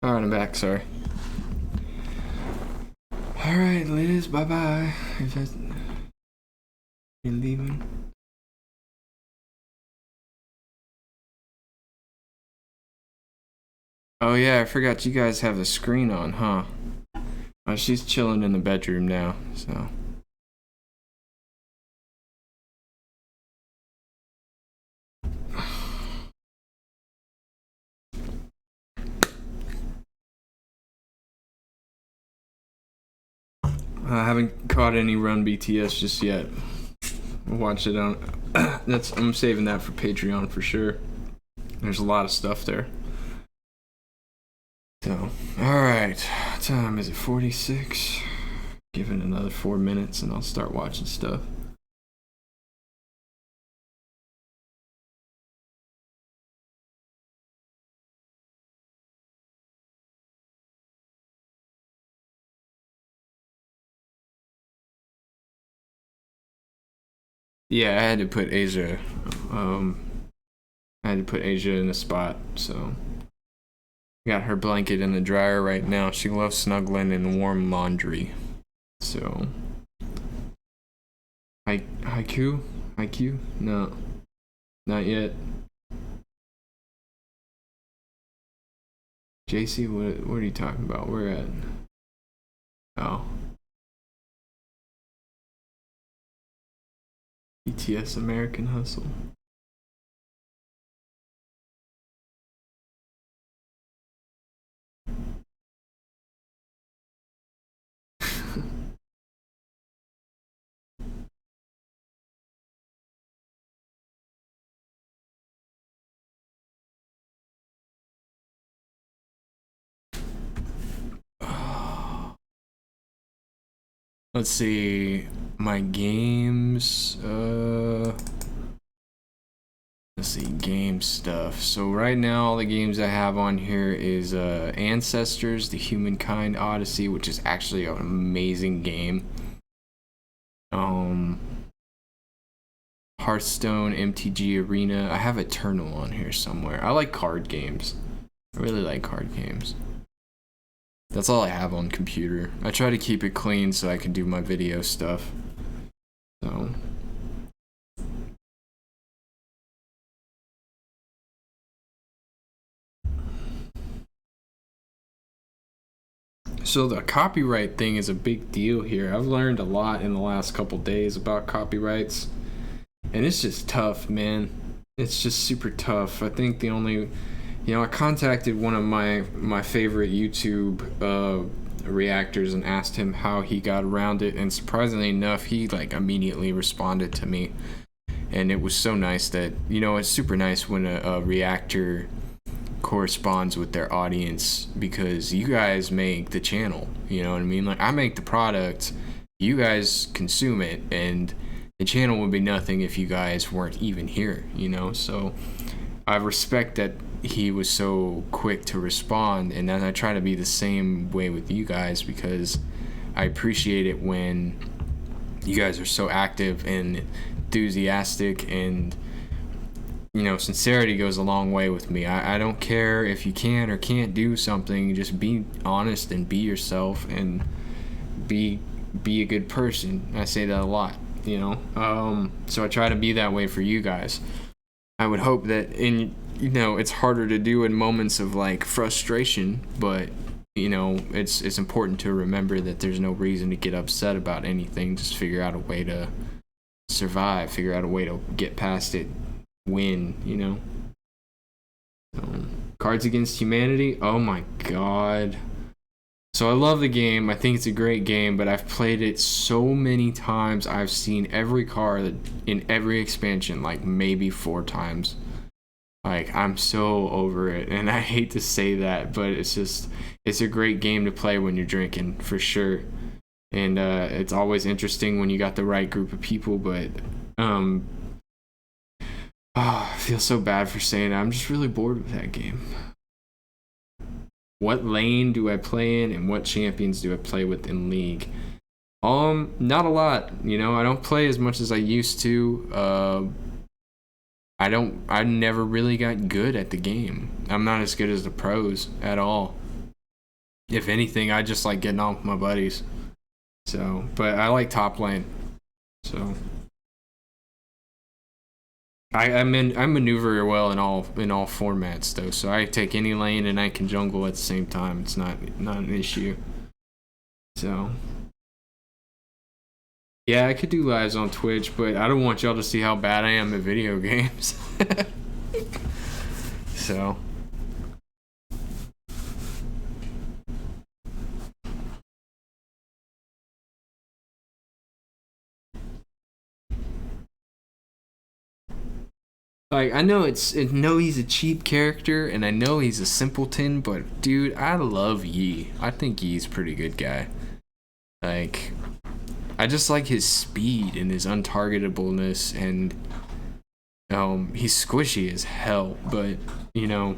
Alright, I'm back, sorry. Alright, Liz, bye-bye. You're leaving? Oh yeah, I forgot you guys have the screen on, huh? Oh, she's chilling in the bedroom now, so... I haven't caught any Run BTS just yet. I'll watch it on. I'm saving that for Patreon for sure. There's a lot of stuff there. So, all right. What time is it? 46. Give it another 4 minutes, and I'll start watching stuff. Yeah, I had to put Asia. I had to put Asia in a spot, so got her blanket in the dryer right now. She loves snuggling in warm laundry. So, haiku? Haiku? No, not yet. JC, what are you talking about? Where at? Oh. BTS American Hustle. Let's see, my games, let's see, game stuff. So right now, all the games I have on here is Ancestors, The Humankind Odyssey, which is actually an amazing game. Hearthstone, MTG Arena. I have Eternal on here somewhere. I like card games. I really like card games. That's all I have on computer. I try to keep it clean so I can do my video stuff. So the copyright thing is a big deal here. I've learned a lot in the last couple days about copyrights, and it's just tough, man. It's just super tough. I think the only, I contacted one of my favorite YouTube reactors and asked him how he got around it, and surprisingly enough, he like immediately responded to me, and it was so nice that it's super nice when a reactor corresponds with their audience, because you guys make the channel, you know what I mean? Like, I make the product, you guys consume it, and the channel would be nothing if you guys weren't even here, So I respect that he was so quick to respond, and then I try to be the same way with you guys, because I appreciate it when you guys are so active and enthusiastic, and sincerity goes a long way with me. I don't care if you can or can't do something. Just be honest and be yourself and be a good person. I say that a lot, So I try to be that way for you guys. I would hope that it's harder to do in moments of like frustration, but it's important to remember that there's no reason to get upset about anything. Just figure out a way to survive, figure out a way to get past it, win. Cards Against Humanity, oh my god. So I love the game. I think it's a great game, but I've played it so many times. I've seen every card in every expansion like maybe 4 times. Like, I'm so over it, and I hate to say that, but it's a great game to play when you're drinking, for sure. And it's always interesting when you got the right group of people, but I feel so bad for saying it. I'm just really bored with that game. What lane do I play in, and what champions do I play with in League? Not a lot. I don't play as much as I used to. I never really got good at the game. I'm not as good as the pros at all. If anything, I just like getting on with my buddies. So, but I like top lane. So I maneuver well in all formats though, so I take any lane and I can jungle at the same time. It's not an issue. So yeah, I could do lives on Twitch, but I don't want y'all to see how bad I am at video games. So Like, I know he's a cheap character, and I know he's a simpleton, but dude, I love Yi. I think Yi's a pretty good guy. Like, I just like his speed and his untargetableness, and he's squishy as hell, but you know,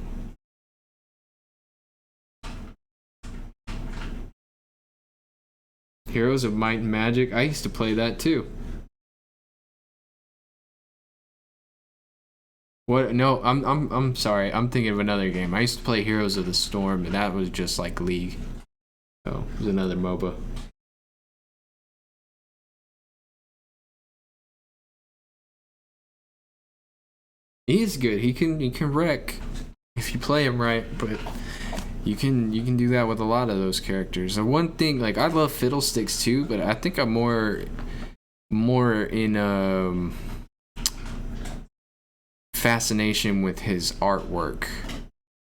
Heroes of Might and Magic, I used to play that too. What? No, I'm sorry. I'm thinking of another game. I used to play Heroes of the Storm, and that was just like League. So it was another MOBA. He is good. He can wreck if you play him right, but you can do that with a lot of those characters. The one thing, like, I love Fiddlesticks too, but I think I'm more in fascination with his artwork,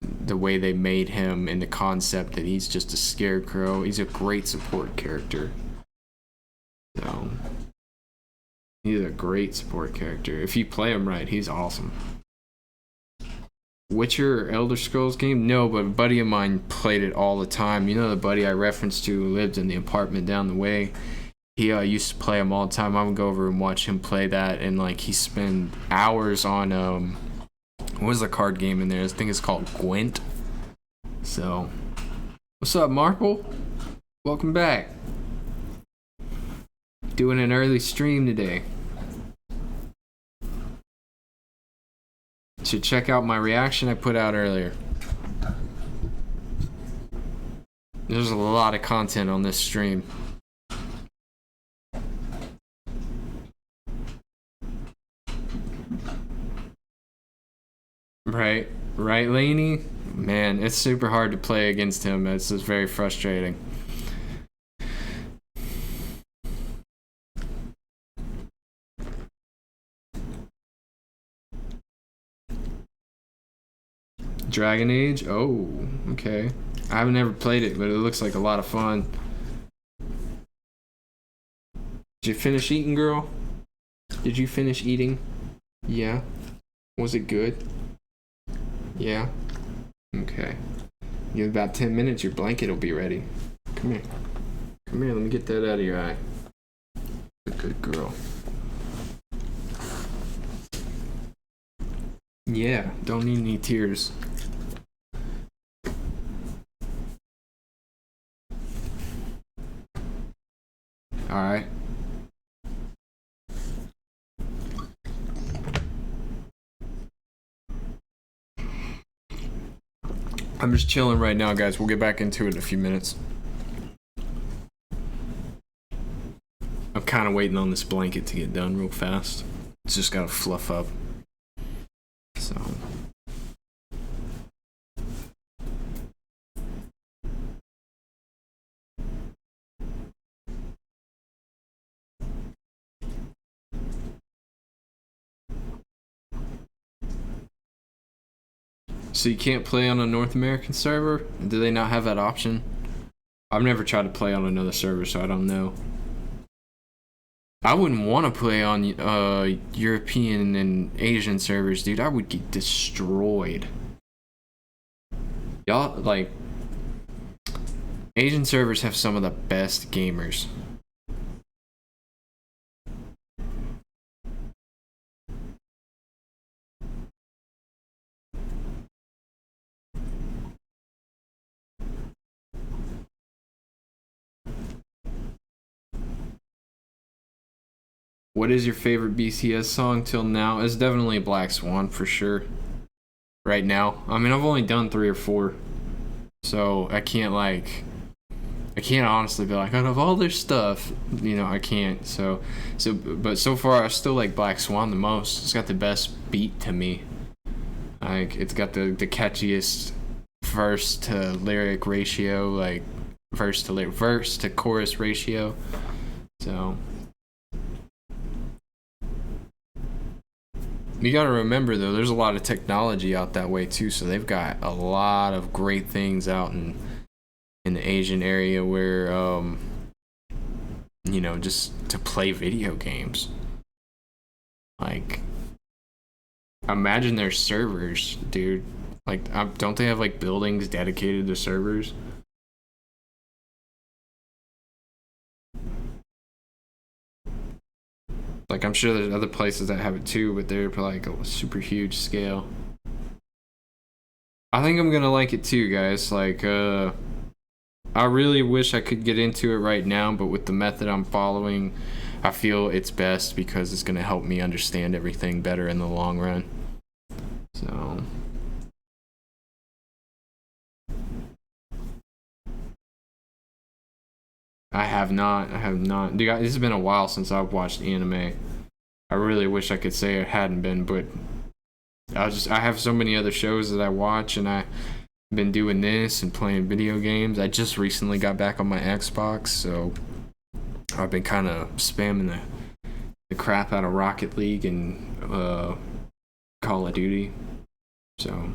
the way they made him, and the concept that he's just a scarecrow. He's a great support character. So he's a great support character. If you play him right, he's awesome. Witcher or Elder Scrolls game? No, but a buddy of mine played it all the time. You know the buddy I referenced to who lived in the apartment down the way? He used to play them all the time. I would go over and watch him play that, and like he spent hours on what was the card game in there? I think it's called Gwent. So, what's up, Marple? Welcome back. Doing an early stream today. Should check out my reaction I put out earlier. There's a lot of content on this stream. Right, Laney? Man, it's super hard to play against him. It's just very frustrating. Dragon Age? Oh, okay. I haven't ever played it, but it looks like a lot of fun. Did you finish eating, girl? Did you finish eating? Yeah. Was it good? Yeah. Okay. Give about 10 minutes, your blanket will be ready. Come here. Come here, let me get that out of your eye. Good girl. Yeah, don't need any tears. Alright. I'm just chilling right now, guys. We'll get back into it in a few minutes. I'm kind of waiting on this blanket to get done real fast. It's just got to fluff up. So. So you can't play on a North American server? Do they not have that option? I've never tried to play on another server, so I don't know. I wouldn't want to play on European and Asian servers, dude. I would get destroyed. Y'all, like, Asian servers have some of the best gamers. What is your favorite BCS song till now? It's definitely Black Swan for sure. Right now. I mean, I've only done 3 or 4. So I can't honestly be like, out of all their stuff, you know, I can't. But so far I still like Black Swan the most. It's got the best beat to me. Like, it's got the catchiest verse to lyric ratio, like verse to chorus ratio. So you gotta remember though, there's a lot of technology out that way too, so they've got a lot of great things out in the Asian area where you know, just to play video games. Like, Imagine their servers, dude. Like, don't they have like buildings dedicated to servers? Like, I'm sure there's other places that have it too, but they're like a super huge scale. I think I'm gonna like it too, guys. Like, I really wish I could get into it right now, but with the method I'm following, I feel it's best because it's gonna help me understand everything better in the long run. So. I have not. Dude, this has been a while since I've watched anime. I really wish I could say it hadn't been, but I have so many other shows that I watch, and I've been doing this and playing video games. I just recently got back on my Xbox, so I've been kind of spamming the crap out of Rocket League and Call of Duty. So.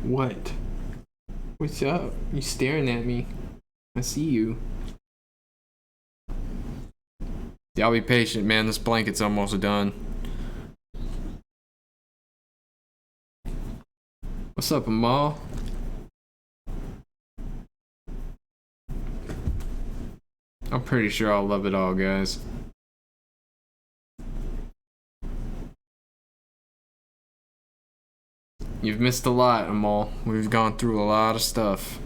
What? What's up? You staring at me? I see you. Y'all be patient, man. This blanket's almost done. What's up, Amal? I'm pretty sure I'll love it all, guys. You've missed a lot, Amal. We've gone through a lot of stuff.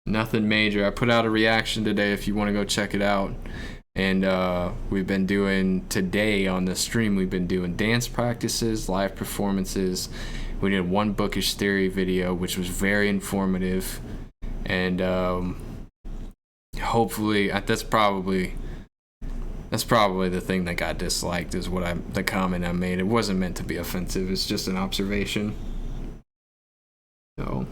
Nothing major. I put out a reaction today if you want to go check it out. And we've been doing, today on the stream, we've been doing dance practices, live performances. We did one bookish theory video, which was very informative. And hopefully, that's probably the thing that got disliked, is the comment I made. It wasn't meant to be offensive. It's just an observation. So.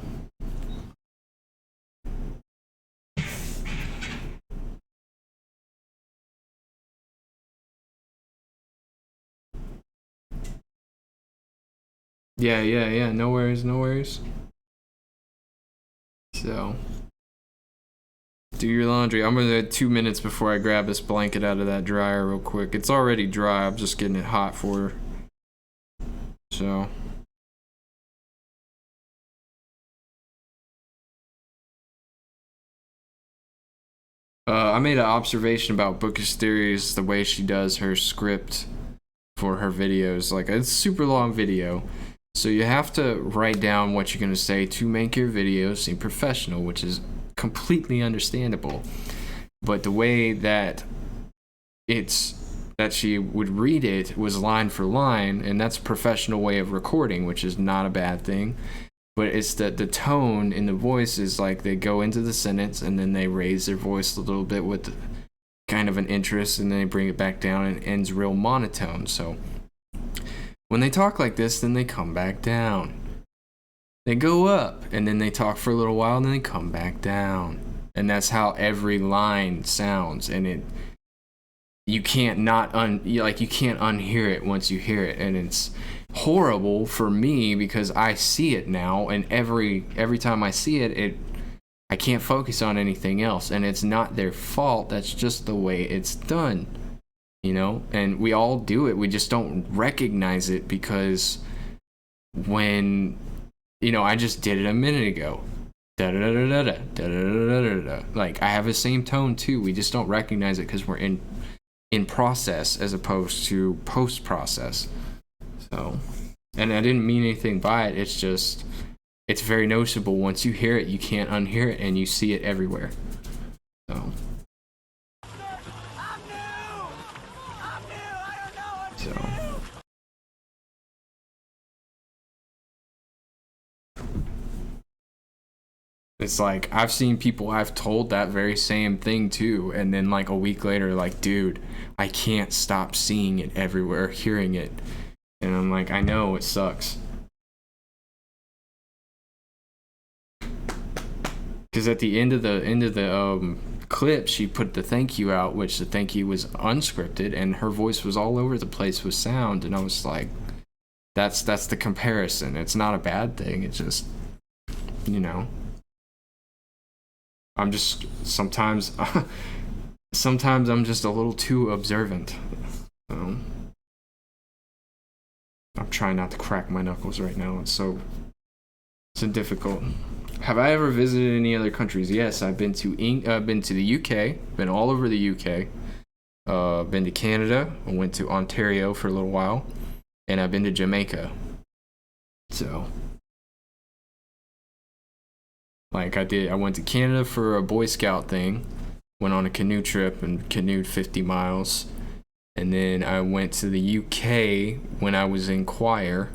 Yeah. No worries. So. Do your laundry. I'm gonna 2 minutes before I grab this blanket out of that dryer real quick. It's already dry. I'm just getting it hot for her. So. I made an observation about bookish theories, the way she does her script for her videos. Like, it's a super long video, so you have to write down what you're gonna say to make your video seem professional, which is completely understandable. But the way that she would read it was line for line, and that's a professional way of recording, which is not a bad thing. But it's that the tone in the voice is like they go into the sentence and then they raise their voice a little bit with kind of an interest, and then they bring it back down and it ends real monotone. So when they talk like this, then they come back down. They go up and then they talk for a little while and then they come back down. And that's how every line sounds. And you can't unhear it once you hear it. And it's horrible for me because I see it now, and every time I see it, I can't focus on anything else. And it's not their fault. That's just the way it's done. And we all do it. We just don't recognize it because when I just did it a minute ago. Like, I have the same tone too. We just don't recognize it because we're in process as opposed to post process. So, and I didn't mean anything by it. It's just, it's very noticeable. Once you hear it, you can't unhear it, and you see it everywhere. So. It's like, I've seen people I've told that very same thing too, and then like a week later, like, dude, I can't stop seeing it everywhere, hearing it. And I'm like, I know, it sucks. Because at the end of the clip, she put the thank you out, which the thank you was unscripted, and her voice was all over the place with sound, and I was like, that's the comparison. It's not a bad thing. It's just, you know, I'm just sometimes I'm just a little too observant. So I'm trying not to crack my knuckles right now. It's so difficult. Have I ever visited any other countries? Yes, I've been to the UK, been all over the UK. Been to Canada. I went to Ontario for a little while, and I've been to Jamaica. So, like I went to Canada for a Boy Scout thing. Went on a canoe trip and canoed 50 miles. And then I went to the UK when I was in choir.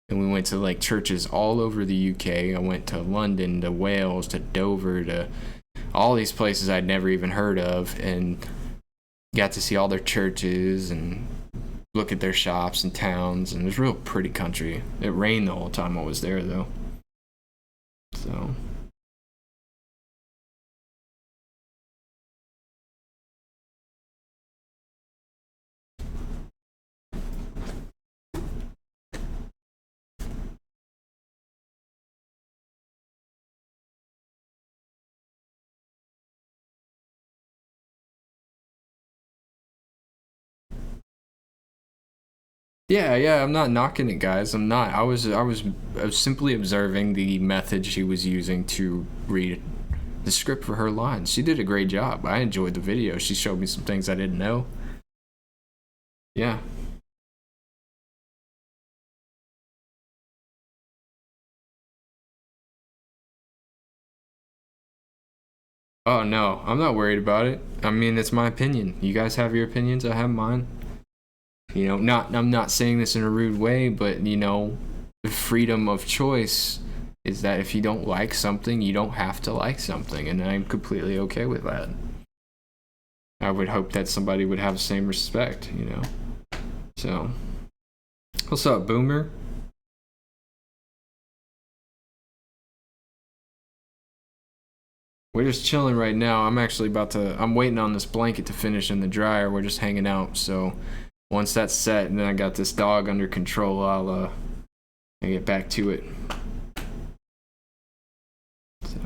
And we went to like churches all over the UK. I went to London, to Wales, to Dover, to all these places I'd never even heard of, and got to see all their churches and look at their shops and towns. And it was a real pretty country. It rained the whole time I was there, though. So. Yeah, I'm not knocking it, guys. I'm not. I was simply observing the method she was using to read the script for her lines. She did a great job. I enjoyed the video. She showed me some things I didn't know. Yeah. Oh no, I'm not worried about it. I mean, it's my opinion. You guys have your opinions. I have mine. You know, I'm not saying this in a rude way, but you know, the freedom of choice is that if you don't like something, you don't have to like something, and I'm completely okay with that. I would hope that somebody would have the same respect, you know. So, what's up, Boomer? We're just chilling right now. I'm waiting on this blanket to finish in the dryer. We're just hanging out, so once that's set and then I got this dog under control, I'll get back to it. So.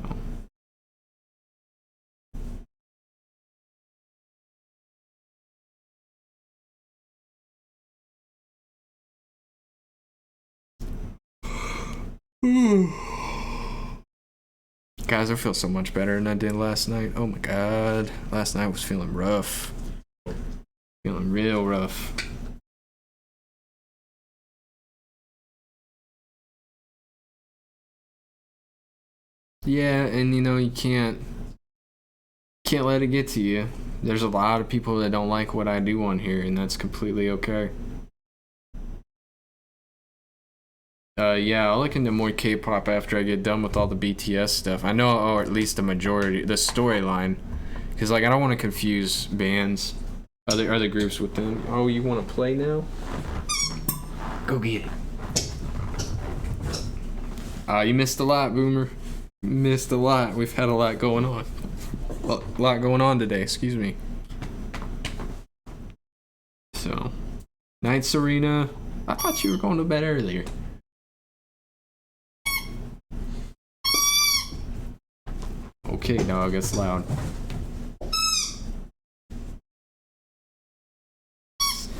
Guys, I feel so much better than I did last night. Oh my god. Last night was feeling rough. Feeling real rough. Yeah, and you know, you can't let it get to you. There's a lot of people that don't like what I do on here, and that's completely okay. Yeah, I'll look into more K-pop after I get done with all the BTS stuff. I know, or at least the majority, the storyline, because like I don't want to confuse bands, other groups with them. Oh, you want to play now? Go get it. You missed a lot, Boomer. You missed a lot. We've had a lot going on. A lot going on today. Excuse me. So, night, Serena. I thought you were going to bed earlier. Okay, dog, it's loud.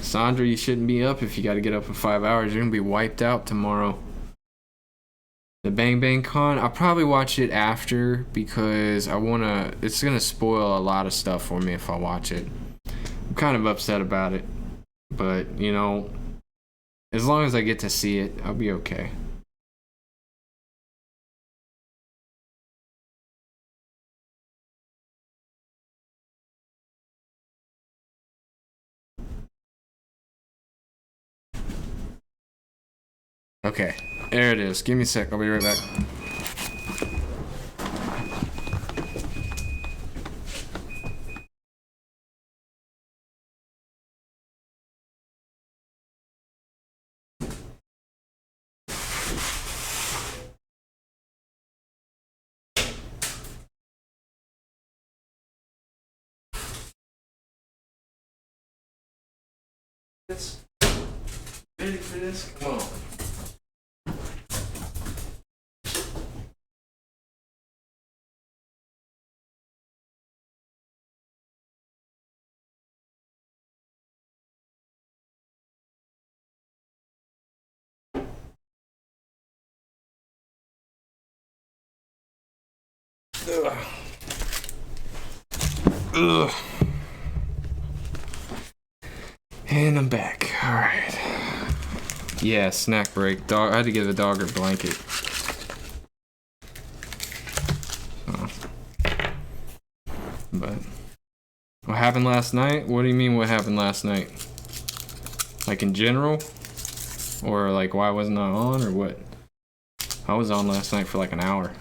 Sandra, you shouldn't be up if you got to get up in 5 hours. You're going to be wiped out tomorrow. The Bang Bang Con, I'll probably watch it after because it's going to spoil a lot of stuff for me if I watch it. I'm kind of upset about it. But, you know, as long as I get to see it, I'll be okay. Okay, there it is. Give me a sec. I'll be right back. Ready for this? Come on. Ugh. Ugh. And I'm back. Alright. Yeah, snack break. Dog. I had to give the dog her blanket. Oh. But what happened last night? What do you mean what happened last night? Like in general? Or like why wasn't I on or what? I was on last night for like an hour.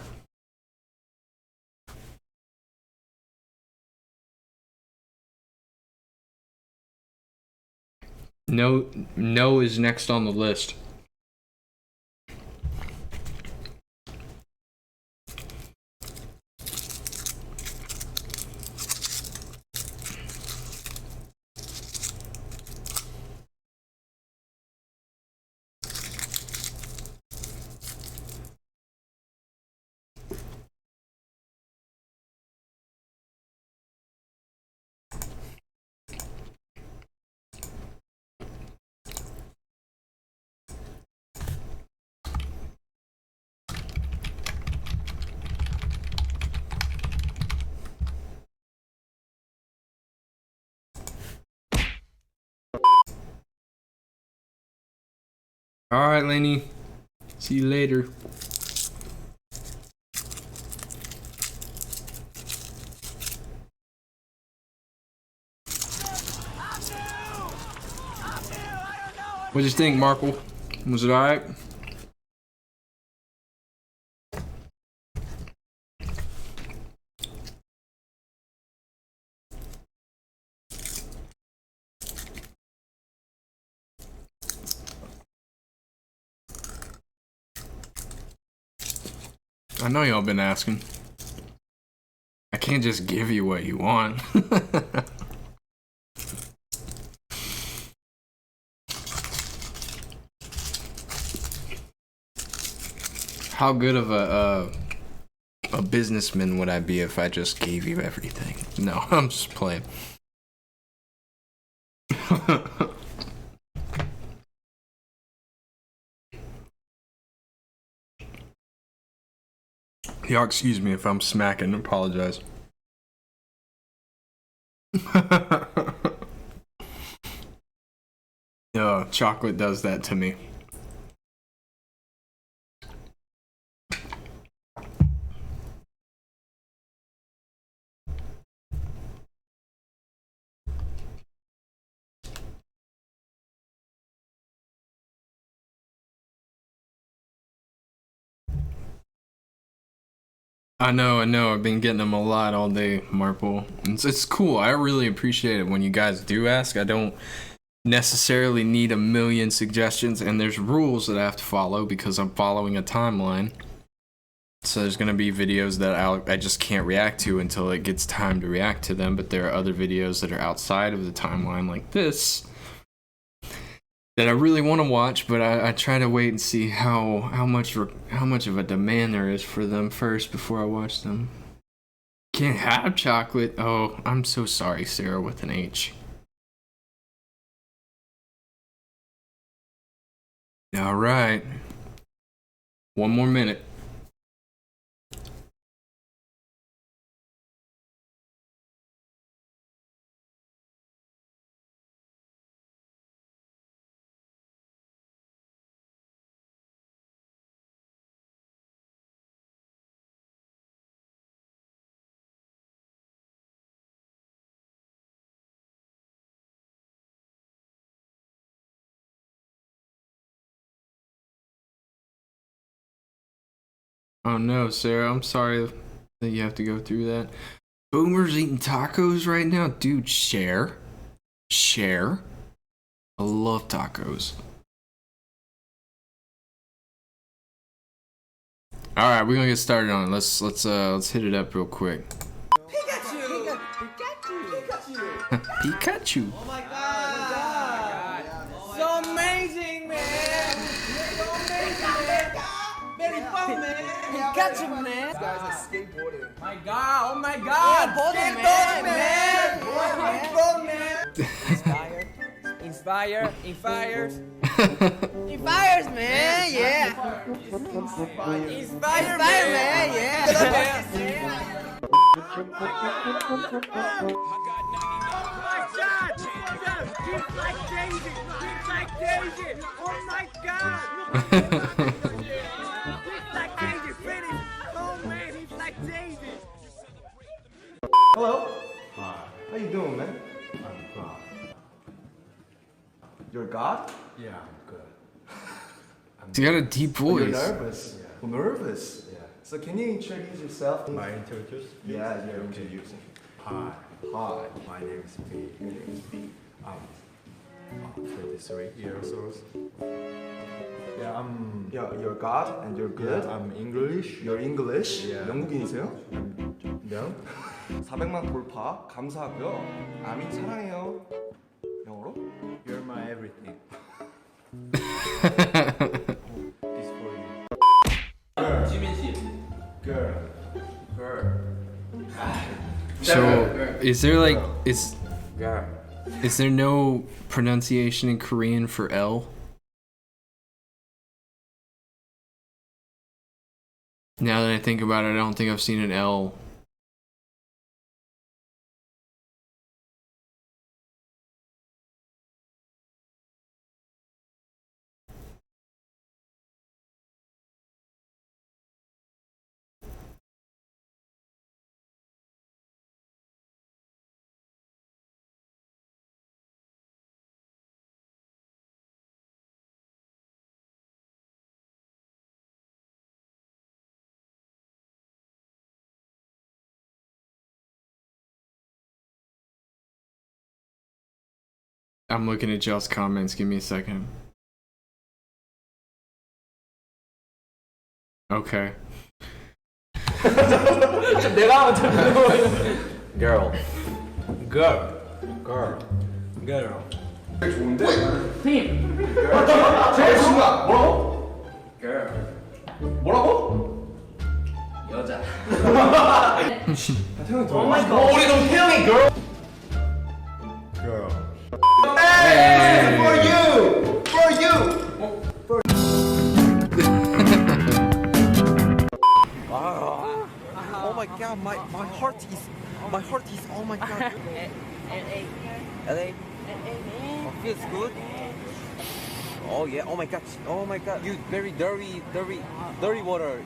No is next on the list. Alright, Lenny. See you later. What'd you think, Markle? Was it alright? I know y'all been asking. I can't just give you what you want. How good of a businessman would I be if I just gave you everything? No, I'm just playing. Y'all excuse me if I'm smacking, apologize. Oh, chocolate does that to me. I know, I've been getting them a lot all day, Marple. It's cool. I really appreciate it when you guys do ask. I don't necessarily need a million suggestions, and there's rules that I have to follow because I'm following a timeline. So there's gonna be videos that I just can't react to until it gets time to react to them, but there are other videos that are outside of the timeline like this that I really want to watch, but I try to wait and see how much of a demand there is for them first before I watch them. Can't have chocolate. Oh, I'm so sorry, Sarah with an H. All right. One more minute. Oh no, Sarah, I'm sorry that you have to go through that. Boomer's eating tacos right now? Dude, share. Share. I love tacos. Alright, we're gonna get started on it. Let's hit it up real quick. Pikachu! Pikachu! Oh my god! Got you, man. This guy's like skateboarding. My God, oh my God. Skateboarding, man. Inspire, inspires. Inspires, man, yeah. Inspire, man, yeah. He's like David. He's like David. Oh my God. He's like David. Finish. Oh man, he's like David. Hello. Hi. How you doing, man? I'm God. You're God? Yeah, I'm good. He's got a deep You're voice. nervous. Yeah. Nervous. Yeah. So can you introduce yourself? My introduce? Yeah, you're introducing. Hi. Hi. My name is B. Your name is B. I'm 23 years old. Yeah, I'm. Yeah, you're God and you're good. Yeah, I'm English. You're English. Yeah. 영국인이세요? No. 400만 돌파 감사하고요. 아민 사랑해요. 영어로? You're my everything. This for you. Girl. So, is there like is there no pronunciation in Korean for L? Now that I think about it, I don't think I've seen an L. I'm looking at y'all's comments. Give me a second. Okay. Girl. Girl. Girl. Girl. 좋은데? 제일 중요한 뭐라고? Girl. 뭐라고? 여자. 태형이 더. 우리 너무 태영이 girl. Girl. Hey, for you, for you. Oh my God, my heart is oh my God. LA. Oh, feels good. Oh yeah. Oh my God. You very dirty water.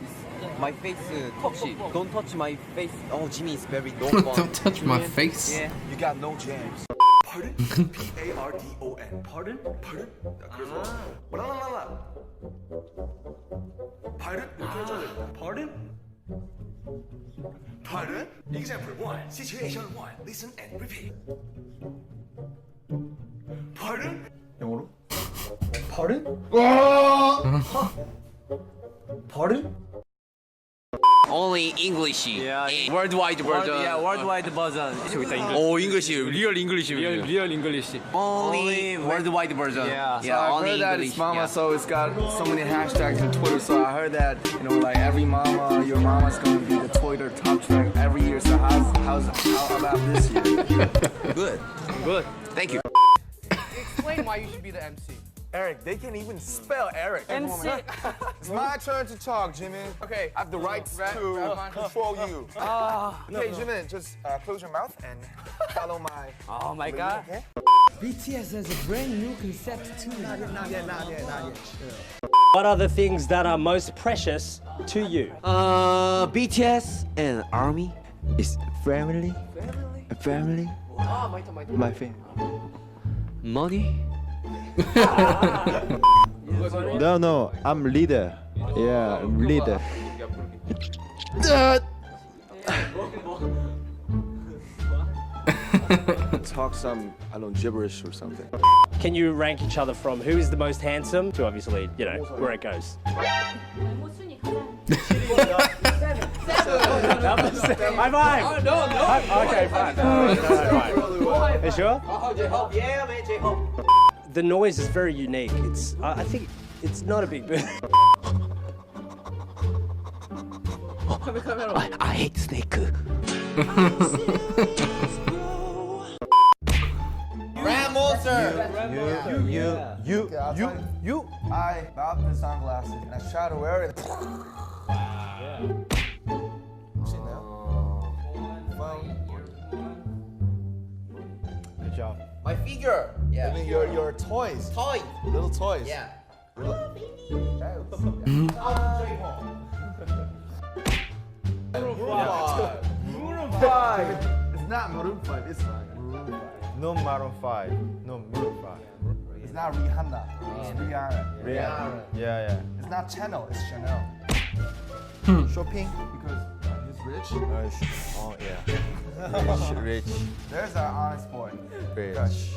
My face touchy. Don't touch my face. Oh, Jimmy is very no fun. Don't touch my face. Yeah. You got no jams. Pardon? P-A-R-D-O-N. Pardon? Pardon? 그래서 라라라라. Pardon? 이렇게 해줘야 돼. Pardon? Pardon? Example 1. Situation 1. Listen and repeat. Pardon? 영어로? Pardon? Pardon? Only English. Yeah. Worldwide version. Yeah, worldwide version. Oh, English. Real English. Real English. Only worldwide version. Yeah, so Yeah, I only heard that English. it's mama, Yeah. so it's got so many hashtags on Twitter. So I heard that, you know, like every mama, your mama's gonna be the Twitter top track every year. So how about this year? Good. Thank you. Explain why you should be the MC. Eric, they can't even spell Eric. MC. It's my turn to talk, Jimmy. Okay. I have the right to control you. Okay, Jimmy, just close your mouth and follow my. Oh my God. Okay? BTS has a brand new concept too. Not yet. What are the things that are most precious to you? BTS and ARMY is family. Family. My family. Money. No, I'm leader. Yeah, I'm leader. Talk some, I don't know, gibberish or something. Can you rank each other from who is the most handsome to obviously, you know, where it goes? High five! No. Okay, fine. High five. You sure? Yeah, man, J-Hope. The noise is very unique. I think it's not a big I hate snake. Ram monster. You. I bought the sunglasses and I try to wear it. Good job. My figure. Yeah. I mean your toys. Toy. Little toys. Yeah. Maroon 5. It's not Maroon 5. It's Maroon 5. No Maroon 5. No Maroon 5. It's not Rihanna. It's Rihanna. Yeah, yeah. It's not Chanel. It's Chanel. Shopping because he's rich. Oh, yeah. Rich. There's our honest boy. Rich. Gosh.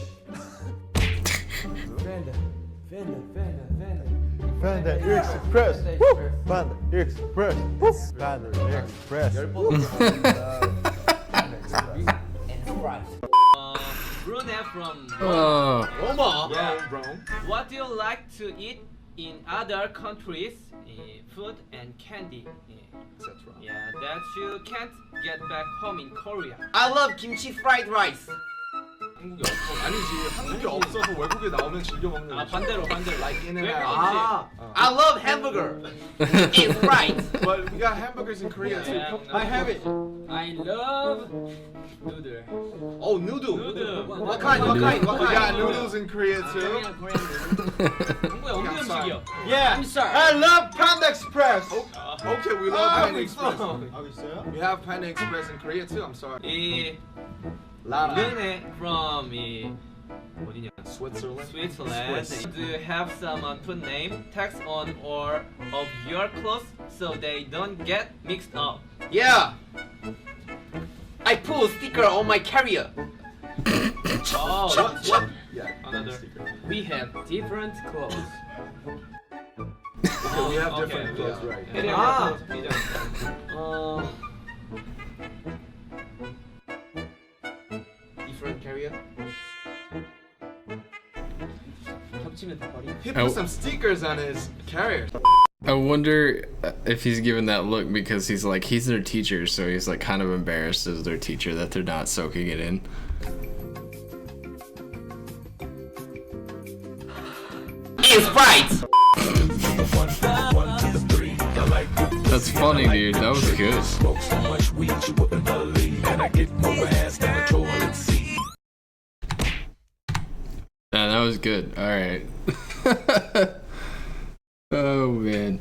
Panda Express. Woo! Panda Express. Woo! Panda Express. Brunette from Oh. Yeah. What do you like to eat in other countries? Food and candy. Etc. Yeah, that you can't get back home in Korea. I love kimchi fried rice. 한국에 없어. 아니지. 한국에 없어서 외국에 나오면 즐겨 먹는. 아 반대로. Like in and 외국에 out. 있지. I love hamburger. It's right. But we got hamburgers in Korea too. Yeah. I have it. I love noodle. Oh, noodle. Noodle. What kind? What kind? What We got kind? noodles in Korea too. 한국에 없는 음식이요. Yeah. I'm sorry. I love Panda Express. Okay, we love Panda Express. 있어요? We have Panda Express in Korea too. I'm sorry. 이 Lara. Brunette from 어디냐? Switzerland. Switzerland. Swiss. Do you have someone put name, text on or of your clothes so they don't get mixed up? Yeah. I put a sticker on my carrier. Oh, what? Yeah. Another. We have different clothes. Okay, we have different okay. clothes, right? Yeah. Ah. Different carrier. 겹치면 다 버리. He put some stickers on his carrier. I wonder if he's giving that look because he's their teacher, so he's like kind of embarrassed as their teacher that they're not soaking it in. It's right. That's funny, dude. That was good. Yeah, that was good. All right. Oh man.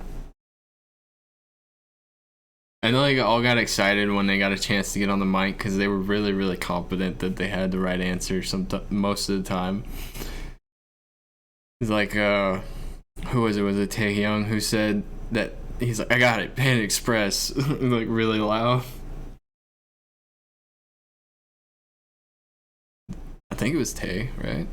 I know they all got excited when they got a chance to get on the mic because they were really, really confident that they had the right answer most of the time. It's like, who was it? Was it Taehyung who said that he's like, I got it, Panda Express, like really loud. I think it was Tae, right?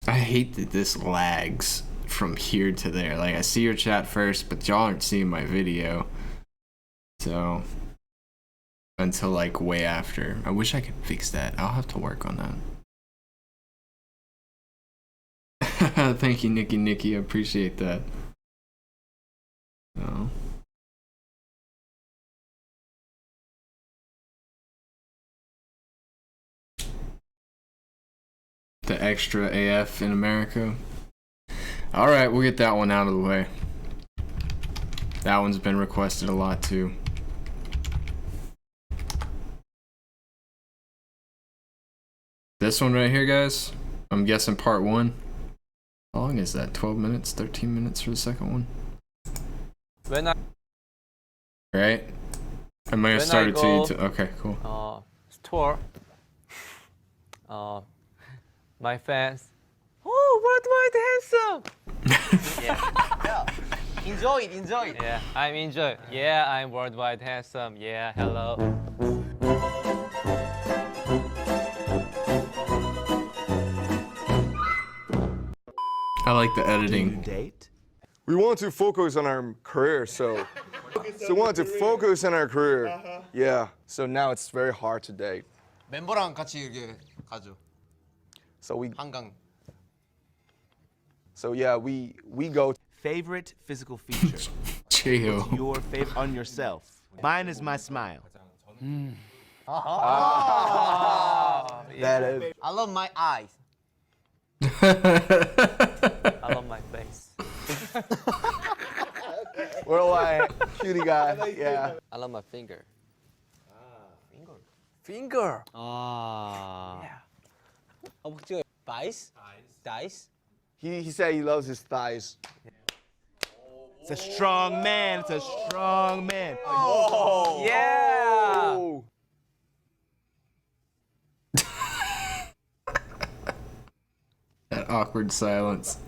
I hate that this lags from here to there. Like, I see your chat first, but y'all aren't seeing my video. So, until like way after. I wish I could fix that. I'll have to work on that. Thank you, Nikki. I appreciate that. Oh. The extra AF in America. Alright, we'll get that one out of the way. That one's been requested a lot too. This one right here, guys, I'm guessing part 1. How long is that? 12 minutes? 13 minutes for the second one? When I Right? I'm gonna start it to you too. Okay, cool. store, my fans. Oh, worldwide handsome. Yeah. Enjoy it. Enjoy it. Yeah, I'm enjoy. Yeah, I'm worldwide handsome. Yeah, hello. I like the editing. Date? We want to focus on our career, so we want to focus on our career. Yeah. So now it's very hard to date. 멤버랑 같이 이렇게 가죠. So we 한강. So yeah, we go. Favorite physical feature? Cheo. What's your favorite on yourself? Mine is my smile. That is. I love my eyes. I love my face. Worldwide cutie guy. Yeah. I love my finger. Finger. Yeah. What's your thighs? Thighs. He said he loves his thighs. It's a strong man. It's a strong man. Oh. Yeah. Oh. That awkward silence.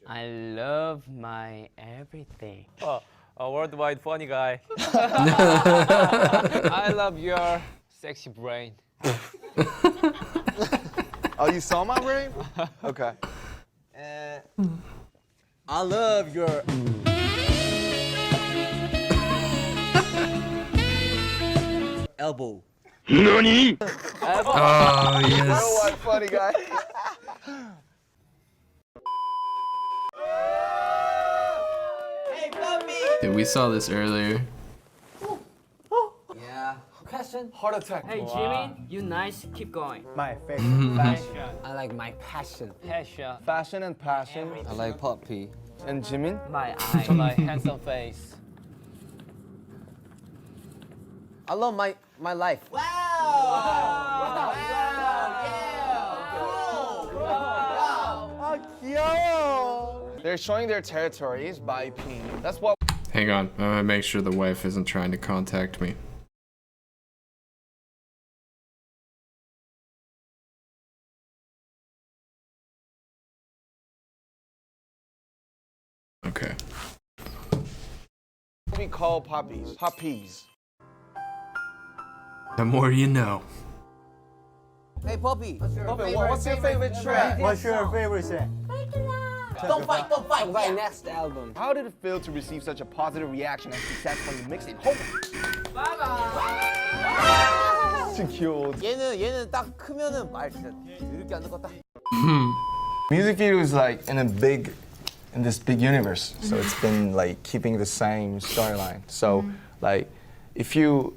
I love my everything. A worldwide funny guy. I love your sexy brain. Oh, you saw my brain? Okay. I love your. Elbow. NANI? Elbow. Oh, yes. Worldwide funny guy. Dude, we saw this earlier. Yeah. Question. Heart attack. Hey Jimmy, you nice. Keep going. My favorite fashion. I like my passion. Passion. Fashion and passion. I like puppy. And Jimin? My eye. My handsome face. I love my life. They're showing their territories by peeing. That's what. Hang on, I'm gonna make sure the wife isn't trying to contact me. Okay. We call puppies. Puppies. The more you know. Hey puppy. What's your favorite track? What's your favorite track? Don't fight. Right, next album. How did it feel to receive such a positive reaction and success from the mixtape? Too cute. 얘는 딱 크면은 말 진짜 더럽게 안 듣겠다. Music video is like in this big universe. So it's been like keeping the same storyline. So like if you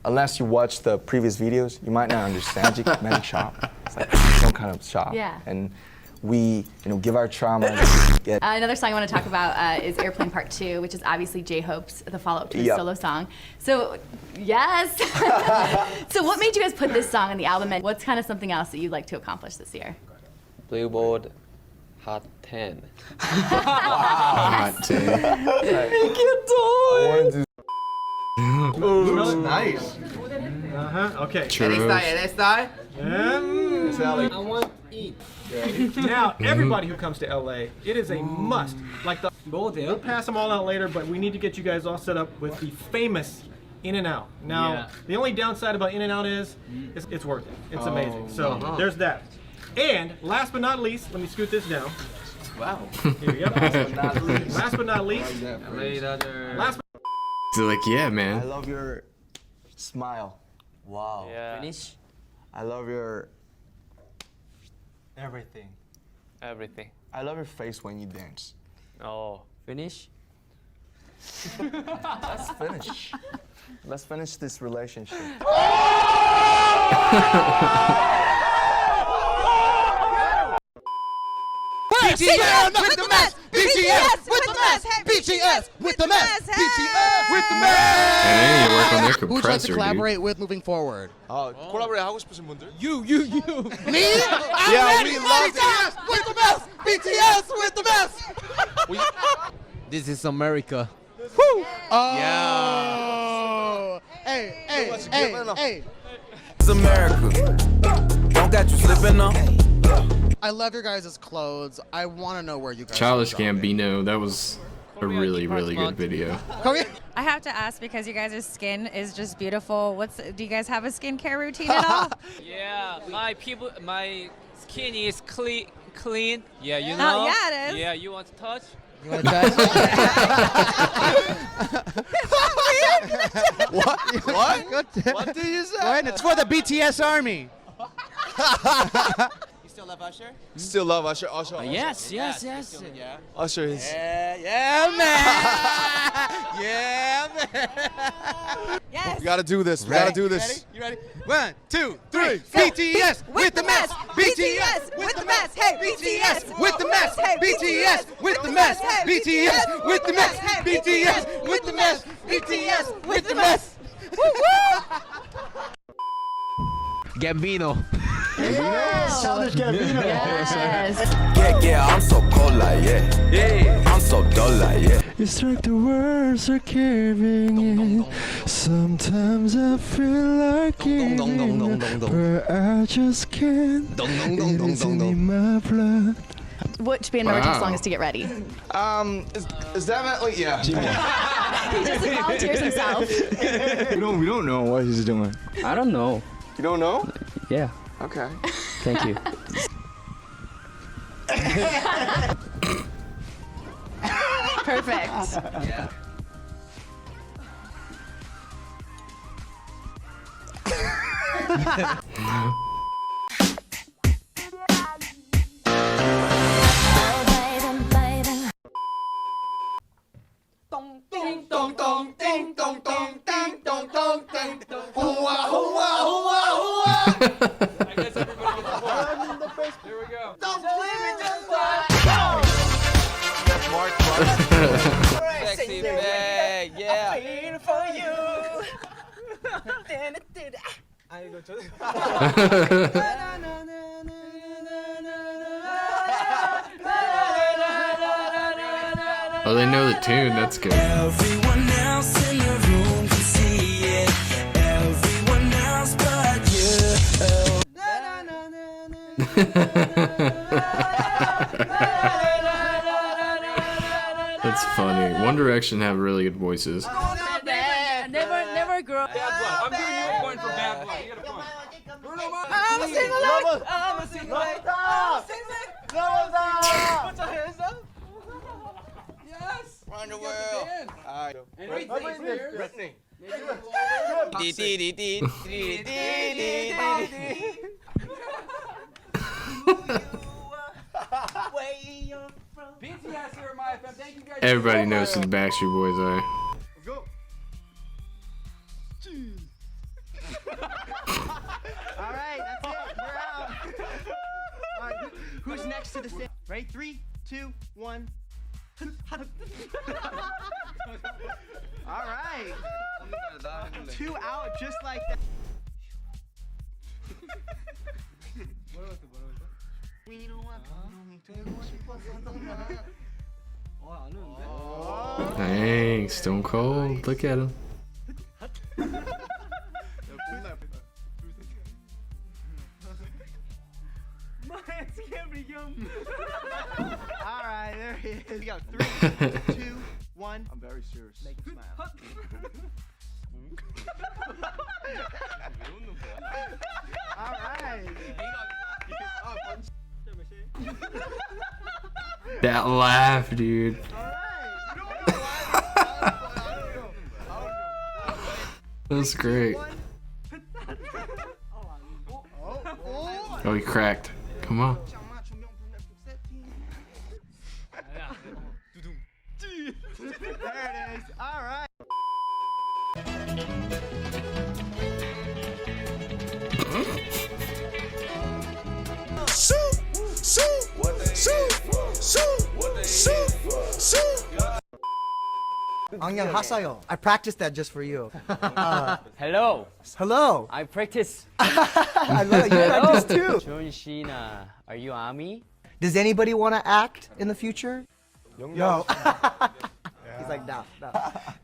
unless you watch the previous videos, you might not understand. Magic shop. It's like some kind of shop. Yeah. And we, give our trauma. Another song I want to talk about is Airplane Part 2, which is obviously J-Hope's, the follow-up to his Yep. solo song. So, yes. So what made you guys put this song on the album, and what's kind of something else that you'd like to accomplish this year? Billboard Hot 10. Hot take. Ooh, nice. Okay. True. NSI. I want to eat. Now, everybody who comes to LA, it is a must. Like we'll pass them all out later, but we need to get you guys all set up with the famous In-N-Out. Now, the only downside about In-N-Out is it's worth it. It's amazing. So there's that. And last but not least, let me scoot this down. Wow. Here we go. Last but not least. So like, yeah, I man. love your smile. Wow. Yeah. Finish. I love your Everything. Everything. I love your face when you dance. Oh. Finish. Let's finish. Let's finish this relationship. BTS with the mess! BTS with the mess! BTS with the mess! BTS with the mess! And they need to work on their Who would you like to compressor, collaborate dude. with moving forward? collaborate 하고 싶으신 분들? You. Me? Yeah, we love BTS with the mess! BTS with the mess! This is America. Woo! Oh! Hey. It's America. Don't got you slipping up. I love your guys' clothes. I want to know where you guys Childish are from. Gambino, that was a really, really good video. I have to ask because you guys' skin is just beautiful. Do you guys have a skincare routine at all? Yeah, my skin is clean. Yeah, you know. Oh, yeah, it is. Yeah, you want to touch? You want to touch? What? What did you say? It's for the BTS army. love Usher? Still love Usher. Usher. Yes. Yeah, Usher is. Yeah, man. Yeah, man. Yes. We gotta do this. We gotta do this. You ready? 1, 2, 3. BTS with the mess. BTS with the mess. Hey, BTS with the mess. Hey, BTS with the mess. BTS with the mess. BTS with the mess. BTS with the mess. Gambino. Childish Gambino. Yeah, I'm so cold like yeah. I'm so dull like yeah. It's like the words are caving in. Sometimes I feel like giving up, but I just can't. It isn't in my blood. Which band member takes longest to get ready? Is definitely yeah. He just volunteers himself. We don't know what he's doing. I don't know. You don't know? Yeah. Okay. Thank you. Perfect. Yeah. Ding dong dong, ding dong dong, ding dong dong, ding dong. Hooah, hooah, hooah, hooah. I guess everybody gets a point. Here we go. Don't believe me, just watch. That's Mark. Sexy bag, yeah. Waiting for you. Oh, they know the tune. That's good. Everyone else in the room can see it. Everyone else but That's funny. One Direction have really good voices. Never grow. Bad blood. I'm giving you a point for bad blood. You get a point. I'm a single. I'm a single. I'm a single. Put your hands up. Yes. Around the world. Alright. Britney. BTS here at my FM. Thank you guys. Everybody knows who the Backstreet Boys are. Go. All right, that's it. We're out. All right, who's next to the stage? Ready? 3, 2, 1. All right. 2 out, just like that. Dang, Stone Cold. Look at him. All right, there he is. We got 3, 2, 1. I'm very serious. Make him smile. All right. That laugh, dude. That's great. Oh, he cracked. Come on. There it is. All right. 안녕하세요. I practiced that just for you. Hello. Hello. I practice. I love it. You practice too. John Cena, are you army? Does anybody want to act in the future? Yo. He's like, no.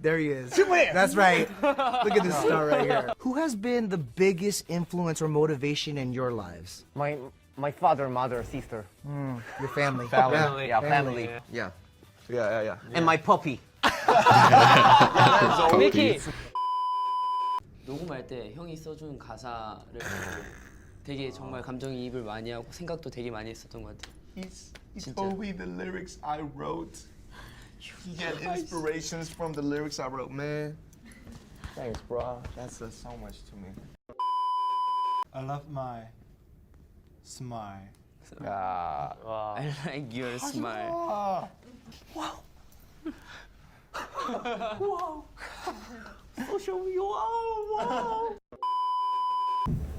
There he is. That's right. Look at this star right here. Who has been the biggest influence or motivation in your lives? My father, mother, sister. Your family. Family. Yeah, family. Yeah. Yeah. And my puppy. 미키. 녹음할 때 형이 써준 가사를 되게 정말 감정이입을 많이 하고 생각도 되게 많이 했었던 것 같아요. He told me the lyrics I wrote. He had inspirations from the lyrics I wrote, man. Thanks, bro. That says so much to me. I love my smile. So, I like your smile. Wow. Wow. Social media. Wow.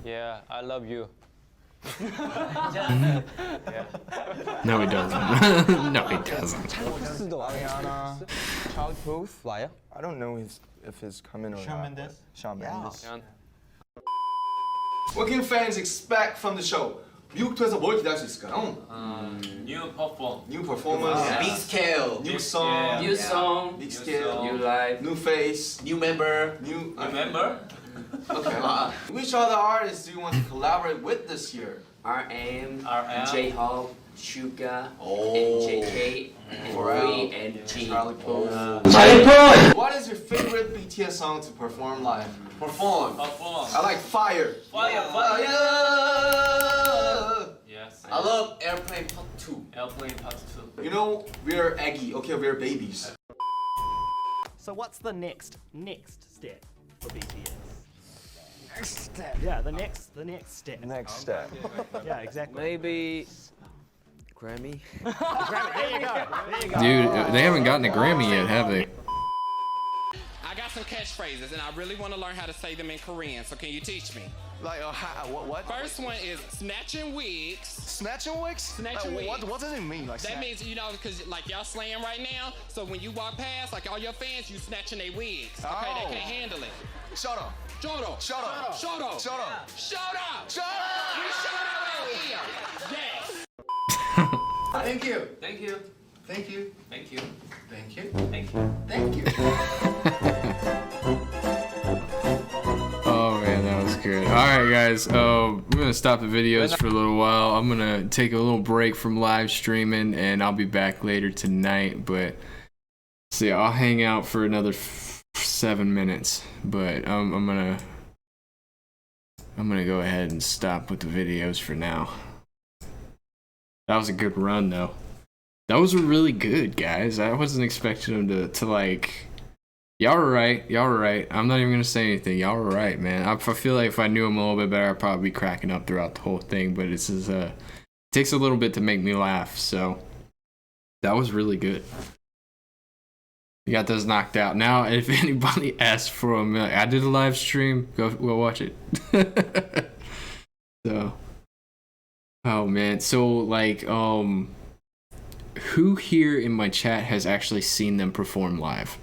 Yeah, I love you. No, he doesn't. No, he doesn't. Ariana. Childproof 와요? I don't know if he's coming or Shawn not. Mendes? Shawn Mendes. What can fans expect from the show? 미국 투어에서 뭘 기대할 수 있을까요? New performance, Big scale. new song, New song. big scale, New life. new face, New member. new. Member? Okay. Which other artists do you want to collaborate with this year? RM, J-Hope, Suga, Oh. and JK, and Pharrell, V, and G. Charlie Puth. Charlie Puth! What is your favorite BTS song to perform live? Perform. I like Fire. Fire. Yes. I love Airplane Part 2. Airplane Part 2. You know, we're eggy. Okay, we're babies. So what's the next step for BTS? Next step. Yeah, the next step. Next step. Yeah, exactly. Maybe Grammy. Grammy. There you go. There you go. Dude, they haven't gotten a Grammy yet, have they? I got some catchphrases, and I really want to learn how to say them in Korean. So can you teach me? Like, what? First one is snatching wigs. Snatching wigs? Snatching wigs. What does it mean? Like That means, you know, because like y'all slaying right now, so when you walk past, like all your fans, you snatching their wigs. Okay, they can't handle it. Shut up. Shut up. Shut up. Shut up. Shut up. Shut up. Shut We up. shut up right here. Yes. Thank you. Thank you. Thank you. Thank you. Thank you. Thank you. Thank you. Oh man, that was good. Alright guys, I'm gonna stop the videos for a little while. I'm gonna take a little break from live streaming and I'll be back later tonight, but see, I'll hang out for another 7 minutes, but I'm gonna go ahead and stop with the videos for now. That was a good run though. That was really good, guys. I wasn't expecting them to like. Y'all were right. I'm not even gonna say anything. Y'all were right, man. I feel like if I knew him a little bit better, I'd probably be cracking up throughout the whole thing. But it takes a little bit to make me laugh. So that was really good. You got those knocked out. Now, if anybody asks for them, I did a live stream. Go watch it. So, oh man. So like, who here in my chat has actually seen them perform live?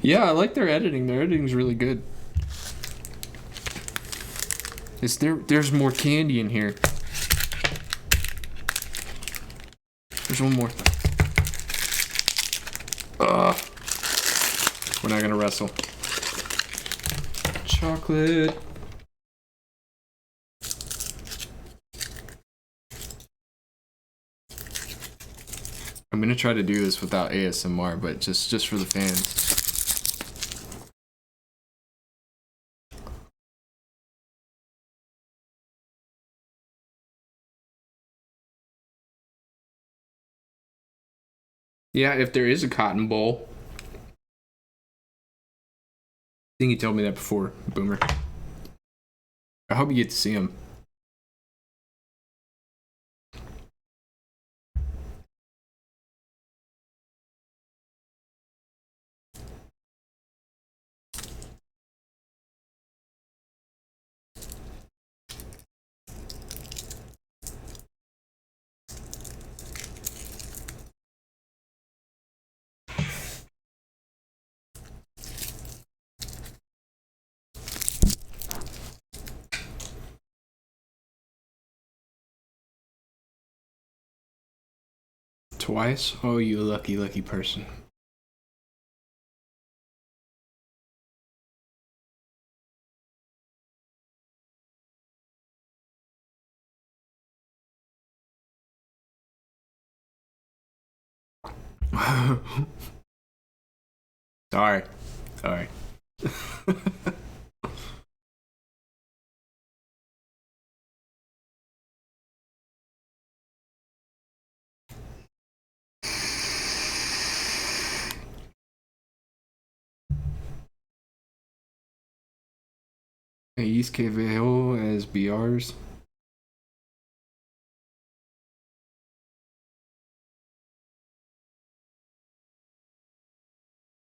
Yeah, I like their editing. Their editing's really good. There's more candy in here. There's one more. We're not gonna wrestle. Chocolate. I'm gonna try to do this without ASMR, but just for the fans. Yeah, if there is a cotton bowl. I think you told me that before, Boomer. I hope you get to see him. Twice? Oh, you lucky, lucky person. Sorry. East que veo as BRs.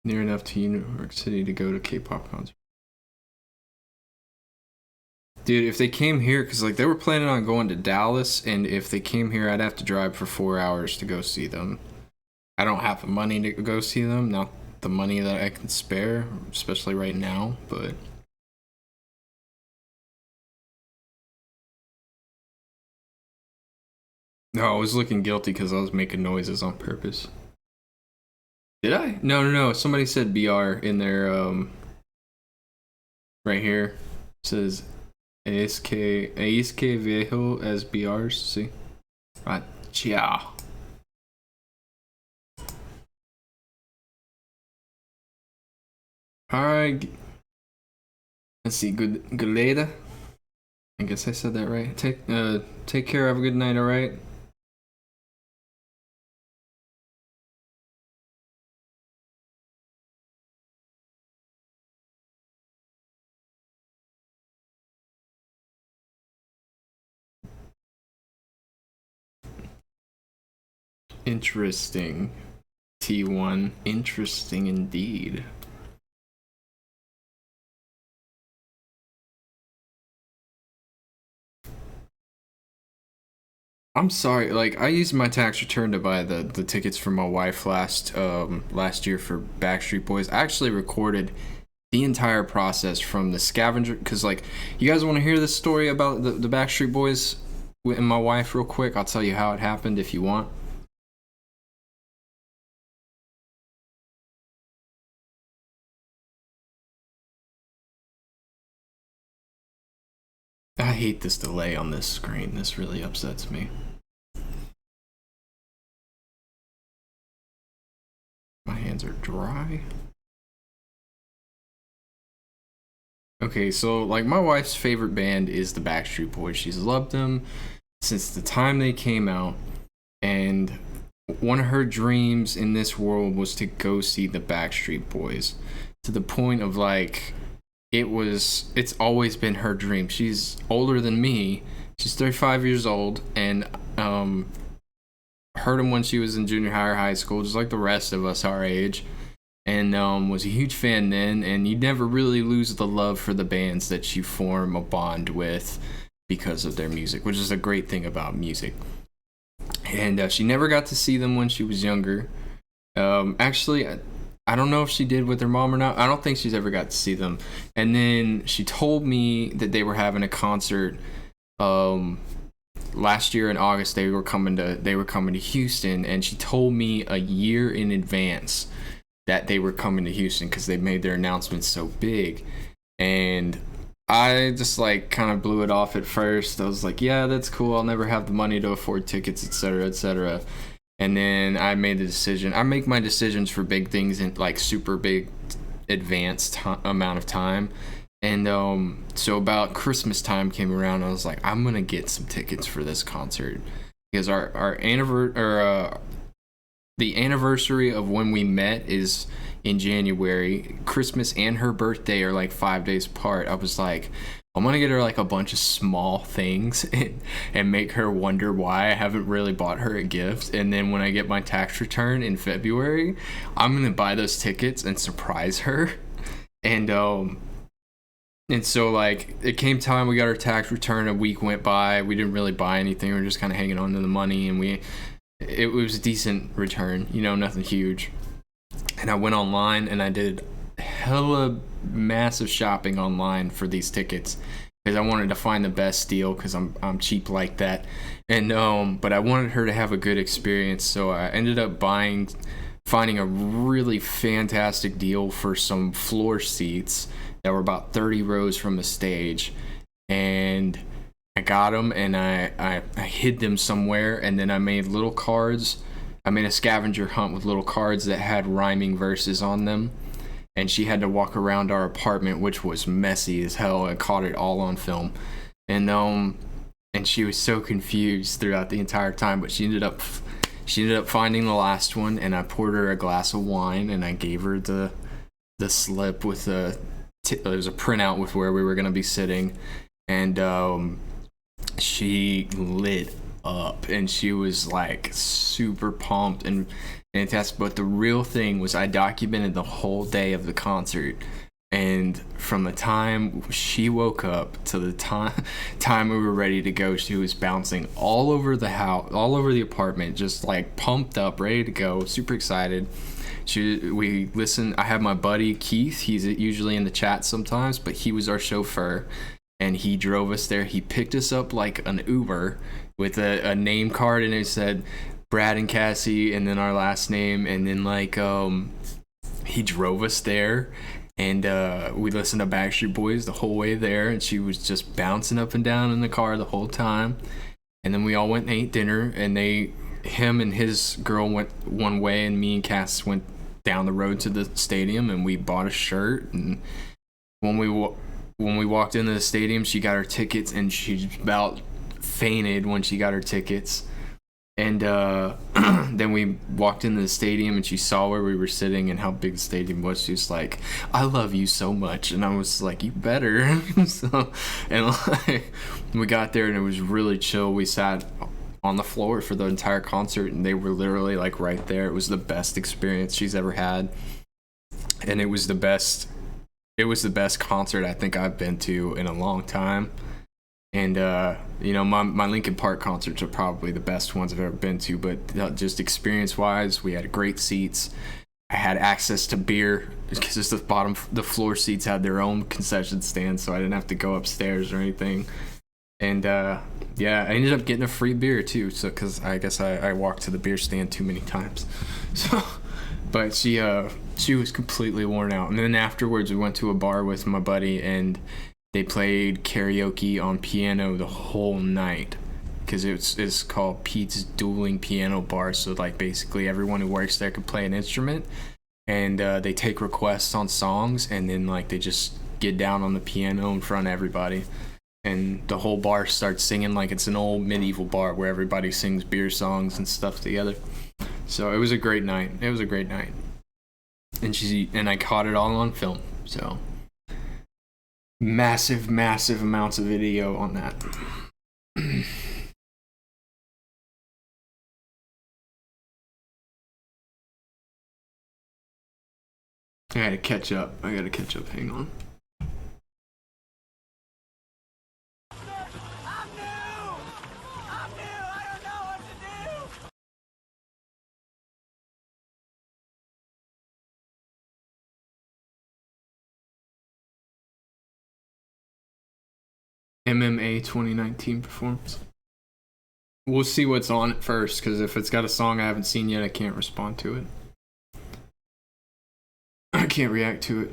Near enough to New York City to go to K-pop concert. Dude, if they came here, because like they were planning on going to Dallas, and if they came here, I'd have to drive for 4 hours to go see them. I don't have the money to go see them, not the money that I can spare, especially right now, but... No, I was looking guilty because I was making noises on purpose. Did I? No. Somebody said BR in their, right here. It says, es que viejo as BRs, see? Right, yeah. Alright. Let's see, good later. I guess I said that right. Take care, have a good night, alright? Interesting. T1. Interesting indeed. I'm sorry, like I used my tax return to buy the tickets for my wife last year for Backstreet Boys. I actually recorded the entire process from the scavenger, because like, you guys want to hear this story about the Backstreet Boys and my wife real quick? I'll tell you how it happened if you want. I hate this delay on this screen. This really upsets me. My hands are dry. Okay, so like my wife's favorite band is the Backstreet Boys. She's loved them since the time they came out, and one of her dreams in this world was to go see the Backstreet Boys, to the point of like, it's always been her dream. She's older than me. She's 35 years old, and heard them when she was in junior high or high school, just like the rest of us our age, and was a huge fan then. And you never really lose the love for the bands that you form a bond with because of their music, which is a great thing about music. And she never got to see them when she was younger. Actually, I don't know if she did with her mom or not. I don't think she's ever got to see them. And then she told me that they were having a concert last year in August. They were coming to Houston, and she told me a year in advance that they were coming to Houston because they made their announcements so big. And I just like kind of blew it off at first. I was like, yeah, that's cool. I'll never have the money to afford tickets, etc., etc. And then I made the decision. I make my decisions for big things in like super big advanced amount of time. And so about Christmas time came around, I was like, I'm gonna get some tickets for this concert, because the anniversary of when we met is in January. Christmas and her birthday are like 5 days apart. I was like, I'm gonna get her like a bunch of small things and make her wonder why I haven't really bought her a gift. And then when I get my tax return in February, I'm gonna buy those tickets and surprise her. And so like it came time, we got our tax return, a week went by, we didn't really buy anything, we were just kind of hanging on to the money, and it was a decent return, you know, nothing huge. And I went online and I did hella massive shopping online for these tickets because I wanted to find the best deal, because I'm cheap like that. And but I wanted her to have a good experience, so I ended up finding a really fantastic deal for some floor seats that were about 30 rows from the stage. And I got them, and I hid them somewhere, and then I made little cards. I made a scavenger hunt with little cards that had rhyming verses on them, and she had to walk around our apartment, which was messy as hell. I caught it all on film. And she was so confused throughout the entire time, but she ended up finding the last one, and I poured her a glass of wine, and I gave her the slip with the was a printout with where we were gonna be sitting, and she lit up, and she was like super pumped and fantastic. But the real thing was I documented the whole day of the concert. And from the time she woke up to the time we were ready to go, she was bouncing all over the house, all over the apartment, just like pumped up, ready to go, super excited. We listened. I have my buddy Keith. He's usually in the chat sometimes, but he was our chauffeur, and he drove us there. He picked us up like an Uber with a name card, and it said Brad and Cassie, and then our last name, and then like he drove us there. And we listened to Backstreet Boys the whole way there, and she was just bouncing up and down in the car the whole time. And then we all went and ate dinner, and him and his girl went one way, and me and Cass went down the road to the stadium, and we bought a shirt. And when we walked into the stadium, she got her tickets, and she about fainted when she got her tickets. And then we walked into the stadium, and she saw where we were sitting and how big the stadium was. She was like, "I love you so much." And I was like, "You better." And like, we got there, and it was really chill. We sat on the floor for the entire concert, and they were literally like right there. It was the best experience she's ever had, and it was the best concert I think I've been to in a long time. And my Linkin Park concerts are probably the best ones I've ever been to, but just experience wise, we had great seats. I had access to beer because the floor seats had their own concession stand, so I didn't have to go upstairs or anything. And I ended up getting a free beer too, so because I guess I walked to the beer stand too many times. So but she was completely worn out. And then afterwards we went to a bar with my buddy, and they played karaoke on piano the whole night, because it's called Pete's Dueling Piano Bar. So like basically everyone who works there could play an instrument, and they take requests on songs, and then like they just get down on the piano in front of everybody, and the whole bar starts singing like it's an old medieval bar where everybody sings beer songs and stuff together. So it was a great night. And I caught it all on film. So massive amounts of video on that. I gotta catch up. Hang on. MMA 2019 performance. We'll see what's on it first, because if it's got a song I haven't seen yet, I can't respond to it. I can't react to it.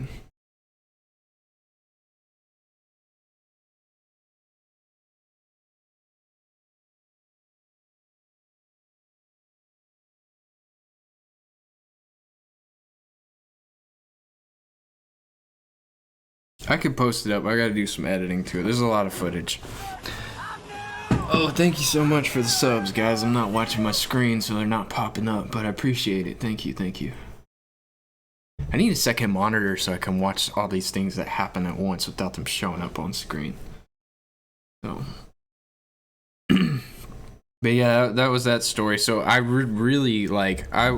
I could post it up. I gotta do some editing to it. There's a lot of footage. Oh, thank you so much for the subs, guys. I'm not watching my screen, so they're not popping up, but I appreciate it. Thank you. I need a second monitor so I can watch all these things that happen at once without them showing up on screen. So, but yeah, that was that story. So I really like. I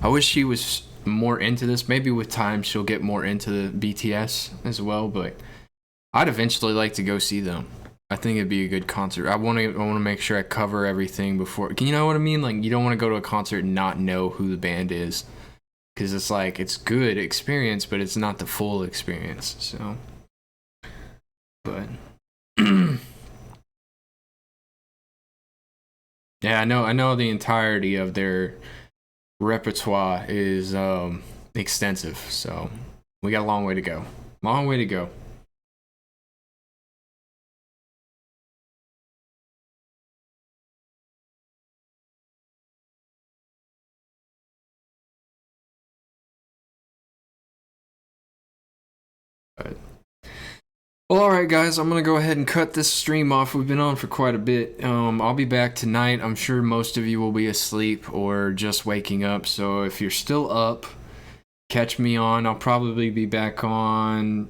wish she was more into this. Maybe with time she'll get more into the BTS as well, but I'd eventually like to go see them. I think it'd be a good concert. I want to make sure I cover everything before. You know what I mean? Like, you don't want to go to a concert and not know who the band is, because it's like, it's good experience, but it's not the full experience. So, but yeah, I know the entirety of their repertoire is extensive, so we got a long way to go. Well, alright guys, I'm gonna go ahead and cut this stream off. We've been on for quite a bit. I'll be back tonight. I'm sure most of you will be asleep or just waking up, so if you're still up, catch me on. I'll probably be back on.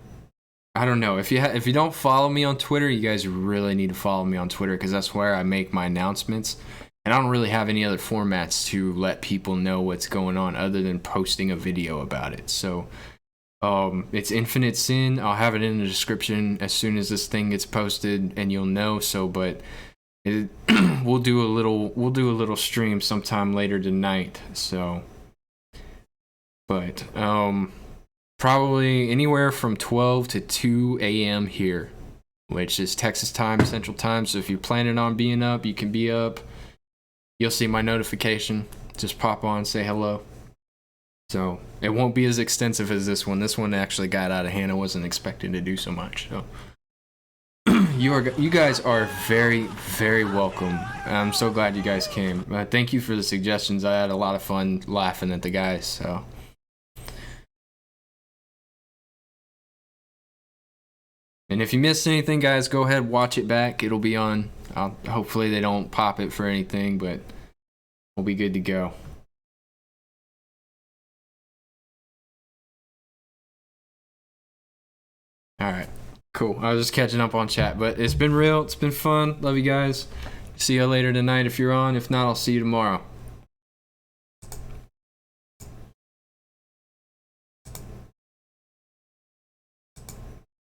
I don't know. If you don't follow me on Twitter, you guys really need to follow me on Twitter because that's where I make my announcements. And I don't really have any other formats to let people know what's going on other than posting a video about it. So it's Infinite Sin. I'll have it in the description as soon as this thing gets posted, and you'll know. So, but we'll do a little stream sometime later tonight. So, but probably anywhere from 12 to 2 a.m. here, which is Texas time, Central Time. So if you're planning on being up, you can be up. You'll see my notification. Just pop on, say hello. So it won't be as extensive as this one. This one actually got out of hand. I wasn't expecting to do so much. So you guys are very, very welcome. I'm so glad you guys came. Thank you for the suggestions. I had a lot of fun laughing at the guys. So. And if you missed anything, guys, go ahead, watch it back. It'll be on. Hopefully they don't pop it for anything, but we'll be good to go. Alright, cool. I was just catching up on chat, but it's been real. It's been fun. Love you guys. See you later tonight if you're on. If not, I'll see you tomorrow.